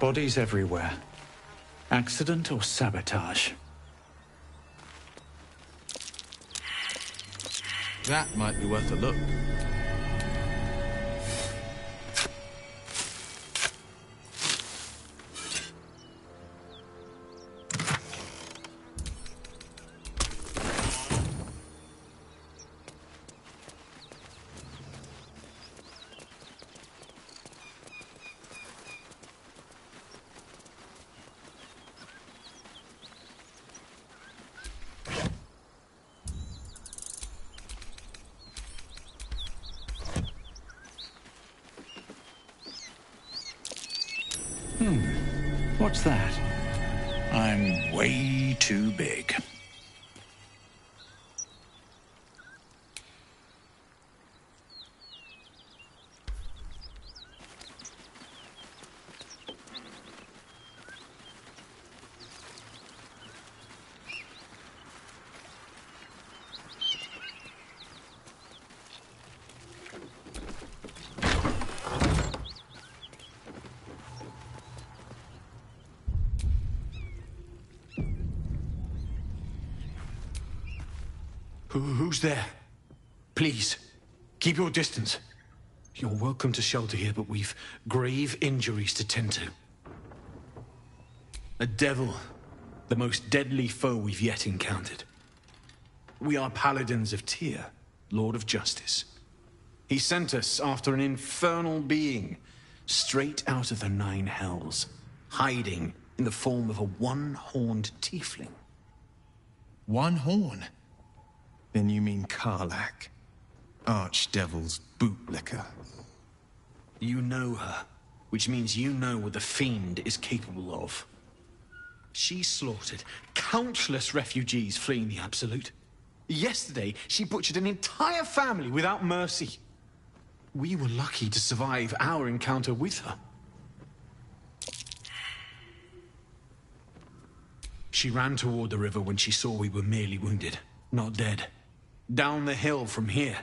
Bodies everywhere. Accident or sabotage? That might be worth a look. What's that? I'm way too big. Who's there? Please, keep your distance. You're welcome to shelter here, but we've grave injuries to tend to. A devil, the most deadly foe we've yet encountered. We are paladins of Tyr, Lord of Justice. He sent us after an infernal being, straight out of the Nine Hells, hiding in the form of a one-horned tiefling. One horn? Then you mean Karlach, Archdevil's bootlicker. You know her, which means you know what the Fiend is capable of. She slaughtered countless refugees fleeing the Absolute. Yesterday, she butchered an entire family without mercy. We were lucky to survive our encounter with her. She ran toward the river when she saw we were merely wounded, not dead. Down the hill from here.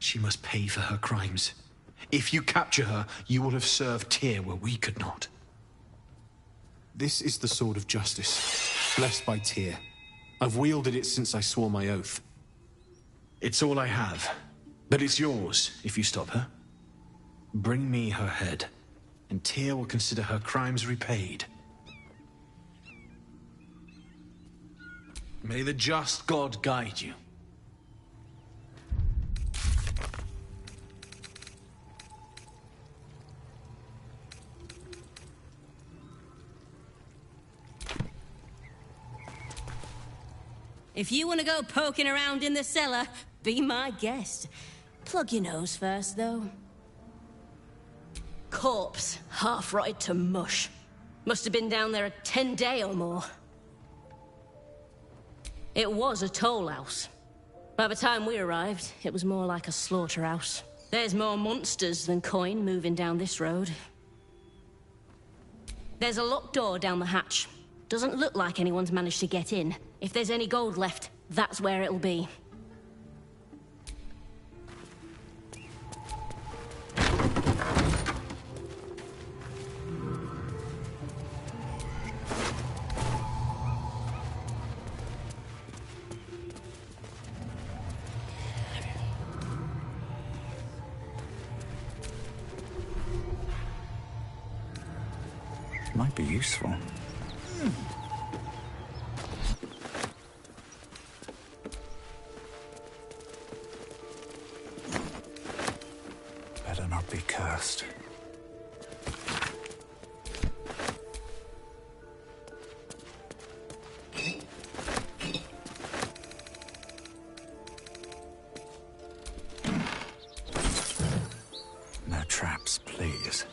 She must pay for her crimes. If you capture her, you will have served Tyr where we could not. This is the sword of justice, blessed by Tyr. I've wielded it since I swore my oath. It's all I have, but it's yours if you stop her. Bring me her head, and Tyr will consider her crimes repaid. May the just God guide you. If you want to go poking around in the cellar, be my guest. Plug your nose first, though. Corpse, half-rotted to mush. Must have been down there a 10-day or more. It was a toll house. By the time we arrived, it was more like a slaughterhouse. There's more monsters than coin moving down this road. There's a locked door down the hatch. Doesn't look like anyone's managed to get in. If there's any gold left, that's where it'll be. Might be useful. Better not be cursed. maps, please.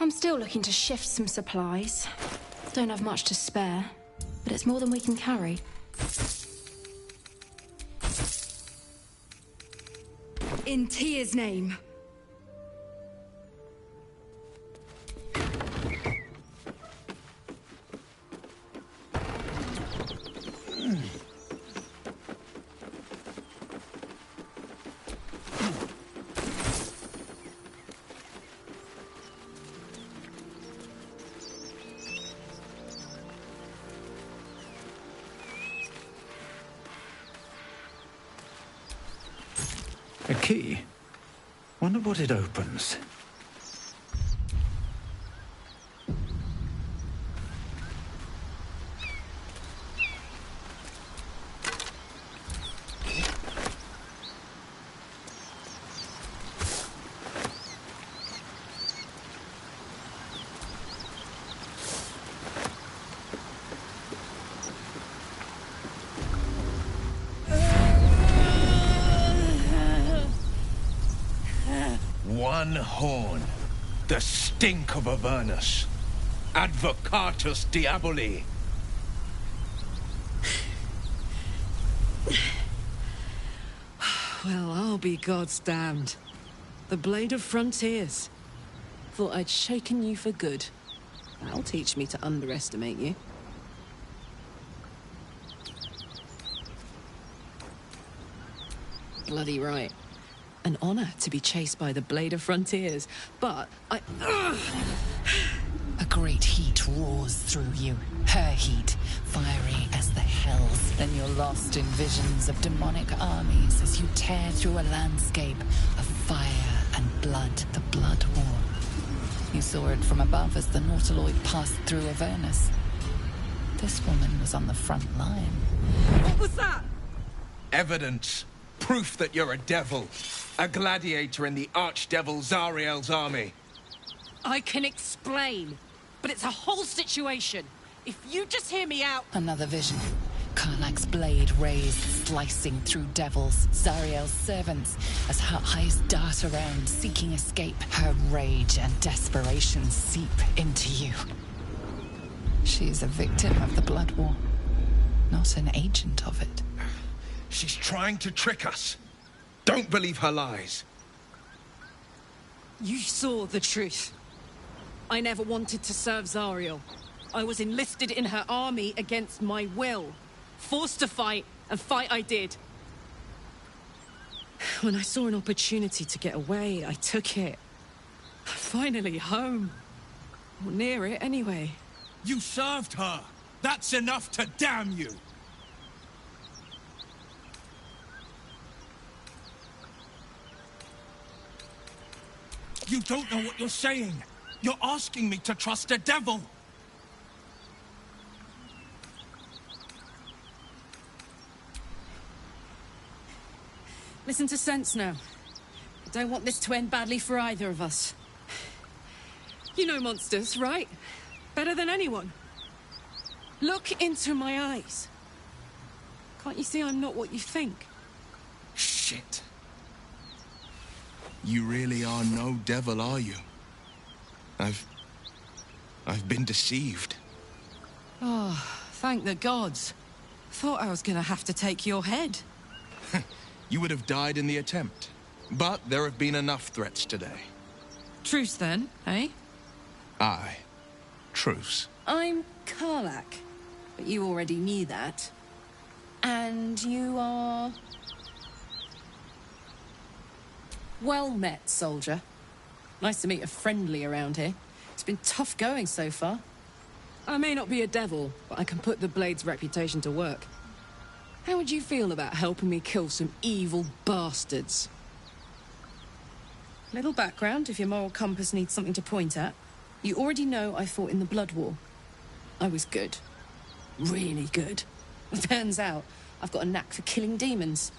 I'm still looking to shift some supplies. Don't have much to spare, but it's more than we can carry. In Tia's name. A key? Wonder what it opens. One horn. The stink of Avernus. Advocatus Diaboli. Well, I'll be God's damned. The Blade of Frontiers. Thought I'd shaken you for good. That'll teach me to underestimate you. Bloody right. An honor to be chased by the Blade of Frontiers, but I... A great heat roars through you. Her heat, fiery as the hells. Then you're lost in visions of demonic armies as you tear through a landscape of fire and blood. The Blood War. You saw it from above as the Nautiloid passed through Avernus. This woman was on the front line. What was that? Evidence. Proof that you're a devil. A gladiator in the archdevil Zariel's army. I can explain, but it's a whole situation. If you just hear me out... Another vision. Karlach's blade raised, slicing through devils, Zariel's servants, as her eyes dart around, seeking escape. Her rage and desperation seep into you. She's a victim of the Blood War, not an agent of it. She's trying to trick us. Don't believe her lies. You saw the truth. I never wanted to serve Zariel. I was enlisted in her army against my will. Forced to fight, and fight I did. When I saw an opportunity to get away, I took it. I'm finally home. Or near it, anyway. You served her! That's enough to damn you! You don't know what you're saying! You're asking me to trust a devil! Listen to sense now. I don't want this to end badly for either of us. You know monsters, right? Better than anyone. Look into my eyes. Can't you see I'm not what you think? Shit. You really are no devil, are you? I've been deceived. Oh, thank the gods. Thought I was gonna have to take your head. You would have died in the attempt. But there have been enough threats today. Truce then, eh? Aye. Truce. I'm Karlak, but you already knew that. And you are... Well met, soldier. Nice to meet a friendly around here. It's been tough going so far. I may not be a devil, but I can put the Blade's reputation to work. How would you feel about helping me kill some evil bastards? Little background, if your moral compass needs something to point at. You already know I fought in the Blood War. I was good. Really good. Turns out, I've got a knack for killing demons.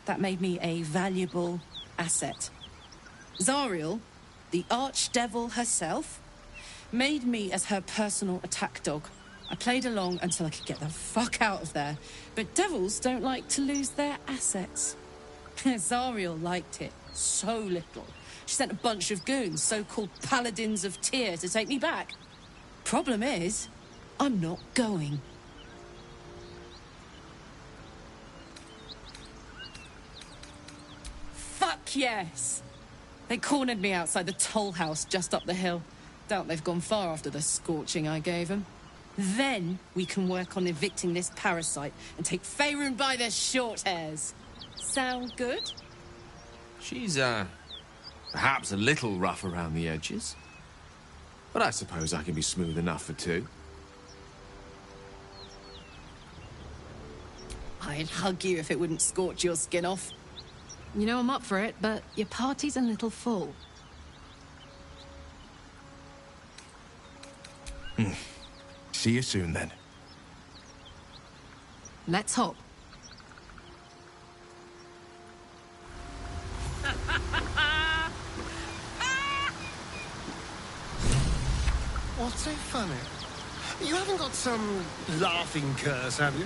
That made me a valuable asset. Zariel, the archdevil herself, made me as her personal attack dog. I played along until I could get the fuck out of there. But devils don't like to lose their assets. Zariel liked it so little. She sent a bunch of goons, so-called paladins of Tyr, to take me back. Problem is, I'm not going. Fuck yes! They cornered me outside the toll house just up the hill. Doubt they've gone far after the scorching I gave them. Then we can work on evicting this parasite and take Faerun by the short hairs. Sound good? She's, perhaps a little rough around the edges. But I suppose I can be smooth enough for two. I'd hug you if it wouldn't scorch your skin off. You know I'm up for it, but your party's a little full. See you soon, then. Let's hop. What's so funny? You haven't got some laughing curse, have you?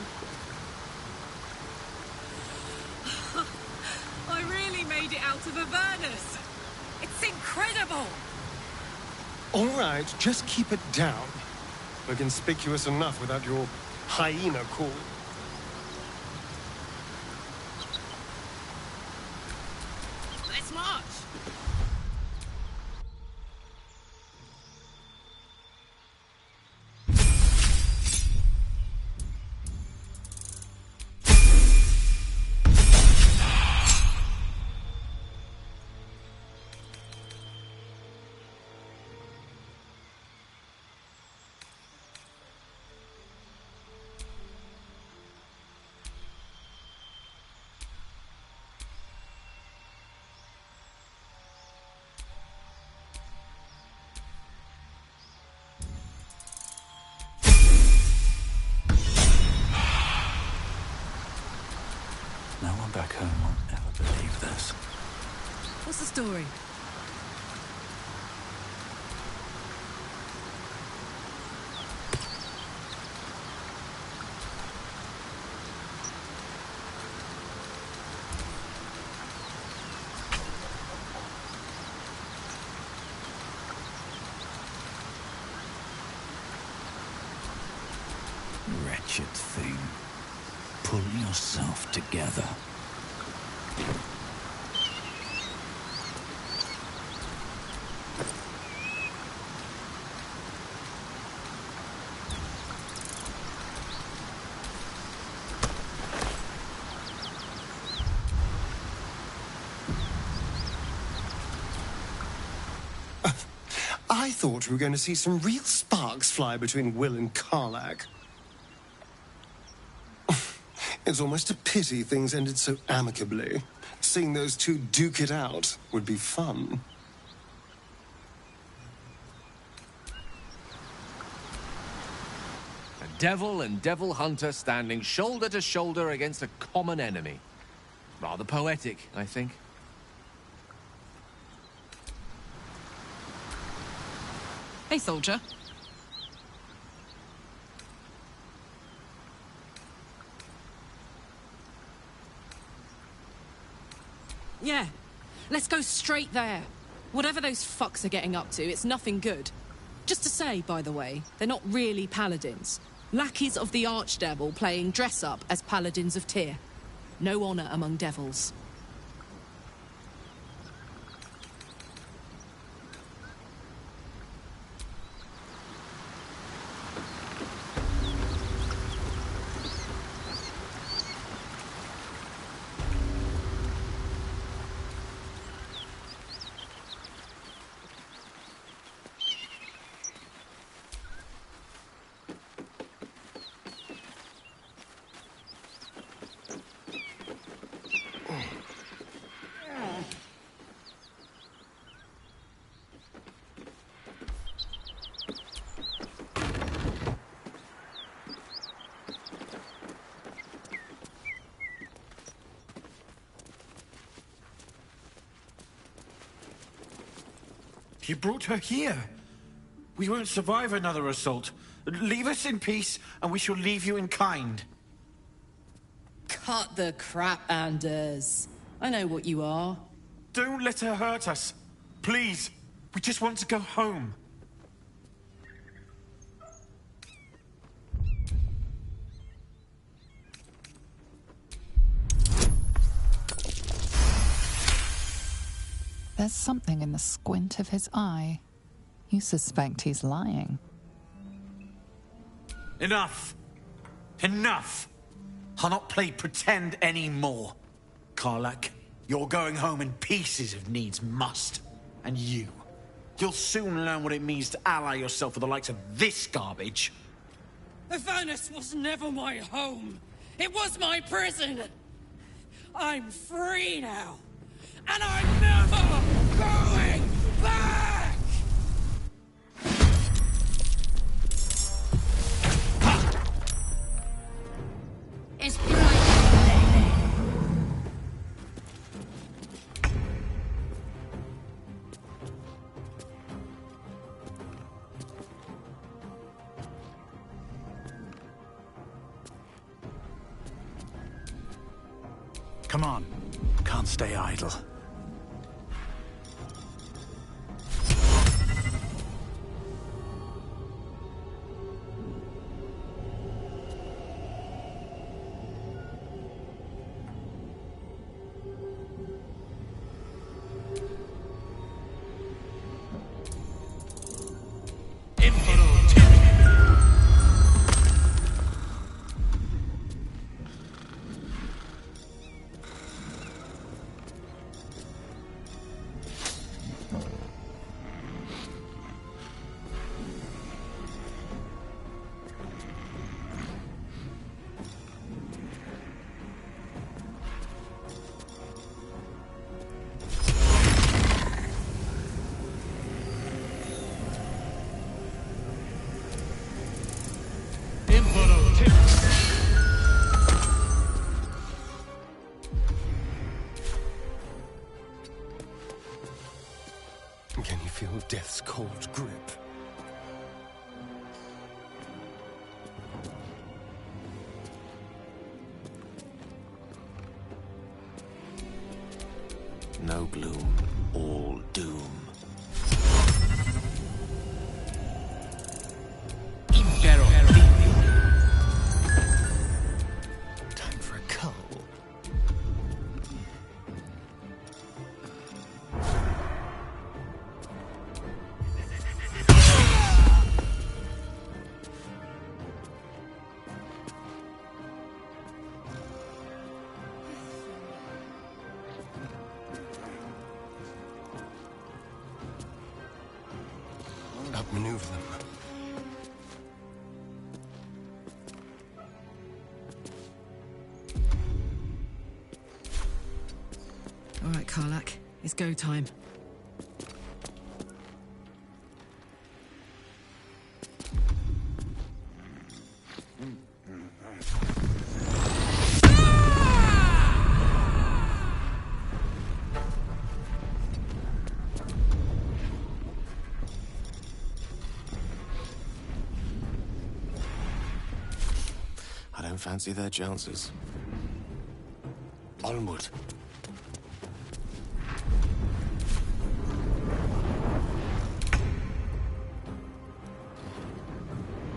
I really made it out of Avernus. It's incredible. All right, just keep it down. We're conspicuous enough without your hyena call. Let's march. No one back home will ever believe this. What's the story? Wretched thing. Pull yourself together. I thought we were going to see some real sparks fly between Will and Karlak. It's almost a pity things ended so amicably. Seeing those two duke it out would be fun. A devil and devil hunter standing shoulder to shoulder against a common enemy. Rather poetic, I think. Hey, soldier. Yeah, let's go straight there. Whatever those fucks are getting up to, it's nothing good. Just to say, by the way, they're not really paladins. Lackeys of the Archdevil playing dress-up as paladins of Tyr. No honor among devils. You brought her here. We won't survive another assault. Leave us in peace, and we shall leave you in kind. Cut the crap, Anders. I know what you are. Don't let her hurt us. Please. We just want to go home. There's something in the squint of his eye. You suspect he's lying. Enough! Enough! I'll not play pretend anymore. Karlak, you're going home in pieces if needs must. And you'll soon learn what it means to ally yourself with the likes of this garbage. Avernus was never my home. It was my prison. I'm free now. And I'm never going back! It's Come on. Can't stay idle. Can you feel death's cold grip? No gloom, all doom. Time for a cull. maneuver them. All right, Karlak. It's go time. I don't fancy their chances. Onward.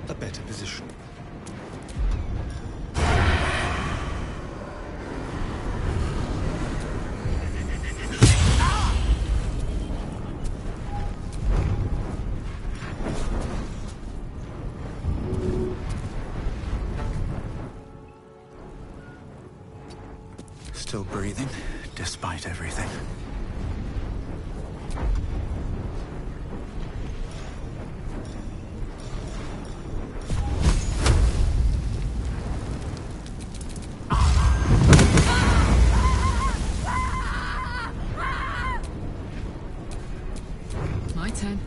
A better position. Still breathing, despite everything. My turn.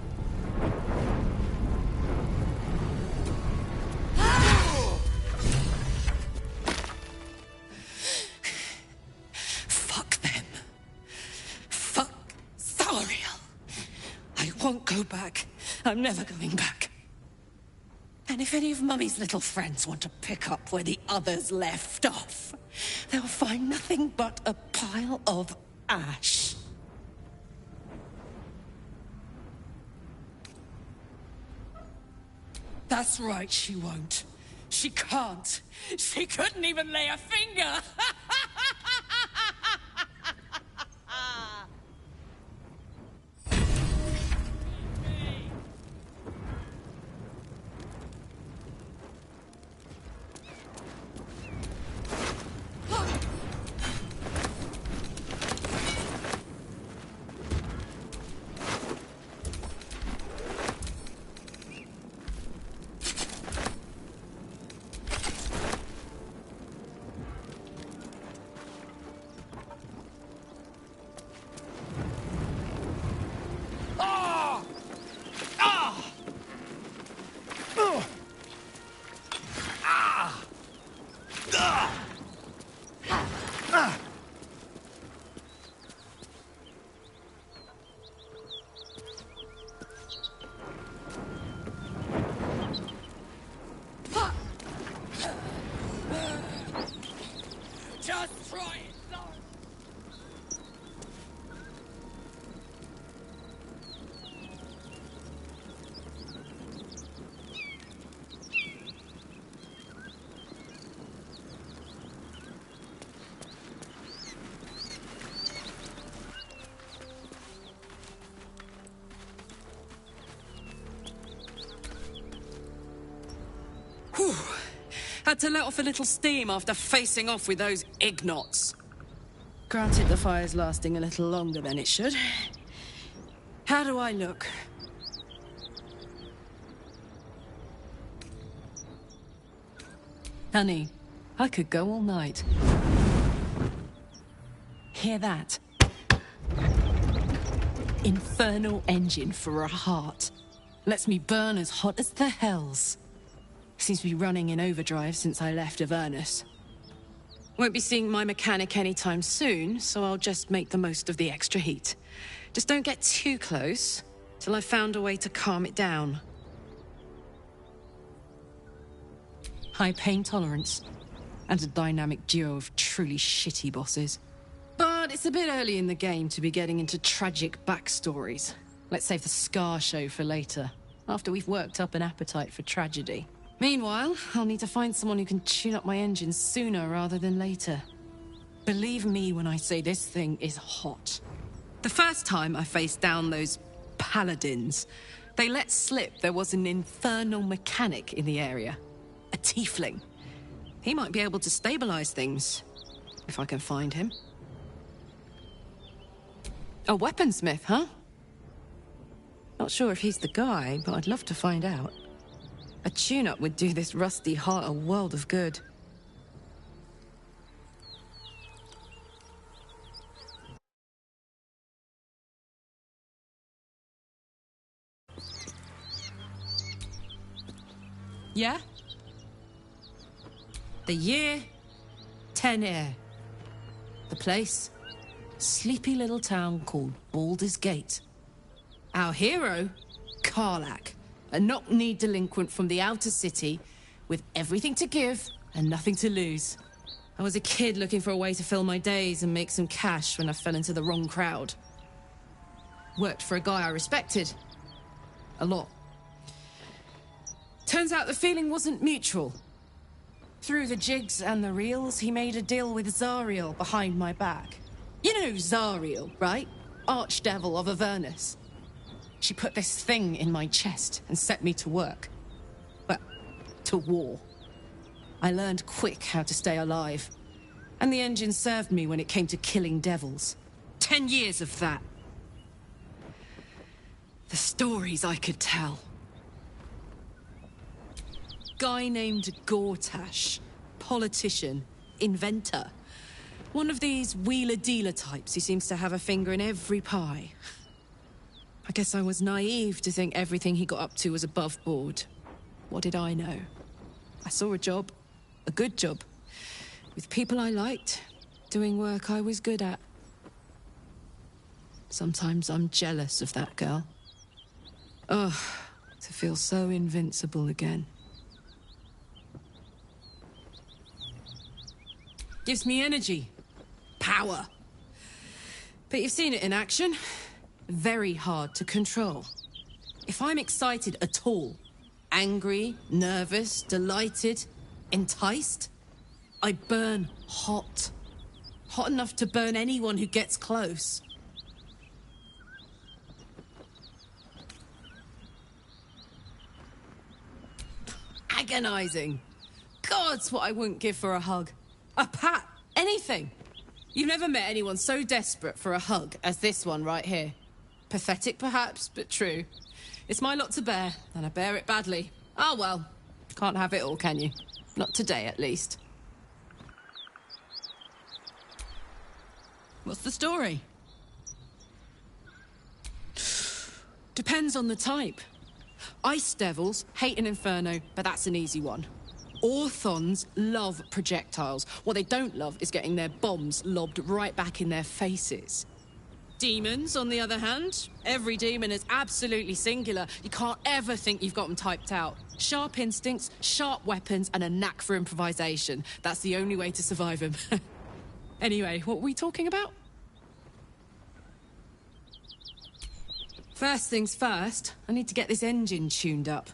Fuck them. Fuck Thariel. I won't go back. I'm never going back. And if any of Mummy's little friends want to pick up where the others left off, they'll find nothing but a pile of ash. That's right, she won't. She can't. She couldn't even lay a finger. Just try it, son. Whew. Had to let off a little steam after facing off with those ignots. Granted, the fire's lasting a little longer than it should. How do I look? Honey, I could go all night. Hear that? Infernal engine for a heart. Lets me burn as hot as the hells. Seems to be running in overdrive since I left Avernus. Won't be seeing my mechanic anytime soon, so I'll just make the most of the extra heat. Just don't get too close, till I've found a way to calm it down. High pain tolerance, and a dynamic duo of truly shitty bosses. But it's a bit early in the game to be getting into tragic backstories. Let's save the Scar show for later, after we've worked up an appetite for tragedy. Meanwhile, I'll need to find someone who can tune up my engine sooner rather than later. Believe me when I say this thing is hot. The first time I faced down those paladins, they let slip there was an infernal mechanic in the area. A tiefling. He might be able to stabilize things, if I can find him. A weaponsmith, huh? Not Not sure if he's the guy, but I'd love to find out. A tune-up would do this rusty heart a world of good. Yeah? The year, 10 Air. The place, sleepy little town called Baldur's Gate. Our hero, Karlak, a knock-kneed delinquent from the outer city with everything to give and nothing to lose. I was a kid looking for a way to fill my days and make some cash when I fell into the wrong crowd. Worked for a guy I respected. A lot. Turns out the feeling wasn't mutual. Through the jigs and the reels, he made a deal with Zariel behind my back. You know Zariel, right? Archdevil of Avernus. She put this thing in my chest and set me to work. Well, to war. I learned quick how to stay alive. And the engine served me when it came to killing devils. 10 years of that. The stories I could tell. Guy named Gortash. Politician. Inventor. One of these wheeler-dealer types who seems to have a finger in every pie. I guess I was naive to think everything he got up to was above board. What did I know? I saw a job. A good job. With people I liked. Doing work I was good at. Sometimes I'm jealous of that girl. Ugh, to feel so invincible again. Gives me energy. Power. But you've seen it in action. Very hard to control. If I'm excited at all, angry, nervous, delighted, enticed, I burn hot. Hot enough to burn anyone who gets close. Agonizing. God's what I wouldn't give for a hug. A pat. Anything. You've never met anyone so desperate for a hug as this one right here. Pathetic, perhaps, but true. It's my lot to bear, and I bear it badly. Ah, well. Can't have it all, can you? Not today, at least. What's the story? Depends on the type. Ice devils hate an inferno, but that's an easy one. Orthons love projectiles. What they don't love is getting their bombs lobbed right back in their faces. Demons, on the other hand, every demon is absolutely singular. You can't ever think you've got them typed out. Sharp instincts, sharp weapons, and a knack for improvisation. That's the only way to survive them. Anyway, what were we talking about? First things first, I need to get this engine tuned up.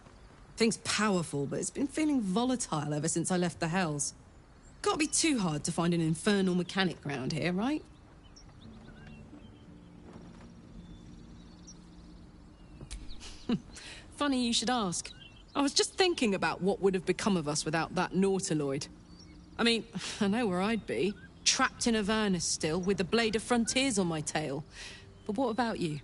Thing's powerful, but it's been feeling volatile ever since I left the Hells. Can't be too hard to find an infernal mechanic round here, right? Funny you should ask. I was just thinking about what would have become of us without that Nautiloid. I mean, I know where I'd be. Trapped in Avernus still, with the Blade of Frontiers on my tail. But what about you?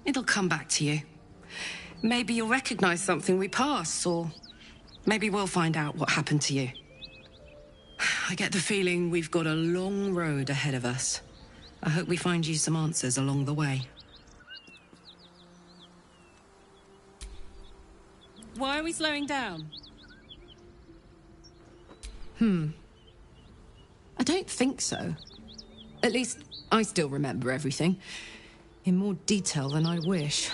It'll come back to you. Maybe you'll recognize something we passed, or maybe we'll find out what happened to you. I get the feeling we've got a long road ahead of us. I hope we find you some answers along the way. Why are we slowing down? I don't think so. At least, I still remember everything. In more detail than I wish.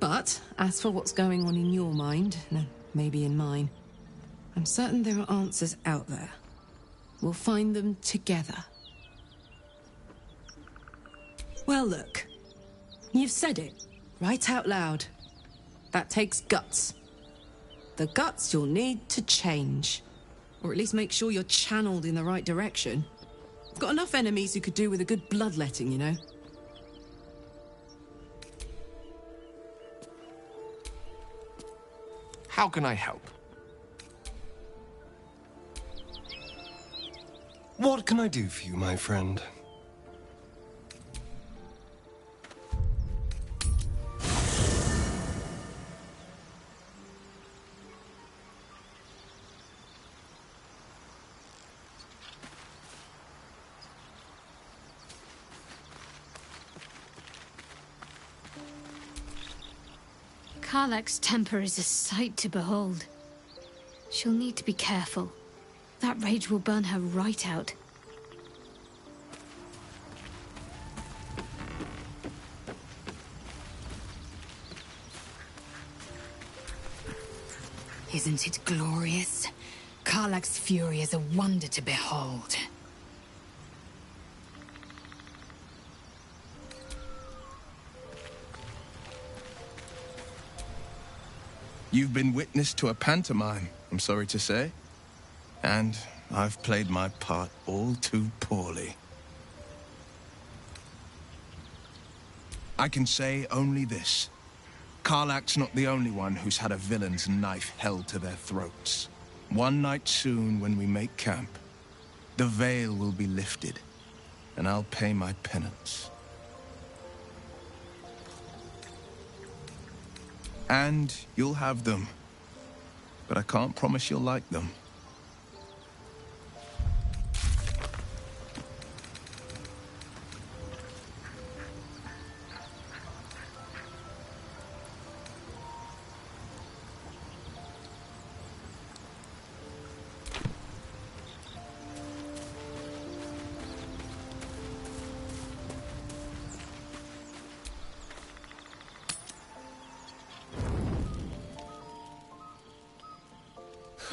But, as for what's going on in your mind, and maybe in mine, I'm certain there are answers out there. We'll find them together. Well, look. You've said it, right out loud. That takes guts. The guts you'll need to change. Or at least make sure you're channeled in the right direction. I've got enough enemies who could do with a good bloodletting, you know? How can I help? What can I do for you, my friend? Karlach's temper is a sight to behold. She'll need to be careful. That rage will burn her right out. Isn't it glorious? Karlach's fury is a wonder to behold. You've been witness to a pantomime, I'm sorry to say. And I've played my part all too poorly. I can say only this. Karlach's not the only one who's had a villain's knife held to their throats. One night soon, when we make camp, the veil will be lifted, and I'll pay my penance. And you'll have them, but I can't promise you'll like them.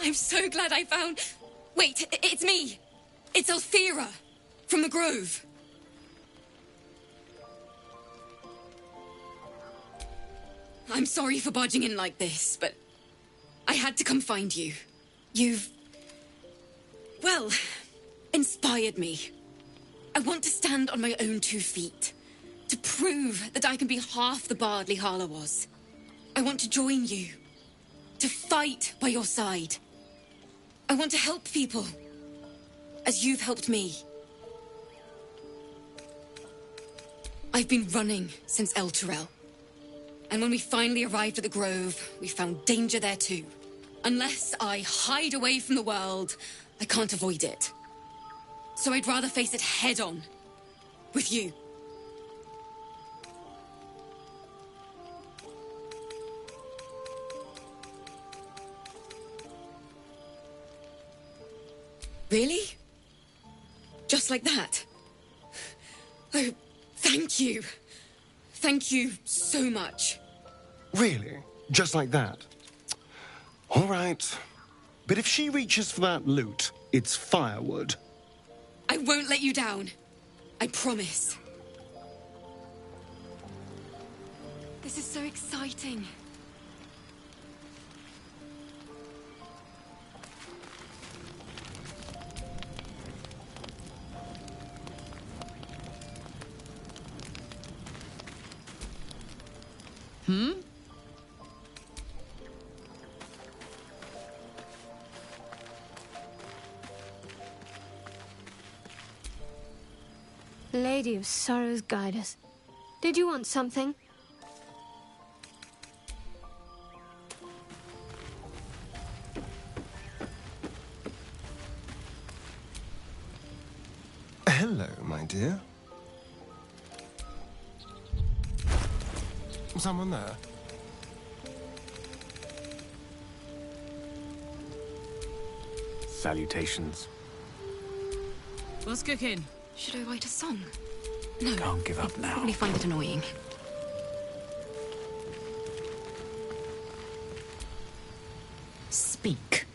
I'm so glad I found... Wait, it's me! It's Alfira, from the Grove. I'm sorry for barging in like this, but I had to come find you. You've... well, inspired me. I want to stand on my own 2 feet, to prove that I can be half the bard Lihala was. I want to join you, to fight by your side. I want to help people, as you've helped me. I've been running since El Turel. And when we finally arrived at the Grove, we found danger there too. Unless I hide away from the world, I can't avoid it. So I'd rather face it head on, with you. Really? Just like that? Oh, thank you. Thank you so much. Really? Just like that? All right. But if she reaches for that loot, it's firewood. I won't let you down. I promise. This is so exciting. Lady of Sorrows, guide us. Did you want something? Hello, my dear. Someone there? Salutations. What's cooking? Should I write a song? No. Can't give up now. Probably find it annoying. Speak.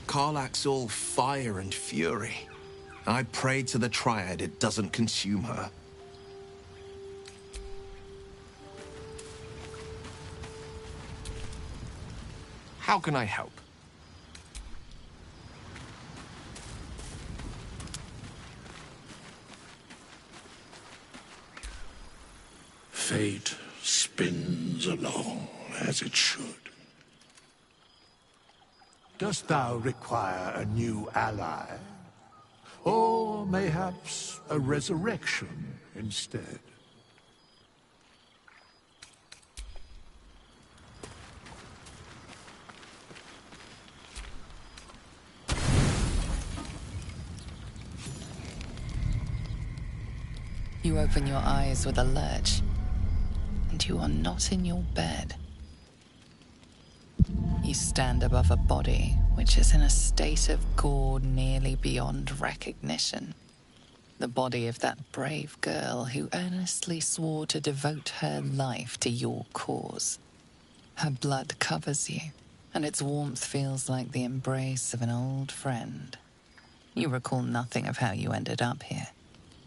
Karlach's all fire and fury. I pray to the Triad it doesn't consume her. How can I help? Fate spins along as it should. Dost thou require a new ally? Or mayhaps a resurrection instead? You open your eyes with a lurch, and you are not in your bed. You stand above a body which is in a state of gore nearly beyond recognition. The body of that brave girl who earnestly swore to devote her life to your cause. Her blood covers you, and its warmth feels like the embrace of an old friend. You recall nothing of how you ended up here,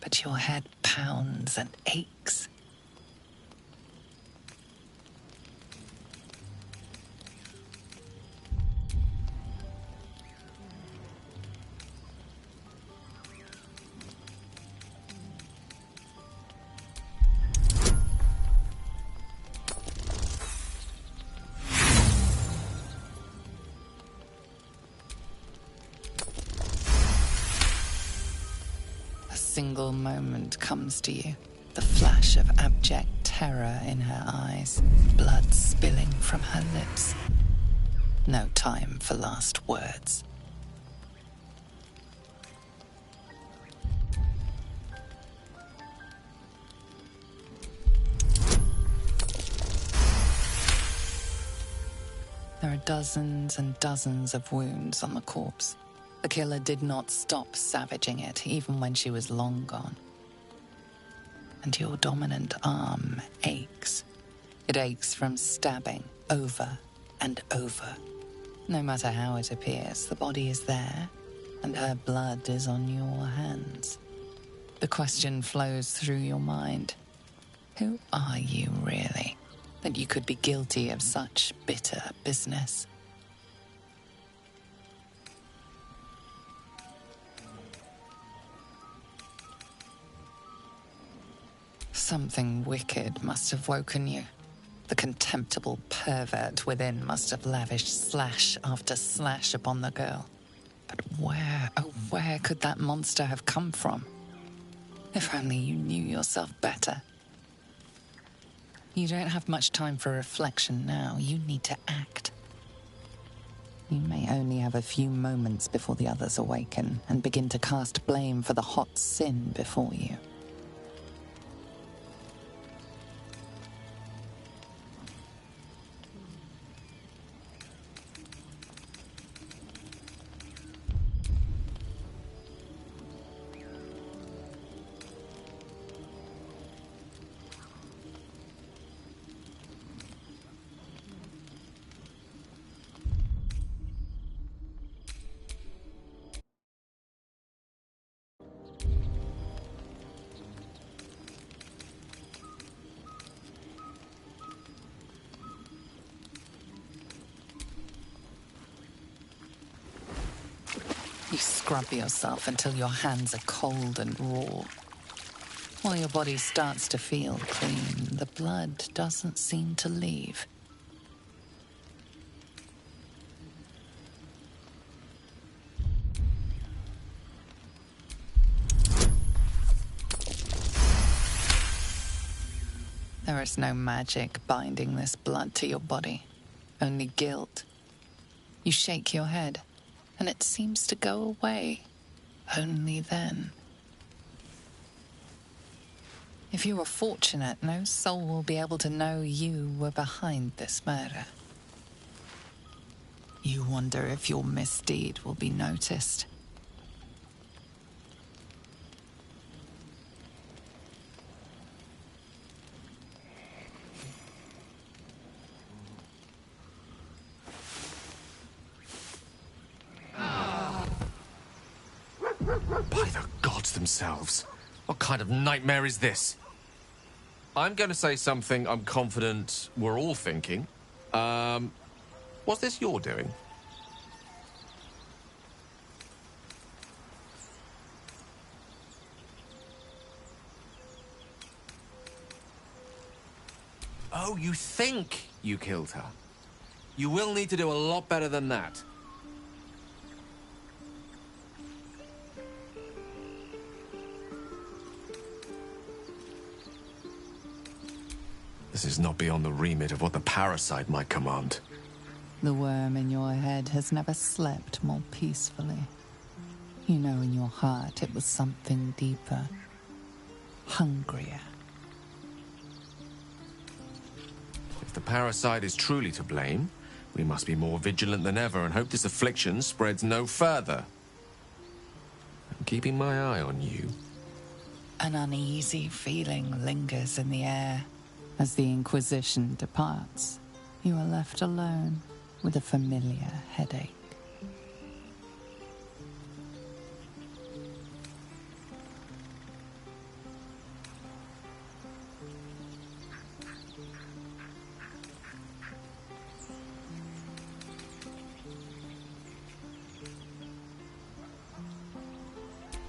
but your head pounds and aches. A single moment comes to you, the flash of abject terror in her eyes, blood spilling from her lips. No time for last words. There are dozens and dozens of wounds on the corpse. The killer did not stop savaging it, even when she was long gone. And your dominant arm aches. It aches from stabbing over and over. No matter how it appears, the body is there, and her blood is on your hands. The question flows through your mind. Who are you, really, that you could be guilty of such bitter business? Something wicked must have woken you. The contemptible pervert within must have lavished slash after slash upon the girl. But where, oh where could that monster have come from? If only you knew yourself better. You don't have much time for reflection now. You need to act. You may only have a few moments before the others awaken and begin to cast blame for the hot sin before you. You scrub yourself until your hands are cold and raw. While your body starts to feel clean, the blood doesn't seem to leave. There is no magic binding this blood to your body, only guilt. You shake your head, and it seems to go away, only then. If you are fortunate, no soul will be able to know you were behind this murder. You wonder if your misdeed will be noticed. By the gods themselves. What kind of nightmare is this? I'm going to say something I'm confident we're all thinking. Was this your doing? Oh, you think you killed her? You will need to do a lot better than that. This is not beyond the remit of what the parasite might command. The worm in your head has never slept more peacefully. You know in your heart it was something deeper, hungrier. If the parasite is truly to blame, we must be more vigilant than ever and hope this affliction spreads no further. I'm keeping my eye on you. An uneasy feeling lingers in the air. As the Inquisition departs, you are left alone with a familiar headache.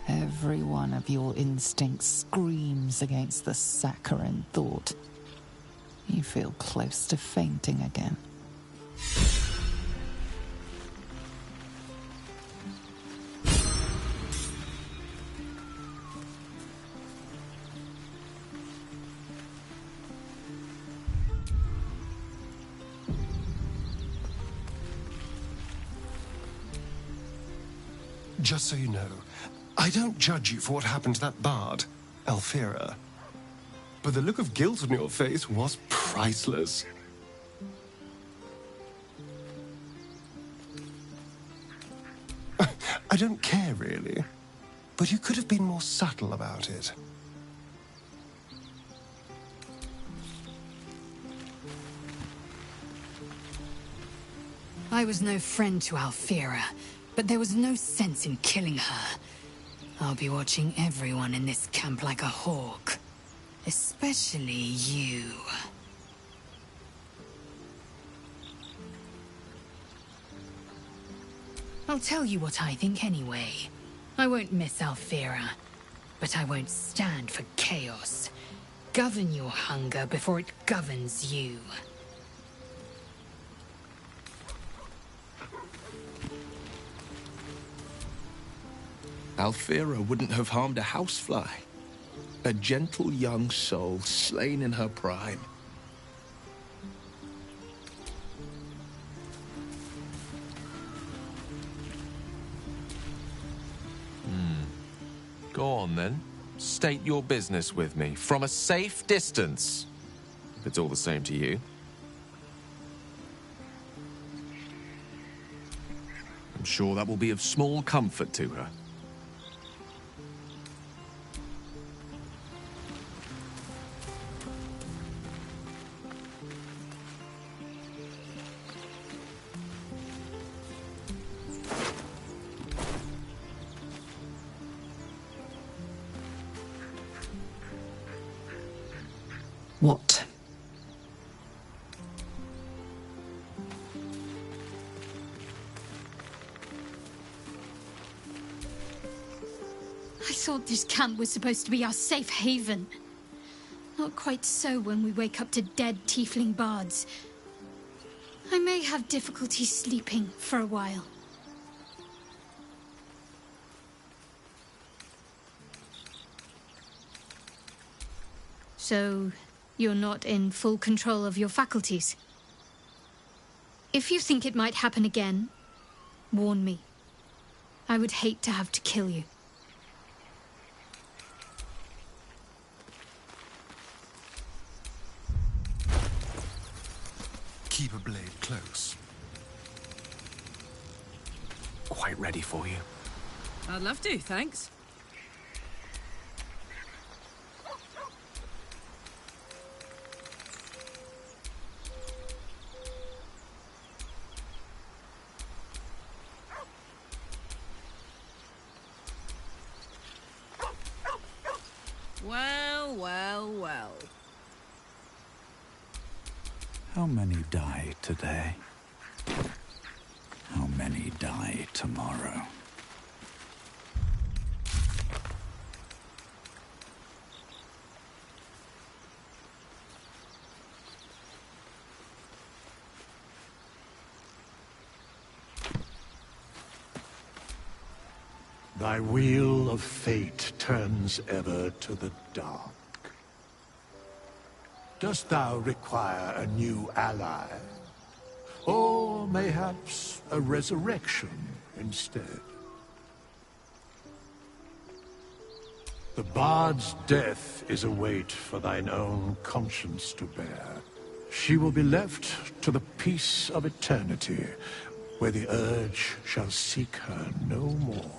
Every one of your instincts screams against the saccharine thought. You feel close to fainting again. Just so you know, I don't judge you for what happened to that bard, Alfira. But the look of guilt on your face was priceless. I don't care, really. But you could have been more subtle about it. I was no friend to Alfira, but there was no sense in killing her. I'll be watching everyone in this camp like a hawk. Especially you. I'll tell you what I think anyway. I won't miss Alfira, but I won't stand for chaos. Govern your hunger before it governs you. Alfira wouldn't have harmed a housefly. A gentle young soul slain in her prime. Go on, then. State your business with me, from a safe distance, if it's all the same to you. I'm sure that will be of small comfort to her. What? I thought this camp was supposed to be our safe haven. Not quite so when we wake up to dead tiefling bards. I may have difficulty sleeping for a while. So, you're not in full control of your faculties? If you think it might happen again, warn me. I would hate to have to kill you. Keep a blade close. Quite ready for you. I'd love to, thanks. Well, well, well. How many die today? How many die tomorrow? Thy wheel of fate turns ever to the dark. Dost thou require a new ally? Or mayhaps a resurrection instead? The bard's death is a weight for thine own conscience to bear. She will be left to the peace of eternity, where the urge shall seek her no more.